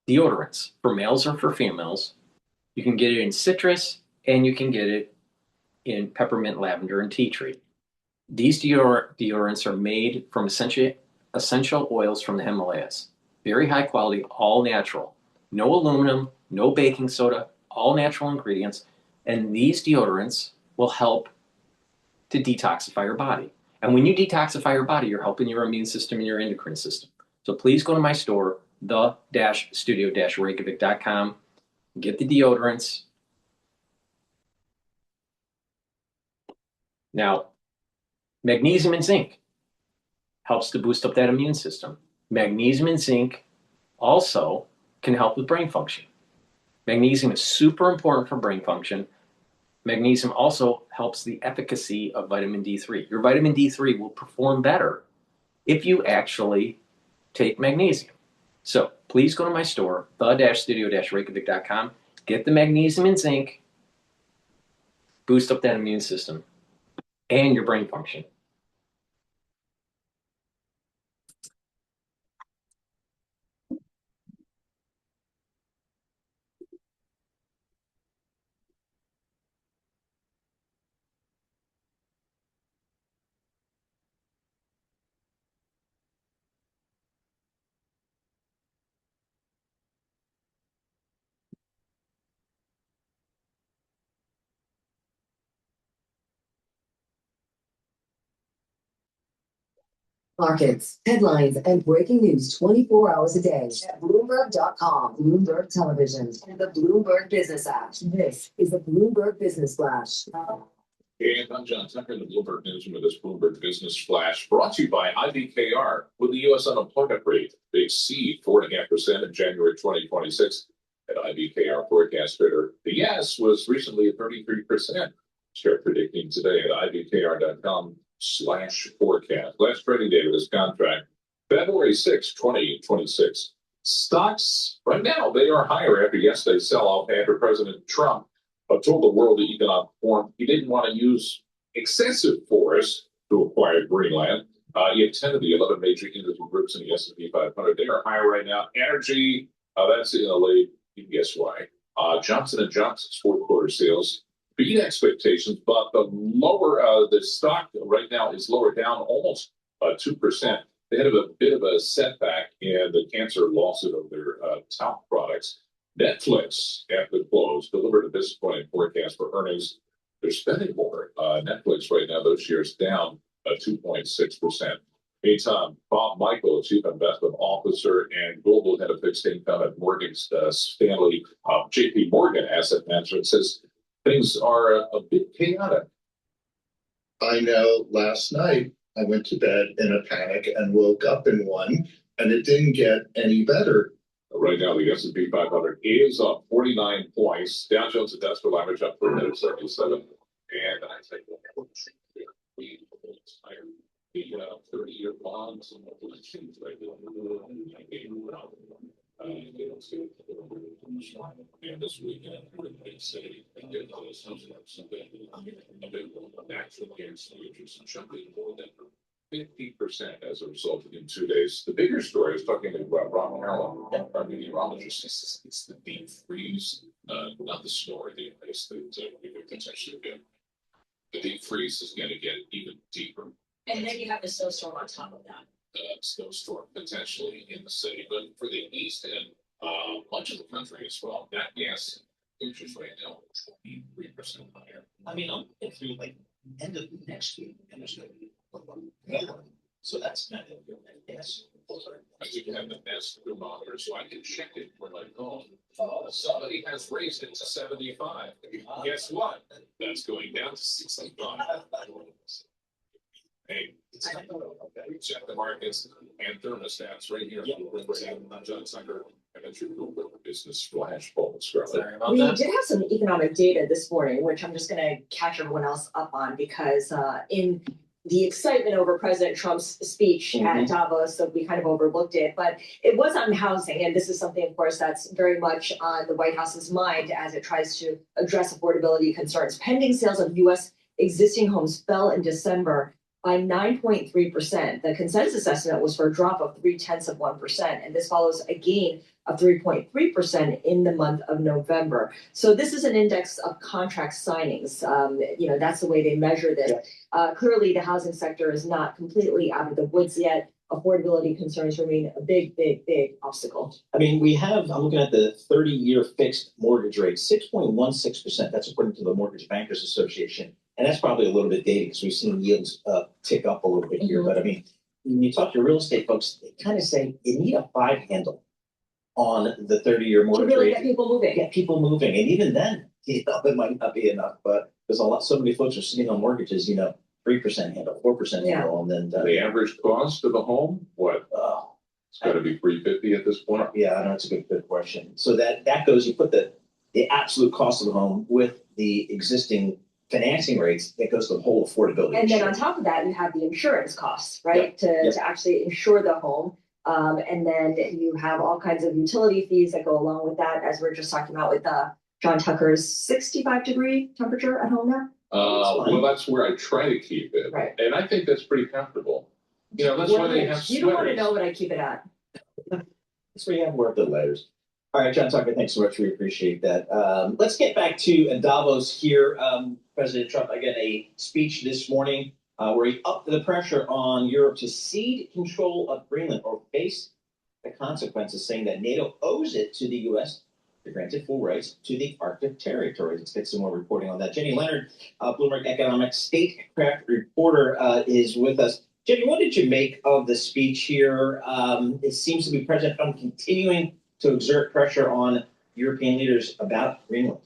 deodorants for males or for females. You can get it in citrus and you can get it in peppermint, lavender, and tea tree. These deodorants are made from essential oils from the Himalayas. Very high quality, all natural. No aluminum, no baking soda, all natural ingredients. And these deodorants will help to detoxify your body. And when you detoxify your body, you're helping your immune system and your endocrine system. So please go to my store, the-studio-reykjavik.com, get the deodorants. Now, magnesium and zinc helps to boost up that immune system. Magnesium and zinc also can help with brain function. Magnesium is super important for brain function. Magnesium also helps the efficacy of vitamin D3. Your vitamin D3 will perform better if you actually take magnesium. So please go to my store, the-studio-reykjavik.com, get the magnesium and zinc, boost up that immune system and your brain function. Markets, headlines, and breaking news 24 hours a day at Bloomberg.com, Bloomberg Television, and the Bloomberg Business app. This is the Bloomberg Business Flash. Hey, I'm John Tucker, the Bloomberg Newsroom with this Bloomberg Business Flash, brought to you by IBKR. Will the U.S. unemployment rate exceed 4.5% in January 2026? at IBKR Forecast Trader. The yes was recently at 33%. Start predicting today at ibkr.com/forecast. Last trading day of this contract, February 6, 2026. Stocks right now, they are higher after yesterday's sell-off after President Trump told the world that economic reform he didn't want to use excessive force to acquire Greenland. You have 10 of the 11 major industry groups in the S&P 500. They are higher right now. Energy, that's in the lead. You can guess why. Johnson & Johnson's fourth quarter sales beat expectations, but the stock right now is lower down almost 2%. They had a bit of a setback in the cancer lawsuit of their top products. Netflix, after the close, delivered a disappointing forecast for earnings. They're spending more. Netflix right now, those shares down 2.6%. Meantime, Bob Michael, Chief Investment Officer and Global Head of Fixed Income at Morgan Stanley, JP Morgan Asset Management, says things are a bit chaotic. I know last night I went to bed in a panic and woke up in one, and it didn't get any better. Right now, the S&P 500 is up 49 points. Dow Jones Industrial Average up 477. And I think the 30-year bonds and elections right now. And this weekend, they say they did something a bit natural gas futures and jumping more than 50% as a result in 2 days. The bigger story is talking about Ron Harlan, our meteorologist. It's the deep freeze, not the snow or the ice that we could potentially get. The deep freeze is going to get even deeper. And then you have the snowstorm on top of that. Snowstorm potentially in the city, but for the east and much of the country as well. That gas futures right now 23% higher. I mean, I'm through like end of next week, and there's going to be more. So that's kind of your yes. I think you have the best thermometer, so I can check it when I go. Somebody has raised it to 75. Guess what? That's going down to 65. Hey, check the markets and thermostats right here. I'm John Sucker. And that's your Google Business Flash Bulb. We did have some economic data this morning, which I'm just going to catch everyone else up on because in the excitement over President Trump's speech at Davos, so we kind of overlooked it, but it was on housing. And this is something, of course, that's very much on the White House's mind as it tries to address affordability concerns. Pending sales of U.S. existing homes fell in December by 9.3%. The consensus estimate was for a drop of 0.3%, and this follows a gain of 3.3% in the month of November. So this is an index of contract signings. That's the way they measure this. Clearly, the housing sector is not completely out of the woods yet. Affordability concerns remain a big, big, big obstacle. I mean, I'm looking at the 30-year fixed mortgage rate, 6.16%. That's according to the Mortgage Bankers Association. And that's probably a little bit dated because we've seen yields tick up a little bit here. But I mean, when you talk to real estate folks, they kind of say you need a 5 handle on the 30-year mortgage to really rate. get people moving. Get people moving. And even then, it might not be enough. But there's so many folks are sitting on mortgages, 3% handle, 4% handle. And then the average cost of a home, what? It's got to be $350 at this point. Yeah, I know it's a good question. So that goes, you put the absolute cost of the home with the existing financing rates, that goes to the whole affordability. And then on top of that, you have the insurance costs, right? To actually insure the home. And then you have all kinds of utility fees that go along with that, as we're just talking about with John Tucker's 65-degree temperature at home now. Well, that's where I try to keep it. Right. And I think that's pretty comfortable. That's why they have sweaters. You don't want to know what I keep it at. That's where you have work the layers. All right, John Tucker, thanks so much. We appreciate that. Let's get back to Davos here. President Trump, again, a speech this morning where he upped the pressure on Europe to cede control of Greenland or face the consequences, saying that NATO owes it to the U.S. to grant it full rights to the Arctic territory. Let's get some more reporting on that. Jenny Leonard, Bloomberg Economic Statecraft reporter, is with us. Jenny, what did you make of the speech here? It seems to be President Trump continuing to exert pressure on European leaders about Greenland.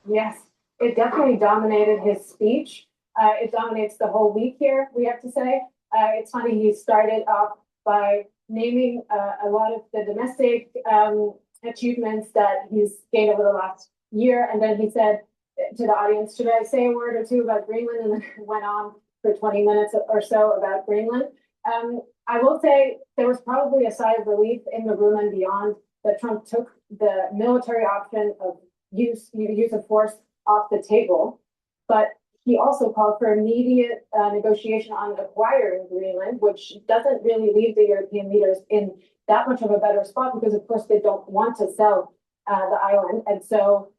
Yes, it definitely dominated his speech. It dominates the whole week here, we have to say. It's funny, he started off by naming a lot of the domestic achievements that he's gained over the last year. And then he said to the audience, should I say a word or two about Greenland? And then went on for 20 minutes or so about Greenland. I will say there was probably a sigh of relief in the room and beyond that Trump took the military option of use of force off the table. But he also called for immediate negotiation on acquiring Greenland, which doesn't really leave the European leaders in that much of a better spot because, of course, they don't want to sell the island. And so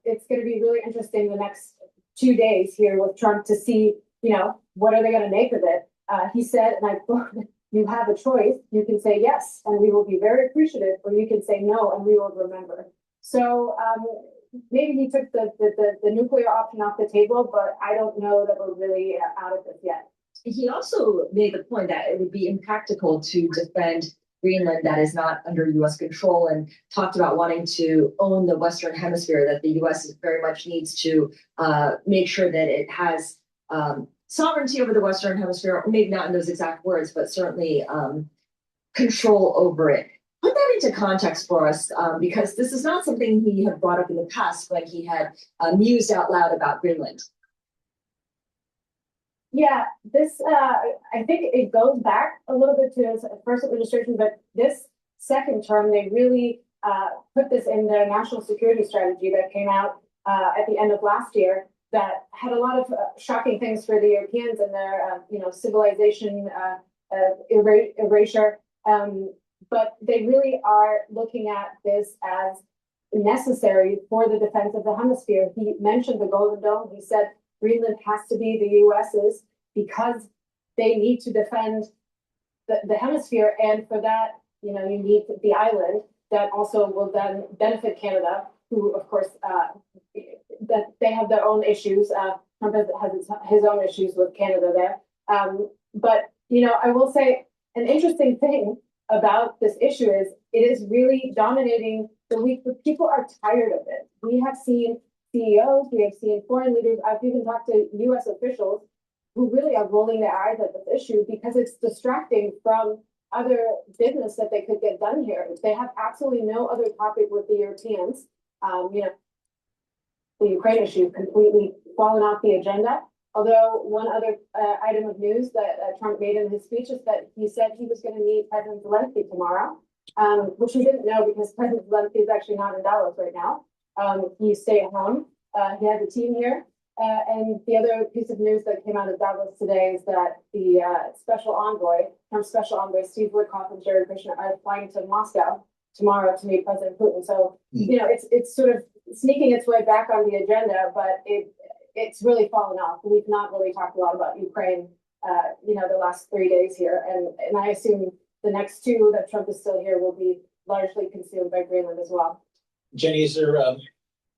it's going to be really interesting the next 2 days here with Trump to see, what are they going to make of it? He said, and I quote, you have a choice. You can say yes, and we will be very appreciative, or you can say no, and we will remember. So maybe he took the nuclear option off the table, but I don't know that we're really out of this yet. He also made the point that it would be impractical to defend Greenland that is not under U.S. control, and talked about wanting to own the Western Hemisphere, that the U.S. very much needs to make sure that it has sovereignty over the Western Hemisphere, maybe not in those exact words, but certainly control over it. Put that into context for us, because this is not something he had brought up in the past when he had mused out loud about Greenland. Yeah, this, I think it goes back a little bit to his first administration, but this second term, they really put this in their national security strategy that came out at the end of last year that had a lot of shocking things for the Europeans and their, civilization erasure. But they really are looking at this as necessary for the defense of the hemisphere. He mentioned the Golden Dome. He said Greenland has to be the US's because they need to defend the hemisphere. And for that, you need the island that also will then benefit Canada, who, of course, that they have their own issues. Trump has his own issues with Canada there. But, I will say an interesting thing about this issue is it is really dominating the week, but people are tired of it. We have seen CEOs, we have seen foreign leaders, I've even talked to US officials who really are rolling their eyes at this issue because it's distracting from other business that they could get done here. They have absolutely no other topic with the Europeans. The Ukraine issue completely fallen off the agenda. Although one other item of news that Trump made in his speech is that he said he was going to meet President Zelensky tomorrow, which we didn't know because President Zelensky is actually not in Davos right now. He stayed at home. He has a team here. And the other piece of news that came out of Davos today is that the Trump's special envoy, Steve Witkoff and Jared Kushner are flying to Moscow tomorrow to meet President Putin. So, it's sort of sneaking its way back on the agenda, but it's really fallen off. We've not really talked a lot about Ukraine, the last 3 days here. And I assume the next two that Trump is still here will be largely consumed by Greenland as well. Jenny, is there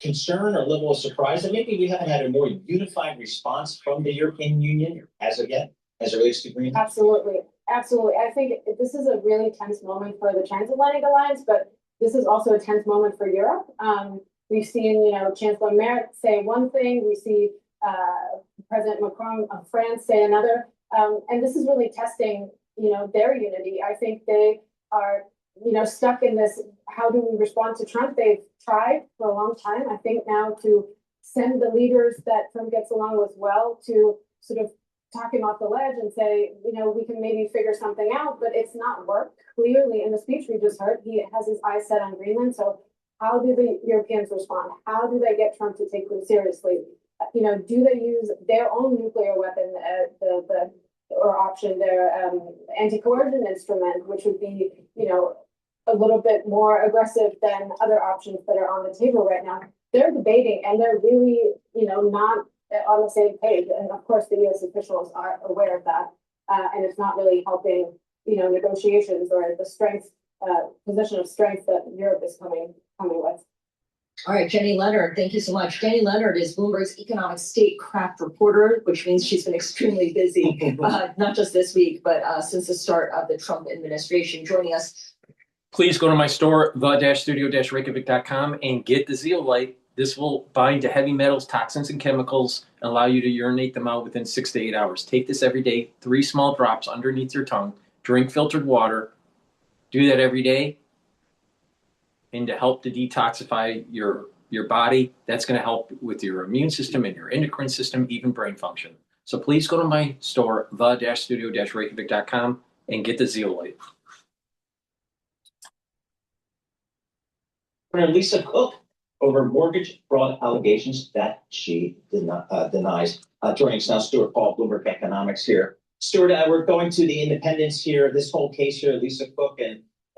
concern or level of surprise that maybe we haven't had a more unified response from the European Union as of yet, as it relates to Greenland? Absolutely. I think this is a really tense moment for the transatlantic alliance, but this is also a tense moment for Europe. We've seen, Chancellor Merkel say one thing. We see President Macron of France say another. And this is really testing, their unity. I think they are, stuck in this, how do we respond to Trump? They've tried for a long time, I think now to send the leaders that Trump gets along with well to sort of talk him off the ledge and say, we can maybe figure something out, but it's not worked. Clearly in the speech we just heard, he has his eyes set on Greenland. So how do the Europeans respond? How do they get Trump to take them seriously? Do they use their own nuclear weapon, or option, their anti-coercion instrument, which would be, a little bit more aggressive than other options that are on the table right now? They're debating and they're really, not on the same page. And of course, the U.S. officials are aware of that. And it's not really helping, negotiations or the strength, position of strength that Europe is coming with. All right, Jenny Leonard, thank you so much. Jenny Leonard is Bloomberg's economic statecraft reporter, which means she's been extremely busy, not just this week, but since the start of the Trump administration. Joining us. Please go to my store, the-studio-reykjavik.com, and get the zeolite. This will bind to heavy metals, toxins, and chemicals, and allow you to urinate them out within 6 to 8 hours. Take this every day, 3 small drops underneath your tongue. Drink filtered water. Do that every day. and to help to detoxify your body. That's going to help with your immune system and your endocrine system, even brain function. So please go to my store, the-studio-reykjavik.com, and get the zeolite. Lisa Cook over mortgage fraud allegations that she denies. Joining us now, Stuart Paul, Bloomberg Economics here. Stuart, we're going to the independence here. This whole case here, Lisa Cook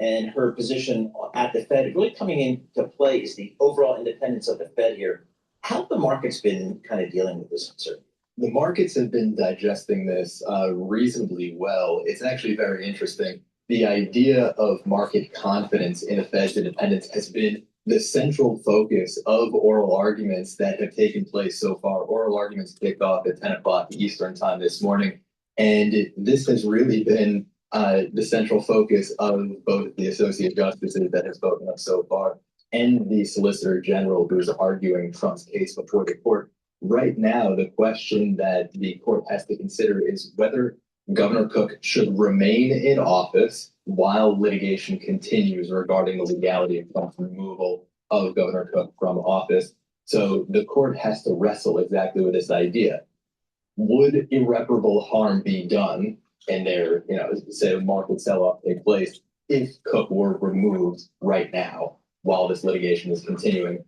and her position at the Fed really coming into play is the overall independence of the Fed here. How have the markets been kind of dealing with this uncertainty? The markets have been digesting this reasonably well. It's actually very interesting. The idea of market confidence in the Fed's independence has been the central focus of oral arguments that have taken place so far. Oral arguments kicked off at 10 o'clock Eastern time this morning. And this has really been the central focus of both the associate justices that have spoken up so far and the Solicitor General who's arguing Trump's case before the court. Right now, the question that the court has to consider is whether Governor Cook should remain in office while litigation continues regarding the legality of Trump's removal of Governor Cook from office. So the court has to wrestle exactly with this idea. Would irreparable harm be done, and there, say a market sell-off take place if Cook were removed right now while this litigation is continuing?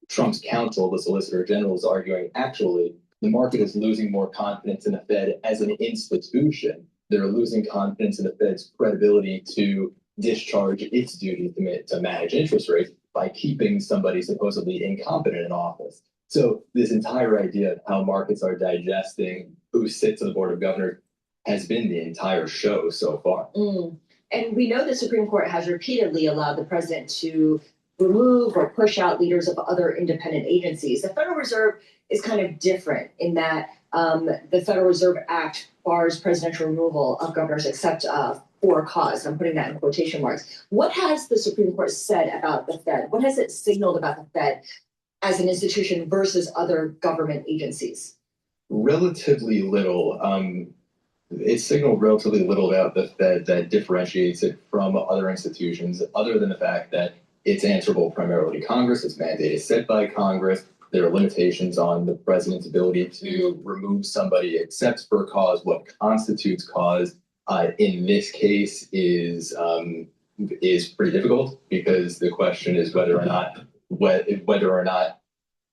Trump's counsel, the Solicitor General, is arguing actually the market is losing more confidence in the Fed as an institution. They're losing confidence in the Fed's credibility to discharge its duty to manage interest rates by keeping somebody supposedly incompetent in office. So this entire idea of how markets are digesting who sits on the Board of Governors has been the entire show so far. And we know the Supreme Court has repeatedly allowed the president to remove or push out leaders of other independent agencies. The Federal Reserve is kind of different in that the Federal Reserve Act bars presidential removal of governors except for a cause. I'm putting that in quotation marks. What has the Supreme Court said about the Fed? What has it signaled about the Fed as an institution versus other government agencies? Relatively little. It signaled relatively little about the Fed that differentiates it from other institutions, other than the fact that it's answerable primarily to Congress. Its mandate is set by Congress. There are limitations on the president's ability to remove somebody except for cause. What constitutes cause in this case is pretty difficult, because the question is whether or not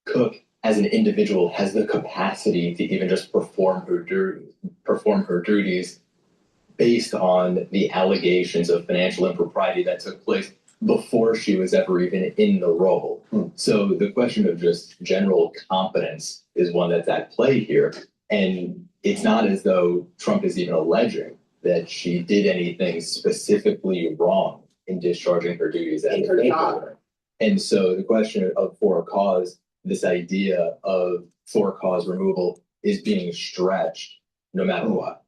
Cook as an individual has the capacity to even just perform her duties based on the allegations of financial impropriety that took place before she was ever even in the role. So the question of just general competence is one that's at play here. And it's not as though Trump is even alleging that she did anything specifically wrong in discharging her duties as a job. And so the question of for a cause, this idea of for cause removal is being stretched no matter what.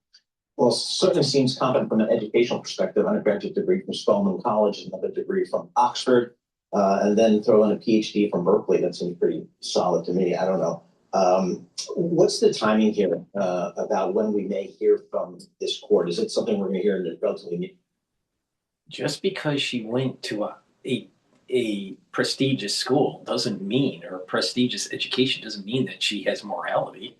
Well, certainly seems competent from an educational perspective. Undergraduate degree from Spelman College, another degree from Oxford, and then throw in a PhD from Berkeley. That seems pretty solid to me. I don't know. What's the timing here about when we may hear from this court? Is it something we're going to hear in the relatively near? Just because she went to a prestigious school doesn't mean, or a prestigious education doesn't mean that she has morality.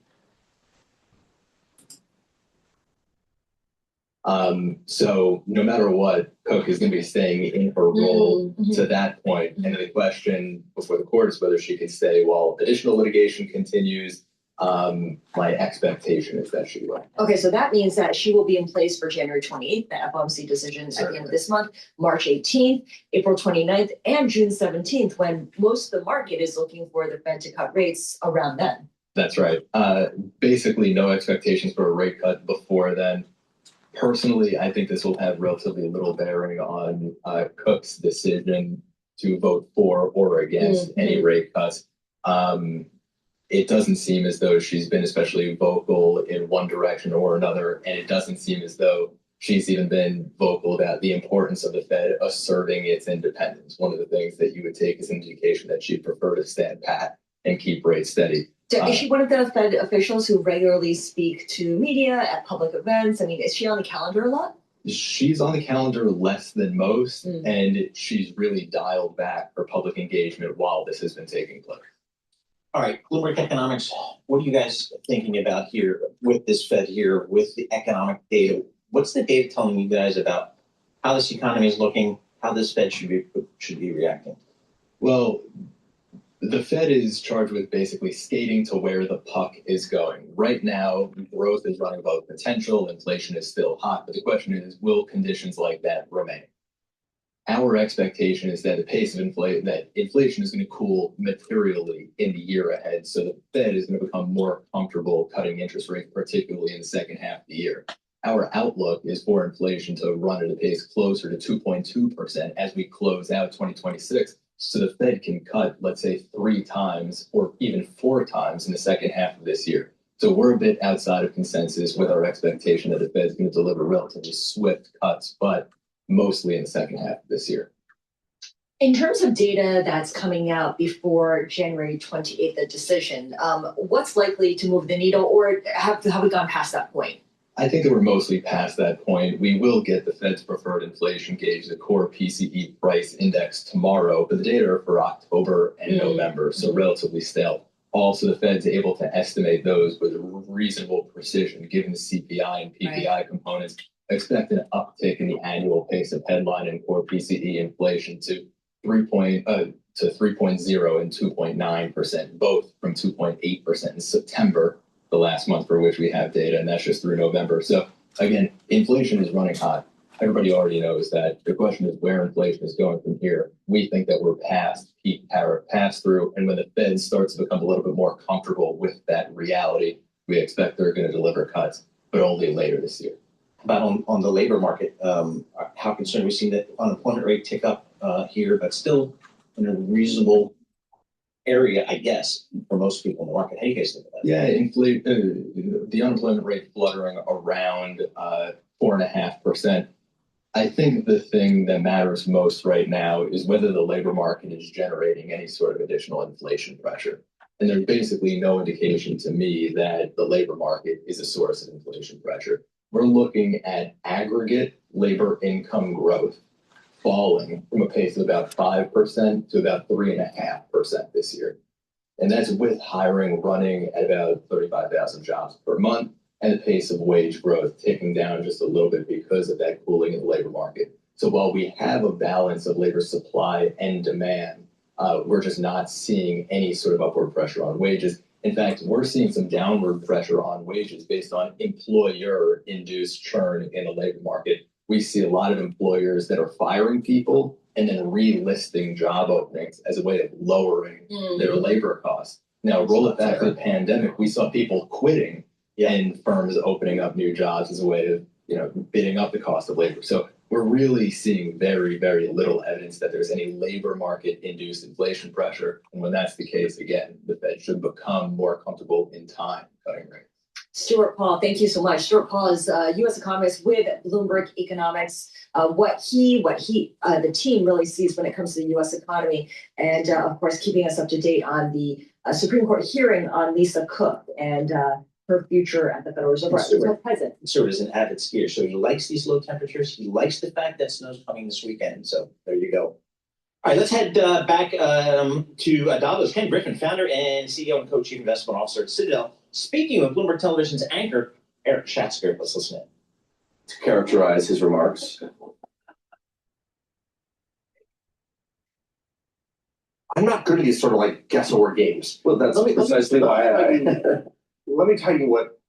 So no matter what, Cook is going to be staying in her role to that point. And the question before the court is whether she can stay while additional litigation continues. My expectation is that she will. Okay, so that means that she will be in place for January 28th, the FOMC decision at the end of this month, March 18th, April 29th, and June 17th, when most of the market is looking for the Fed to cut rates around then. That's right. Basically, no expectations for a rate cut before then. Personally, I think this will have relatively little bearing on Cook's decision to vote for or against any rate cuts. It doesn't seem as though she's been especially vocal in one direction or another, and it doesn't seem as though she's even been vocal about the importance of the Fed asserting its independence. One of the things that you would take as an indication that she'd prefer to stand pat and keep rates steady. Is she one of the Fed officials who regularly speak to media at public events? I mean, is she on the calendar a lot? She's on the calendar less than most, and she's really dialed back her public engagement while this has been taking place. All right, Bloomberg Economics, what are you guys thinking about here with this Fed here, with the economic data? What's the data telling you guys about how this economy is looking, how this Fed should be reacting? Well, the Fed is charged with basically skating to where the puck is going. Right now, growth is running above potential, inflation is still hot, but the question is, will conditions like that remain? Our expectation is that the pace of inflation is going to cool materially in the year ahead, so the Fed is going to become more comfortable cutting interest rates, particularly in the second half of the year. Our outlook is for inflation to run at a pace closer to 2.2% as we close out 2026. So the Fed can cut, let's say, 3 times or even 4 times in the second half of this year. So we're a bit outside of consensus with our expectation that the Fed is going to deliver relatively swift cuts, but mostly in the second half of this year. In terms of data that's coming out before January 28th, the decision, what's likely to move the needle, or have we gone past that point? I think that we're mostly past that point. We will get the Fed's preferred inflation gauge, the core PCE price index, tomorrow, but the data are for October and November, so relatively stale. Also, the Fed's able to estimate those with reasonable precision, given the CPI and PPI components. Expect an uptick in the annual pace of headline and core PCE inflation to 3.0 and 2.9%, both from 2.8% in September, the last month for which we have data, and that's just through November. So again, inflation is running hot. Everybody already knows that. The question is where inflation is going from here. We think that we're past peak tariff pass-through, and when the Fed starts to become a little bit more comfortable with that reality, we expect they're going to deliver cuts, but only later this year. About on the labor market, how concerned we've seen that unemployment rate tick up here, but still in a reasonable area, I guess, for most people in the market. How do you guys think about that? Yeah, the unemployment rate fluttering around 4.5%. I think the thing that matters most right now is whether the labor market is generating any sort of additional inflation pressure. And there's basically no indication to me that the labor market is a source of inflation pressure. We're looking at aggregate labor income growth falling from a pace of about 5% to about 3.5% this year. And that's with hiring running at about 35,000 jobs per month and the pace of wage growth ticking down just a little bit because of that cooling in the labor market. So while we have a balance of labor supply and demand, we're just not seeing any sort of upward pressure on wages. In fact, we're seeing some downward pressure on wages based on employer-induced churn in the labor market. We see a lot of employers that are firing people and then relisting job openings as a way of lowering their labor costs. Now, roll it back to the pandemic, we saw people quitting and firms opening up new jobs as a way of, bidding up the cost of labor. So we're really seeing very, very little evidence that there's any labor market-induced inflation pressure. And when that's the case, again, the Fed should become more comfortable in time cutting rates. Stuart Paul, thank you so much. Stuart Paul is a U.S. economist with Bloomberg Economics. What the team really sees when it comes to the U.S. economy, and of course, keeping us up to date on the Supreme Court hearing on Lisa Cook and her future at the Federal Reserve Board. Stuart is an avid skier, so he likes these low temperatures. He likes the fact that snow's coming this weekend. So there you go. All right, let's head back to Davos. Ken Griffin, founder and CEO and co-chief investment officer at Citadel, speaking with Bloomberg Television's anchor, Eric Schatzker. Let's listen in. To characterize his remarks. I'm not good at these sort of like guess-or games. Well, that's precisely why let me tell you what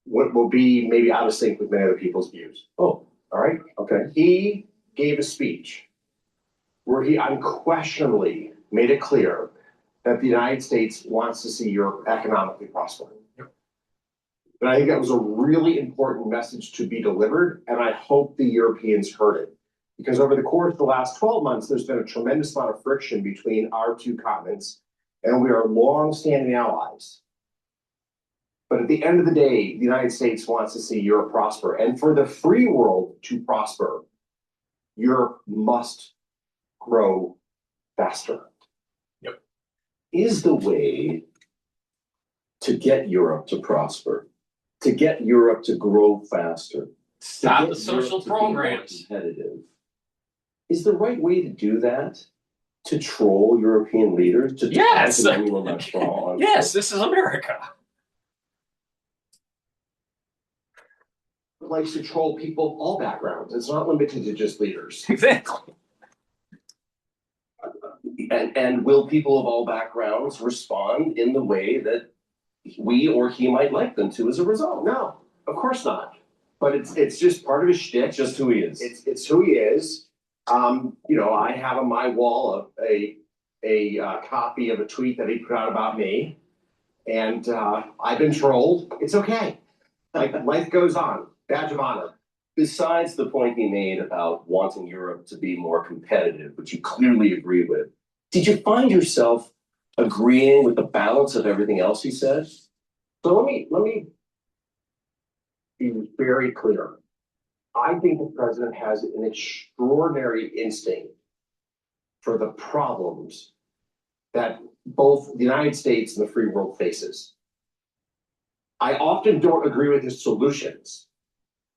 will be maybe out of sync with many other people's views. Oh, all right. Okay. He gave a speech where he unquestionably made it clear that the United States wants to see Europe economically prospering. And I think that was a really important message to be delivered, and I hope the Europeans heard it. Because over the course of the last 12 months, there's been a tremendous amount of friction between our two continents, and we are long-standing allies. But at the end of the day, the United States wants to see Europe prosper. And for the free world to prosper, Europe must grow faster. Yep. Is the way to get Europe to prosper, to get Europe to grow faster, Stop the social programs. Competitive. Is the right way to do that to troll European leaders? To Yes. Emmanuel Macron? Yes, this is America. Likes to troll people of all backgrounds. It's not limited to just leaders. Exactly. And will people of all backgrounds respond in the way that we or he might like them to as a result? No, of course not. But it's just part of his shtick. Just who he is. It's who he is. I have on my wall a copy of a tweet that he put out about me, and I've been trolled. It's okay. Like life goes on. Badge of honor. Besides the point he made about wanting Europe to be more competitive, which you clearly agree with, did you find yourself agreeing with the balance of everything else he said? So let me be very clear. I think the president has an extraordinary instinct for the problems that both the United States and the free world faces. I often don't agree with his solutions,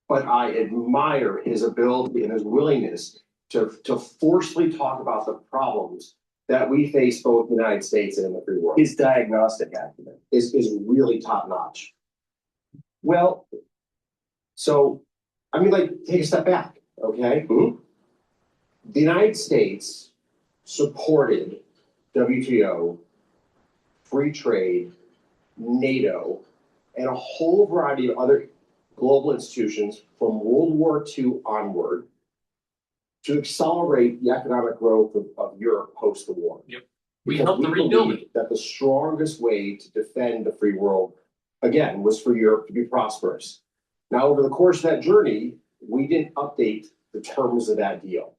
but I admire his ability and his willingness to forcefully talk about the problems that we face both in the United States and in the free world. His diagnostic acumen is really top notch. Well, so, take a step back, okay? Mm-hmm. The United States supported WTO, free trade, NATO, and a whole variety of other global institutions from World War II onward to accelerate the economic growth of Europe post the war. Yep. We helped to rebuild it. That the strongest way to defend the free world, again, was for Europe to be prosperous. Now, over the course of that journey, we didn't update the terms of that deal.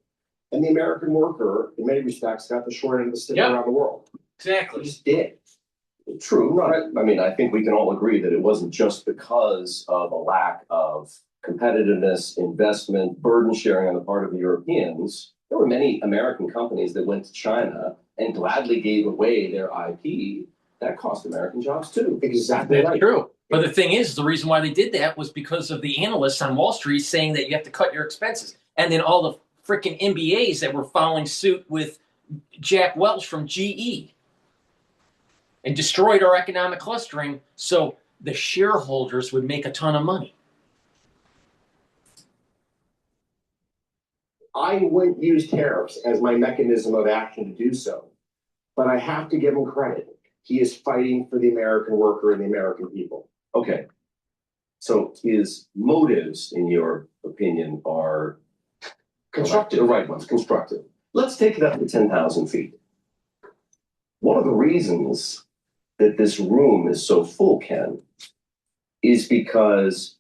And the American worker, in many respects, got the short end of the stick around the world. Exactly. We just did. True. I think we can all agree that it wasn't just because of a lack of competitiveness, investment, burden sharing on the part of the Europeans. There were many American companies that went to China and gladly gave away their IP. That cost American jobs too. Exactly That's right. true. But the thing is, the reason why they did that was because of the analysts on Wall Street saying that you have to cut your expenses. And then all the freaking MBAs that were following suit with Jack Welch from GE and destroyed our economic clustering so the shareholders would make a ton of money. I wouldn't use tariffs as my mechanism of action to do so, but I have to give him credit. He is fighting for the American worker and the American people. Okay. So his motives, in your opinion, are constructive. The right ones, constructive. Let's take it up to 10,000 feet. One of the reasons that this room is so full, Ken, is because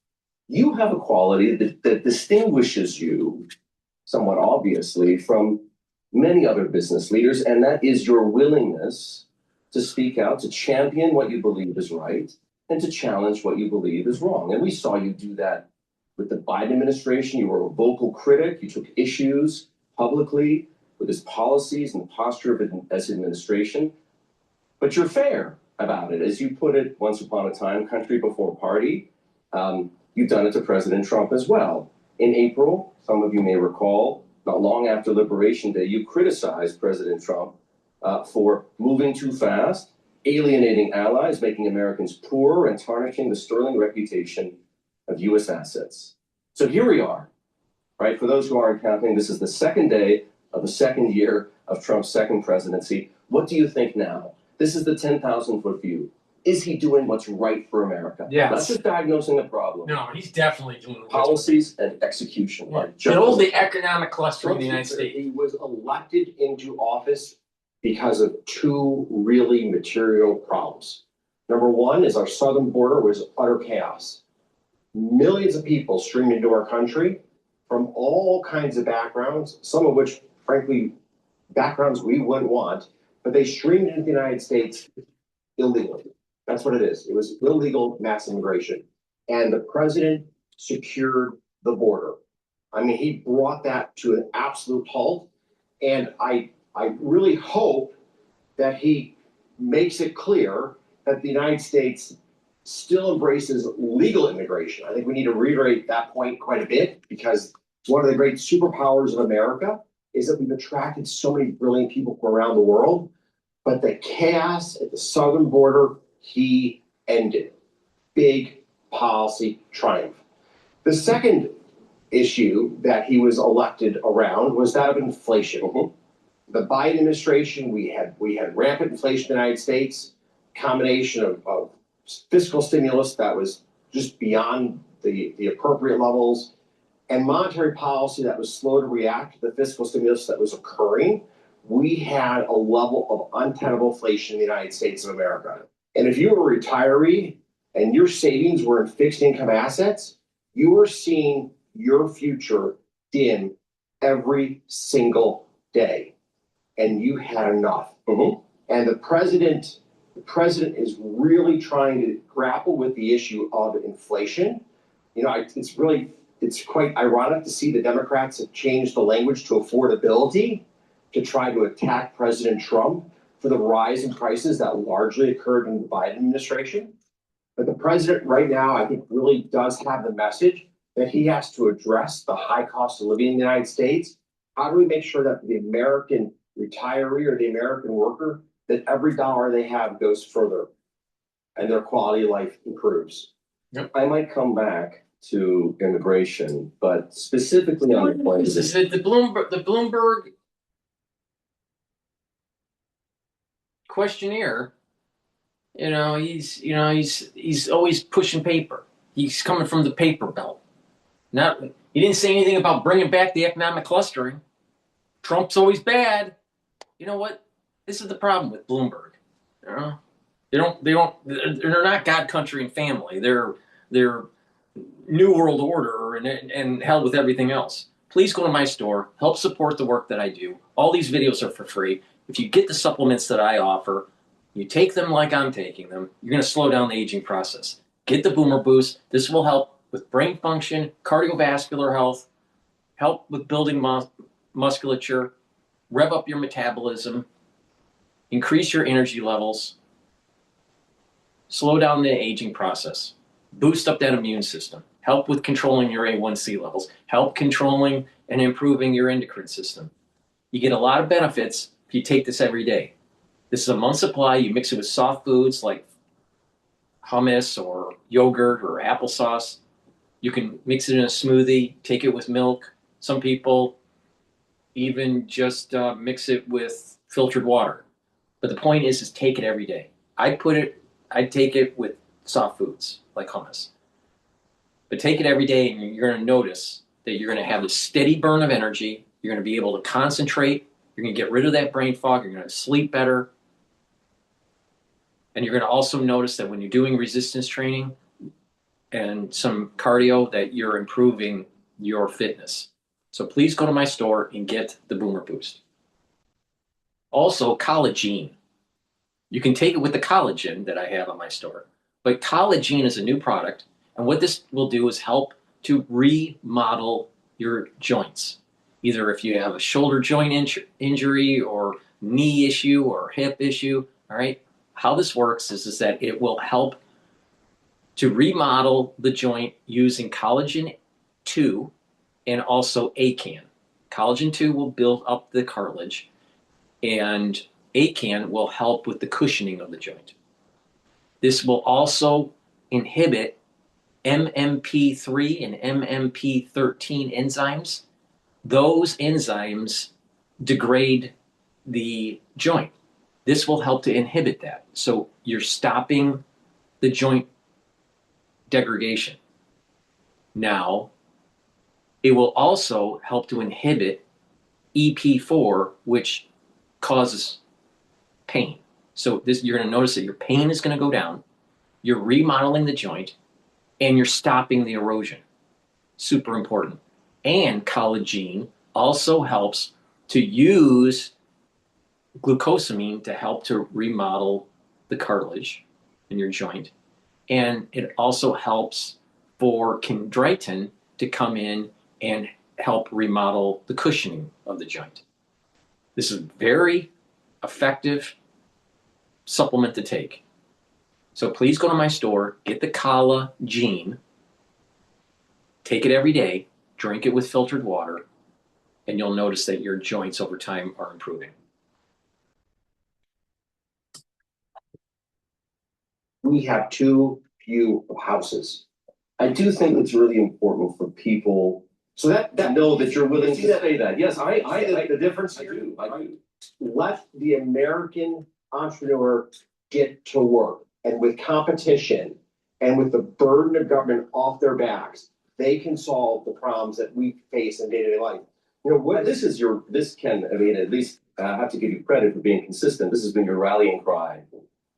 you have a quality that distinguishes you somewhat obviously from many other business leaders, and that is your willingness to speak out, to champion what you believe is right, and to challenge what you believe is wrong. And we saw you do that with the Biden administration. You were a vocal critic. You took issues publicly with his policies and the posture of his administration. But you're fair about it. As you put it once upon a time, country before party. You've done it to President Trump as well. In April, some of you may recall, not long after Liberation Day, you criticized President Trump for moving too fast, alienating allies, making Americans poorer, and tarnishing the sterling reputation of U.S. assets. So here we are, right? For those who aren't counting, this is the second day of the second year of Trump's second presidency. What do you think now? This is the 10,000-foot view. Is he doing what's right for America? Yes. Not just diagnosing the problem. No, he's definitely doing what's Policies and execution. Yeah. Build the economic cluster in the United States. He was elected into office because of two really material problems. Number one is our southern border was utter chaos. Millions of people streamed into our country from all kinds of backgrounds, some of which, frankly, backgrounds we wouldn't want, but they streamed into the United States illegally. That's what it is. It was illegal mass immigration. And the president secured the border. I mean, he brought that to an absolute halt. And I really hope that he makes it clear that the United States still embraces legal immigration. I think we need to reiterate that point quite a bit, because one of the great superpowers of America is that we've attracted so many brilliant people from around the world, but the chaos at the southern border, he ended. Big policy triumph. The second issue that he was elected around was that of inflation. The Biden administration, we had rampant inflation in the United States, combination of fiscal stimulus that was just beyond the appropriate levels, and monetary policy that was slow to react to the fiscal stimulus that was occurring. We had a level of untenable inflation in the United States of America. And if you were a retiree and your savings were in fixed income assets, you were seeing your future dim every single day. And you had enough. And the president is really trying to grapple with the issue of inflation. You know, it's quite ironic to see the Democrats have changed the language to affordability to try to attack President Trump for the rise in prices that largely occurred in the Biden administration. But the president right now, I think, really does have the message that he has to address the high cost of living in the United States. How do we make sure that the American retiree or the American worker, that every dollar they have goes further and their quality of life improves? I might come back to immigration, but specifically on the point of the Bloomberg questionnaire. He's always pushing paper. He's coming from the paper belt. He didn't say anything about bringing back the economic clustering. Trump's always bad. You know what? This is the problem with Bloomberg. They're not God, country, and family. They're New World Order and hell with everything else. Please go to my store. Help support the work that I do. All these videos are for free. If you get the supplements that I offer, you take them like I'm taking them, you're going to slow down the aging process. Get the Boomer Boost. This will help with brain function, cardiovascular health, help with building musculature, rev up your metabolism, increase your energy levels, slow down the aging process, boost up that immune system, help with controlling your A1C levels, help controlling and improving your endocrine system. You get a lot of benefits if you take this every day. This is a month supply. You mix it with soft foods like hummus or yogurt or applesauce. You can mix it in a smoothie, take it with milk. Some people even just mix it with filtered water. But the point is take it every day. I take it with soft foods like hummus. But take it every day and you're going to notice that you're going to have a steady burn of energy. You're going to be able to concentrate. You're going to get rid of that brain fog. You're going to sleep better. And you're going to also notice that when you're doing resistance training and some cardio, that you're improving your fitness. So please go to my store and get the Boomer Boost. Also, collagen. You can take it with the collagen that I have on my store. But collagen is a new product. And what this will do is help to remodel your joints. Either if you have a shoulder joint injury or knee issue or hip issue, all right? How this works is that it will help to remodel the joint using collagen 2 and also ACAN. Collagen 2 will build up the cartilage, and ACAN will help with the cushioning of the joint. This will also inhibit MMP3 and MMP13 enzymes. Those enzymes degrade the joint. This will help to inhibit that. So you're stopping the joint degradation. Now, it will also help to inhibit EP4, which causes pain. So you're going to notice that your pain is going to go down, you're remodeling the joint, and you're stopping the erosion. Super important. And collagen also helps to use glucosamine to help to remodel the cartilage in your joint. And it also helps for chondroitin to come in and help remodel the cushioning of the joint. This is a very effective supplement to take. So please go to my store, get the Kala Gene, take it every day, drink it with filtered water, and you'll notice that your joints over time are improving. We have too few houses. I do think it's really important for people So that to know that you're willing to See that? say that. Yes, I The difference I here? do. I do. Let the American entrepreneur get to work, and with competition and with the burden of government off their backs, they can solve the problems that we face in day-to-day life. You know, Well, what this can, I mean, at least I have to give you credit for being consistent. This has been your rallying cry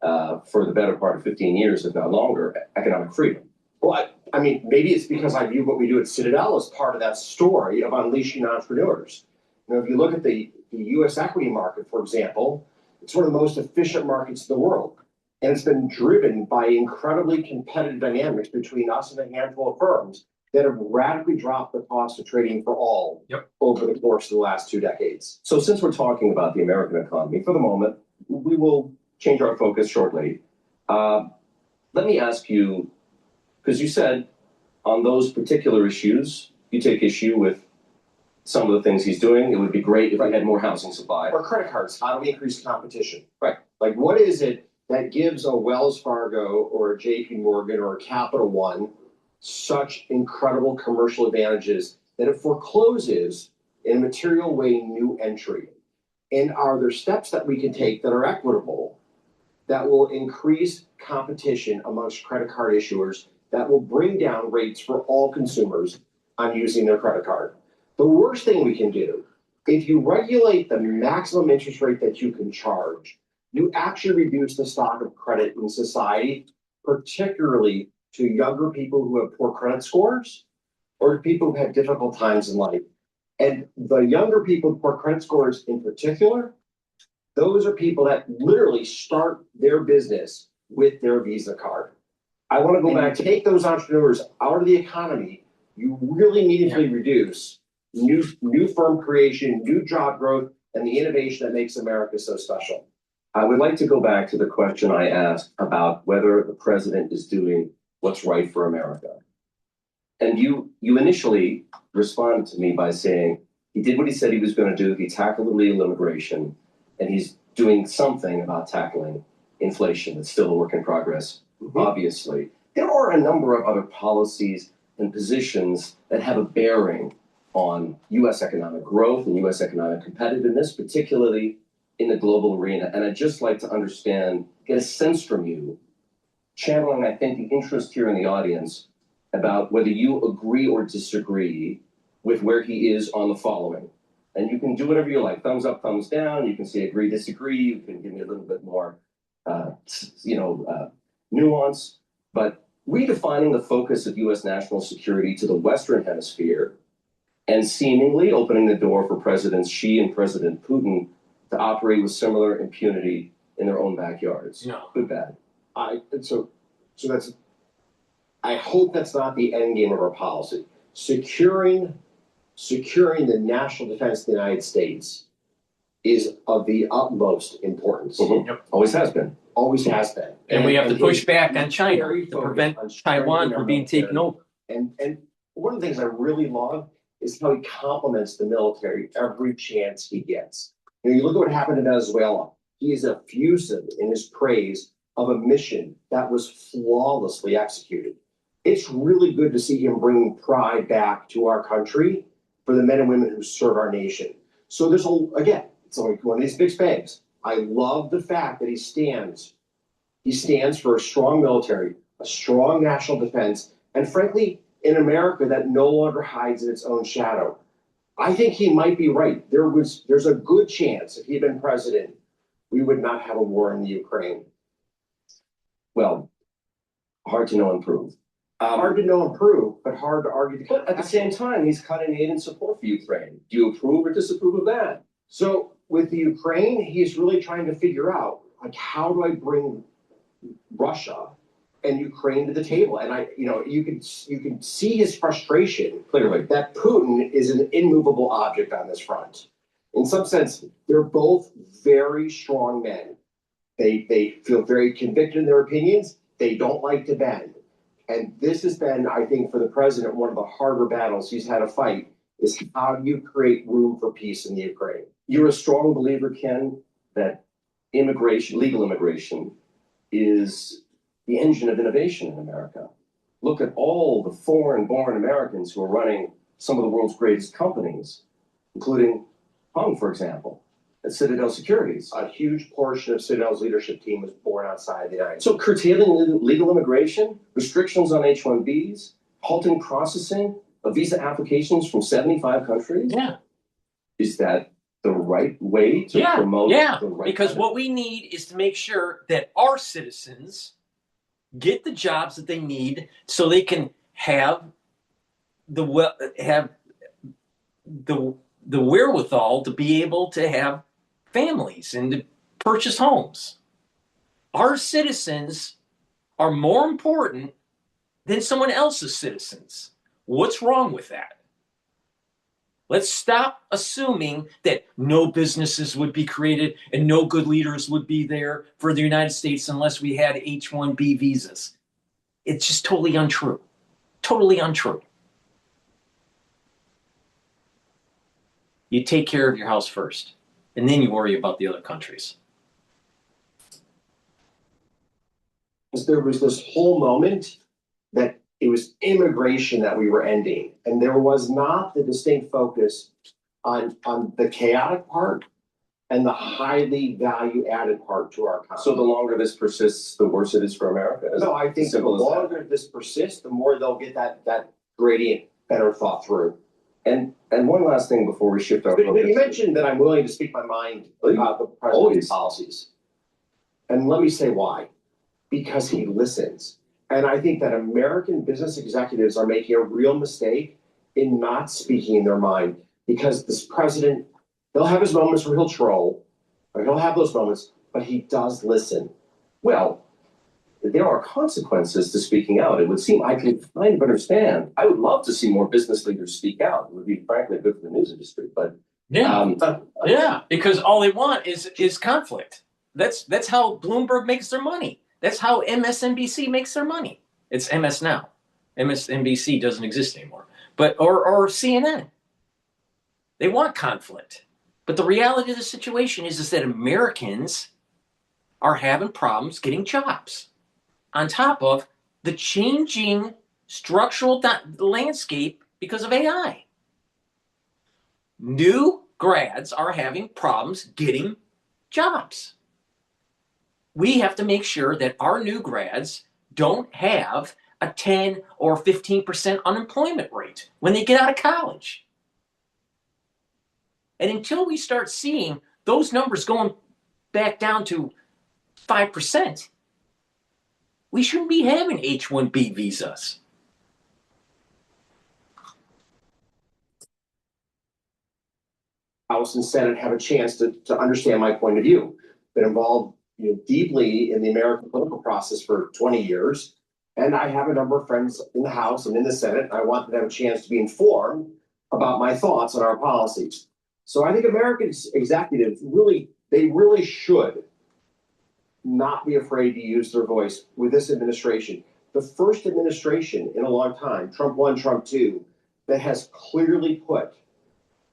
for the better part of 15 years, if not longer, economic freedom. Well, I mean, maybe it's because I view what we do at Citadel as part of that story of unleashing entrepreneurs. You know, if you look at the US equity market, for example, it's one of the most efficient markets in the world. And it's been driven by incredibly competitive dynamics between us and a handful of firms that have radically dropped the cost of trading for all over the course of the last 2 decades. So since we're talking about the American economy, for the moment, we will change our focus shortly. Let me ask you, because you said on those particular issues, you take issue with some of the things he's doing. It would be great if we had more housing supply. Or credit cards, how do we increase competition? Right. Like, what is it that gives a Wells Fargo or a JP Morgan or a Capital One such incredible commercial advantages that it forecloses in a material way new entry? And are there steps that we can take that are equitable that will increase competition amongst credit card issuers that will bring down rates for all consumers on using their credit card? The worst thing we can do, if you regulate the maximum interest rate that you can charge, you actually reduce the stock of credit in society, particularly to younger people who have poor credit scores or people who have difficult times in life. And the younger people with poor credit scores in particular, those are people that literally start their business with their Visa card. I want to go back, take those entrepreneurs out of the economy. You really meaningfully reduce new firm creation, new job growth, and the innovation that makes America so special. I would like to go back to the question I asked about whether the president is doing what's right for America. And you initially responded to me by saying he did what he said he was going to do. He tackled illegal immigration, and he's doing something about tackling inflation. It's still a work in progress, obviously. There are a number of other policies and positions that have a bearing on U.S. economic growth and U.S. economic competitiveness, particularly in the global arena. And I'd just like to understand, get a sense from you, channeling, I think, the interest here in the audience about whether you agree or disagree with where he is on the following. And you can do whatever you like, thumbs up, thumbs down. You can say agree, disagree. You can give me a little bit more, nuance. But redefining the focus of U.S. national security to the Western Hemisphere and seemingly opening the door for Presidents Xi and President Putin to operate with similar impunity in their own backyards. No. Good, bad. So that's, I hope that's not the end game of our policy. Securing the national defense of the United States is of the utmost importance. Always has been. Always has been. And we have to push back on he's China very to prevent focused on Taiwan strengthening from our being taken military. over. And one of the things I really love is how he compliments the military every chance he gets. You know, you look at what happened in Venezuela. He is effusive in his praise of a mission that was flawlessly executed. It's really good to see him bringing pride back to our country for the men and women who serve our nation. So there's it's only one of these big spags. I love the fact that he stands for a strong military, a strong national defense, and frankly, in America that no longer hides in its own shadow. I think he might be right. There's a good chance if he'd been president, we would not have a war in the Ukraine. Well, hard to know and prove. Hard to know and prove, but hard to argue. But at the same time, he's cutting aid and support for Ukraine. Do you approve or disapprove of that? So with the Ukraine, he's really trying to figure out, like, how do I bring Russia and Ukraine to the table? And you can see his frustration clearly that Putin is an immovable object on this front. In some sense, they're both very strong men. They feel very convicted in their opinions, They don't like to bend. And this has been, I think, for the president, one of the harder battles he's had to fight is how do you create room for peace in the Ukraine? You're a strong believer, Ken, that immigration, legal immigration, is the engine of innovation in America. Look at all the foreign-born Americans who are running some of the world's greatest companies, including Hung, for example, at Citadel Securities. A huge portion of Citadel's leadership team was born outside the United States. So curtailing legal immigration, restrictions on H-1Bs, halting processing of visa applications from 75 countries? Yeah. Is that the right way to promote the right because kind of- what we need is to make sure that our citizens get the jobs that they need so they can have the wherewithal to be able to have families and to purchase homes. Our citizens are more important than someone else's citizens. What's wrong with that? Let's stop assuming that no businesses would be created and no good leaders would be there for the United States unless we had H-1B visas. It's just totally untrue. Totally untrue. You take care of your house first, and then you worry about the other countries. There was this whole moment that it was immigration that we were ending, and there was not the distinct focus on the chaotic part and the highly value-added part to our economy. So the longer this persists, the worse it is for America? No, I think the longer this persists, the more they'll get that gradient better thought through. And one last thing before we shift our But focus. you mentioned that I'm willing to speak my mind about the president's policies. And let me say why. Because he listens. And I think that American business executives are making a real mistake in not speaking their mind. Because this president, he'll have his moments where he'll troll, or he'll have those moments, but he does listen. Well, there are consequences to speaking out. It would seem, I can kind of understand. I would love to see more business leaders speak out. It would be frankly good for the news industry, but because all they want is conflict. That's how Bloomberg makes their money. That's how MSNBC makes their money. It's MS now. MSNBC doesn't exist anymore. But or CNN. They want conflict. But the reality of the situation is that Americans are having problems getting jobs. On top of the changing structural landscape because of AI. New grads are having problems getting jobs. We have to make sure that our new grads don't have a 10 or 15% unemployment rate when they get out of college. And until we start seeing those numbers going back down to 5%, we shouldn't be having H-1B visas. House and Senate have a chance to understand my point of view. Been involved deeply in the American political process for 20 years. And I have a number of friends in the House and in the Senate, and I want them to have a chance to be informed about my thoughts on our policies. So I think American executives really should not be afraid to use their voice with this administration. The first administration in a long time, Trump 1, Trump 2, that has clearly put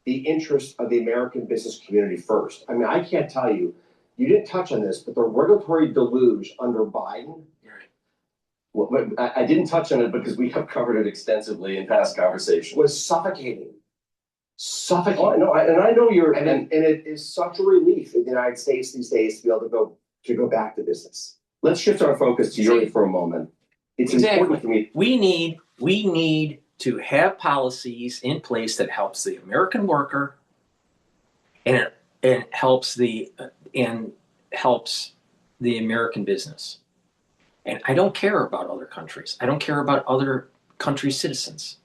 the interests of the American business community first. I mean, I can't tell you, you didn't touch on this, but the regulatory deluge under Biden. Well, I didn't touch on it because we have covered it extensively in past conversations. Was suffocating. Suffocating. Oh, no, I know you're, and it is such a relief in the United States these days to be able to go back to business. Let's shift our focus to Europe for a moment. It's important for me. We need to have policies in place that helps the American worker and helps the American business. And I don't care about other countries. I don't care about other countries' citizens.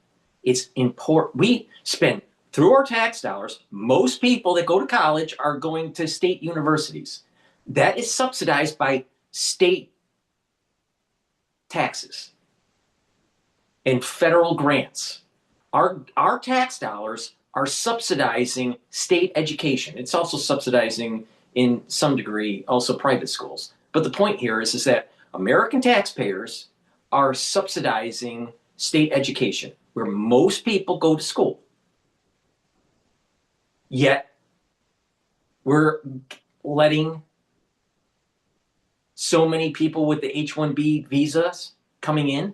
It's important. We spend, through our tax dollars, most people that go to college are going to state universities. That is subsidized by state taxes and federal grants. Our tax dollars are subsidizing state education. It's also subsidizing, in some degree, also private schools. But the point here is that American taxpayers are subsidizing state education, where most people go to school. Yet, we're letting so many people with the H-1B visas coming in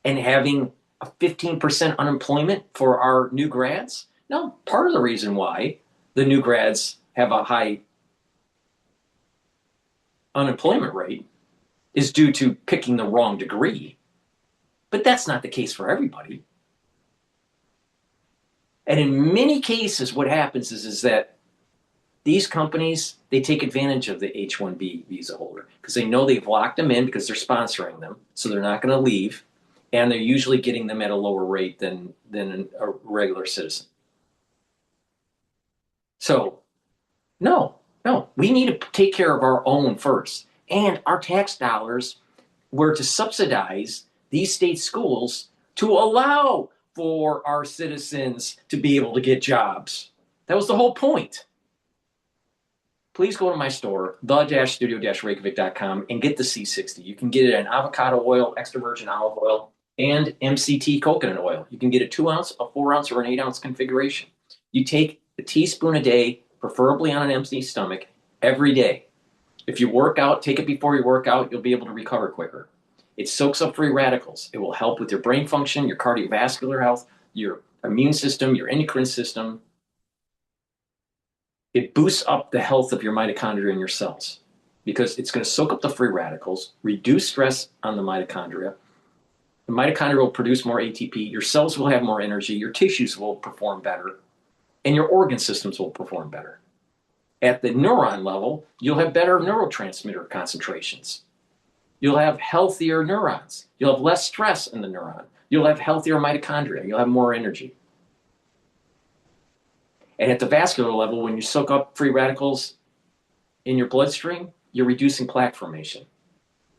and having a 15% unemployment for our new grads. No, part of the reason why the new grads have a high unemployment rate is due to picking the wrong degree. But that's not the case for everybody. And in many cases, what happens is that these companies, they take advantage of the H-1B visa holder because they know they've locked them in because they're sponsoring them, so they're not going to leave, and they're usually getting them at a lower rate than a regular citizen. So, no, we need to take care of our own first. And our tax dollars were to subsidize these state schools to allow for our citizens to be able to get jobs. That was the whole point. Please go to my store, the-studio-reykjavik.com, and get the C60. You can get it in avocado oil, extra virgin olive oil, and MCT coconut oil. You can get a 2 ounce, a 4 ounce, or an 8 ounce configuration. You take a teaspoon a day, preferably on an empty stomach, every day. If you work out, take it before you work out, you'll be able to recover quicker. It soaks up free radicals. It will help with your brain function, your cardiovascular health, your immune system, your endocrine system. It boosts up the health of your mitochondria and your cells because it's going to soak up the free radicals, reduce stress on the mitochondria. The mitochondria will produce more ATP. Your cells will have more energy. Your tissues will perform better. And your organ systems will perform better. At the neuron level, you'll have better neurotransmitter concentrations. You'll have healthier neurons. You'll have less stress in the neuron. You'll have healthier mitochondria. You'll have more energy. And at the vascular level, when you soak up free radicals in your bloodstream, you're reducing plaque formation.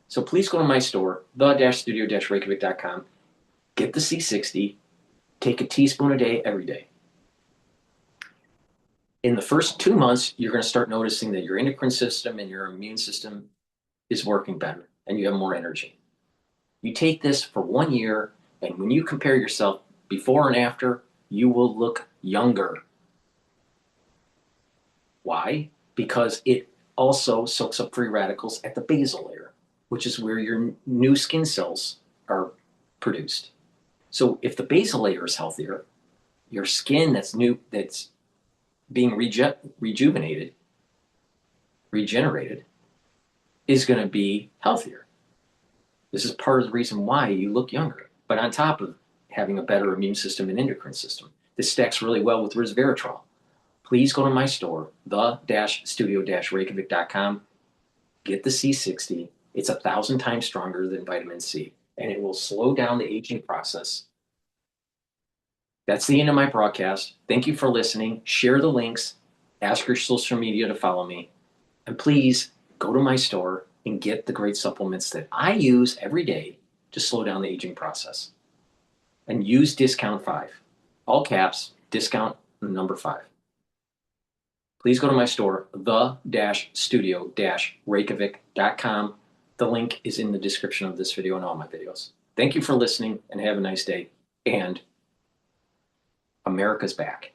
So please go to my store, the-studio-reykjavik.com, get the C60, take a teaspoon a day every day. In the first 2 months, you're going to start noticing that your endocrine system and your immune system is working better and you have more energy. You take this for 1 year, and when you compare yourself before and after, you will look younger. Why? Because it also soaks up free radicals at the basal layer, which is where your new skin cells are produced. So if the basal layer is healthier, your skin that's being regenerated, is going to be healthier. This is part of the reason why you look younger. But on top of having a better immune system and endocrine system, this stacks really well with resveratrol. Please go to my store, the-studio-reykjavik.com, get the C60. It's 1,000 times stronger than vitamin C, and it will slow down the aging process. That's the end of my broadcast. Thank you for listening. Share the links. Ask your social media to follow me. And please go to my store and get the great supplements that I use every day to slow down the aging process. And use discount 5. All caps, discount the number 5. Please go to my store, the-studio-reykjavik.com. The link is in the description of this video and all my videos. Thank you for listening and have a nice day. And America's back.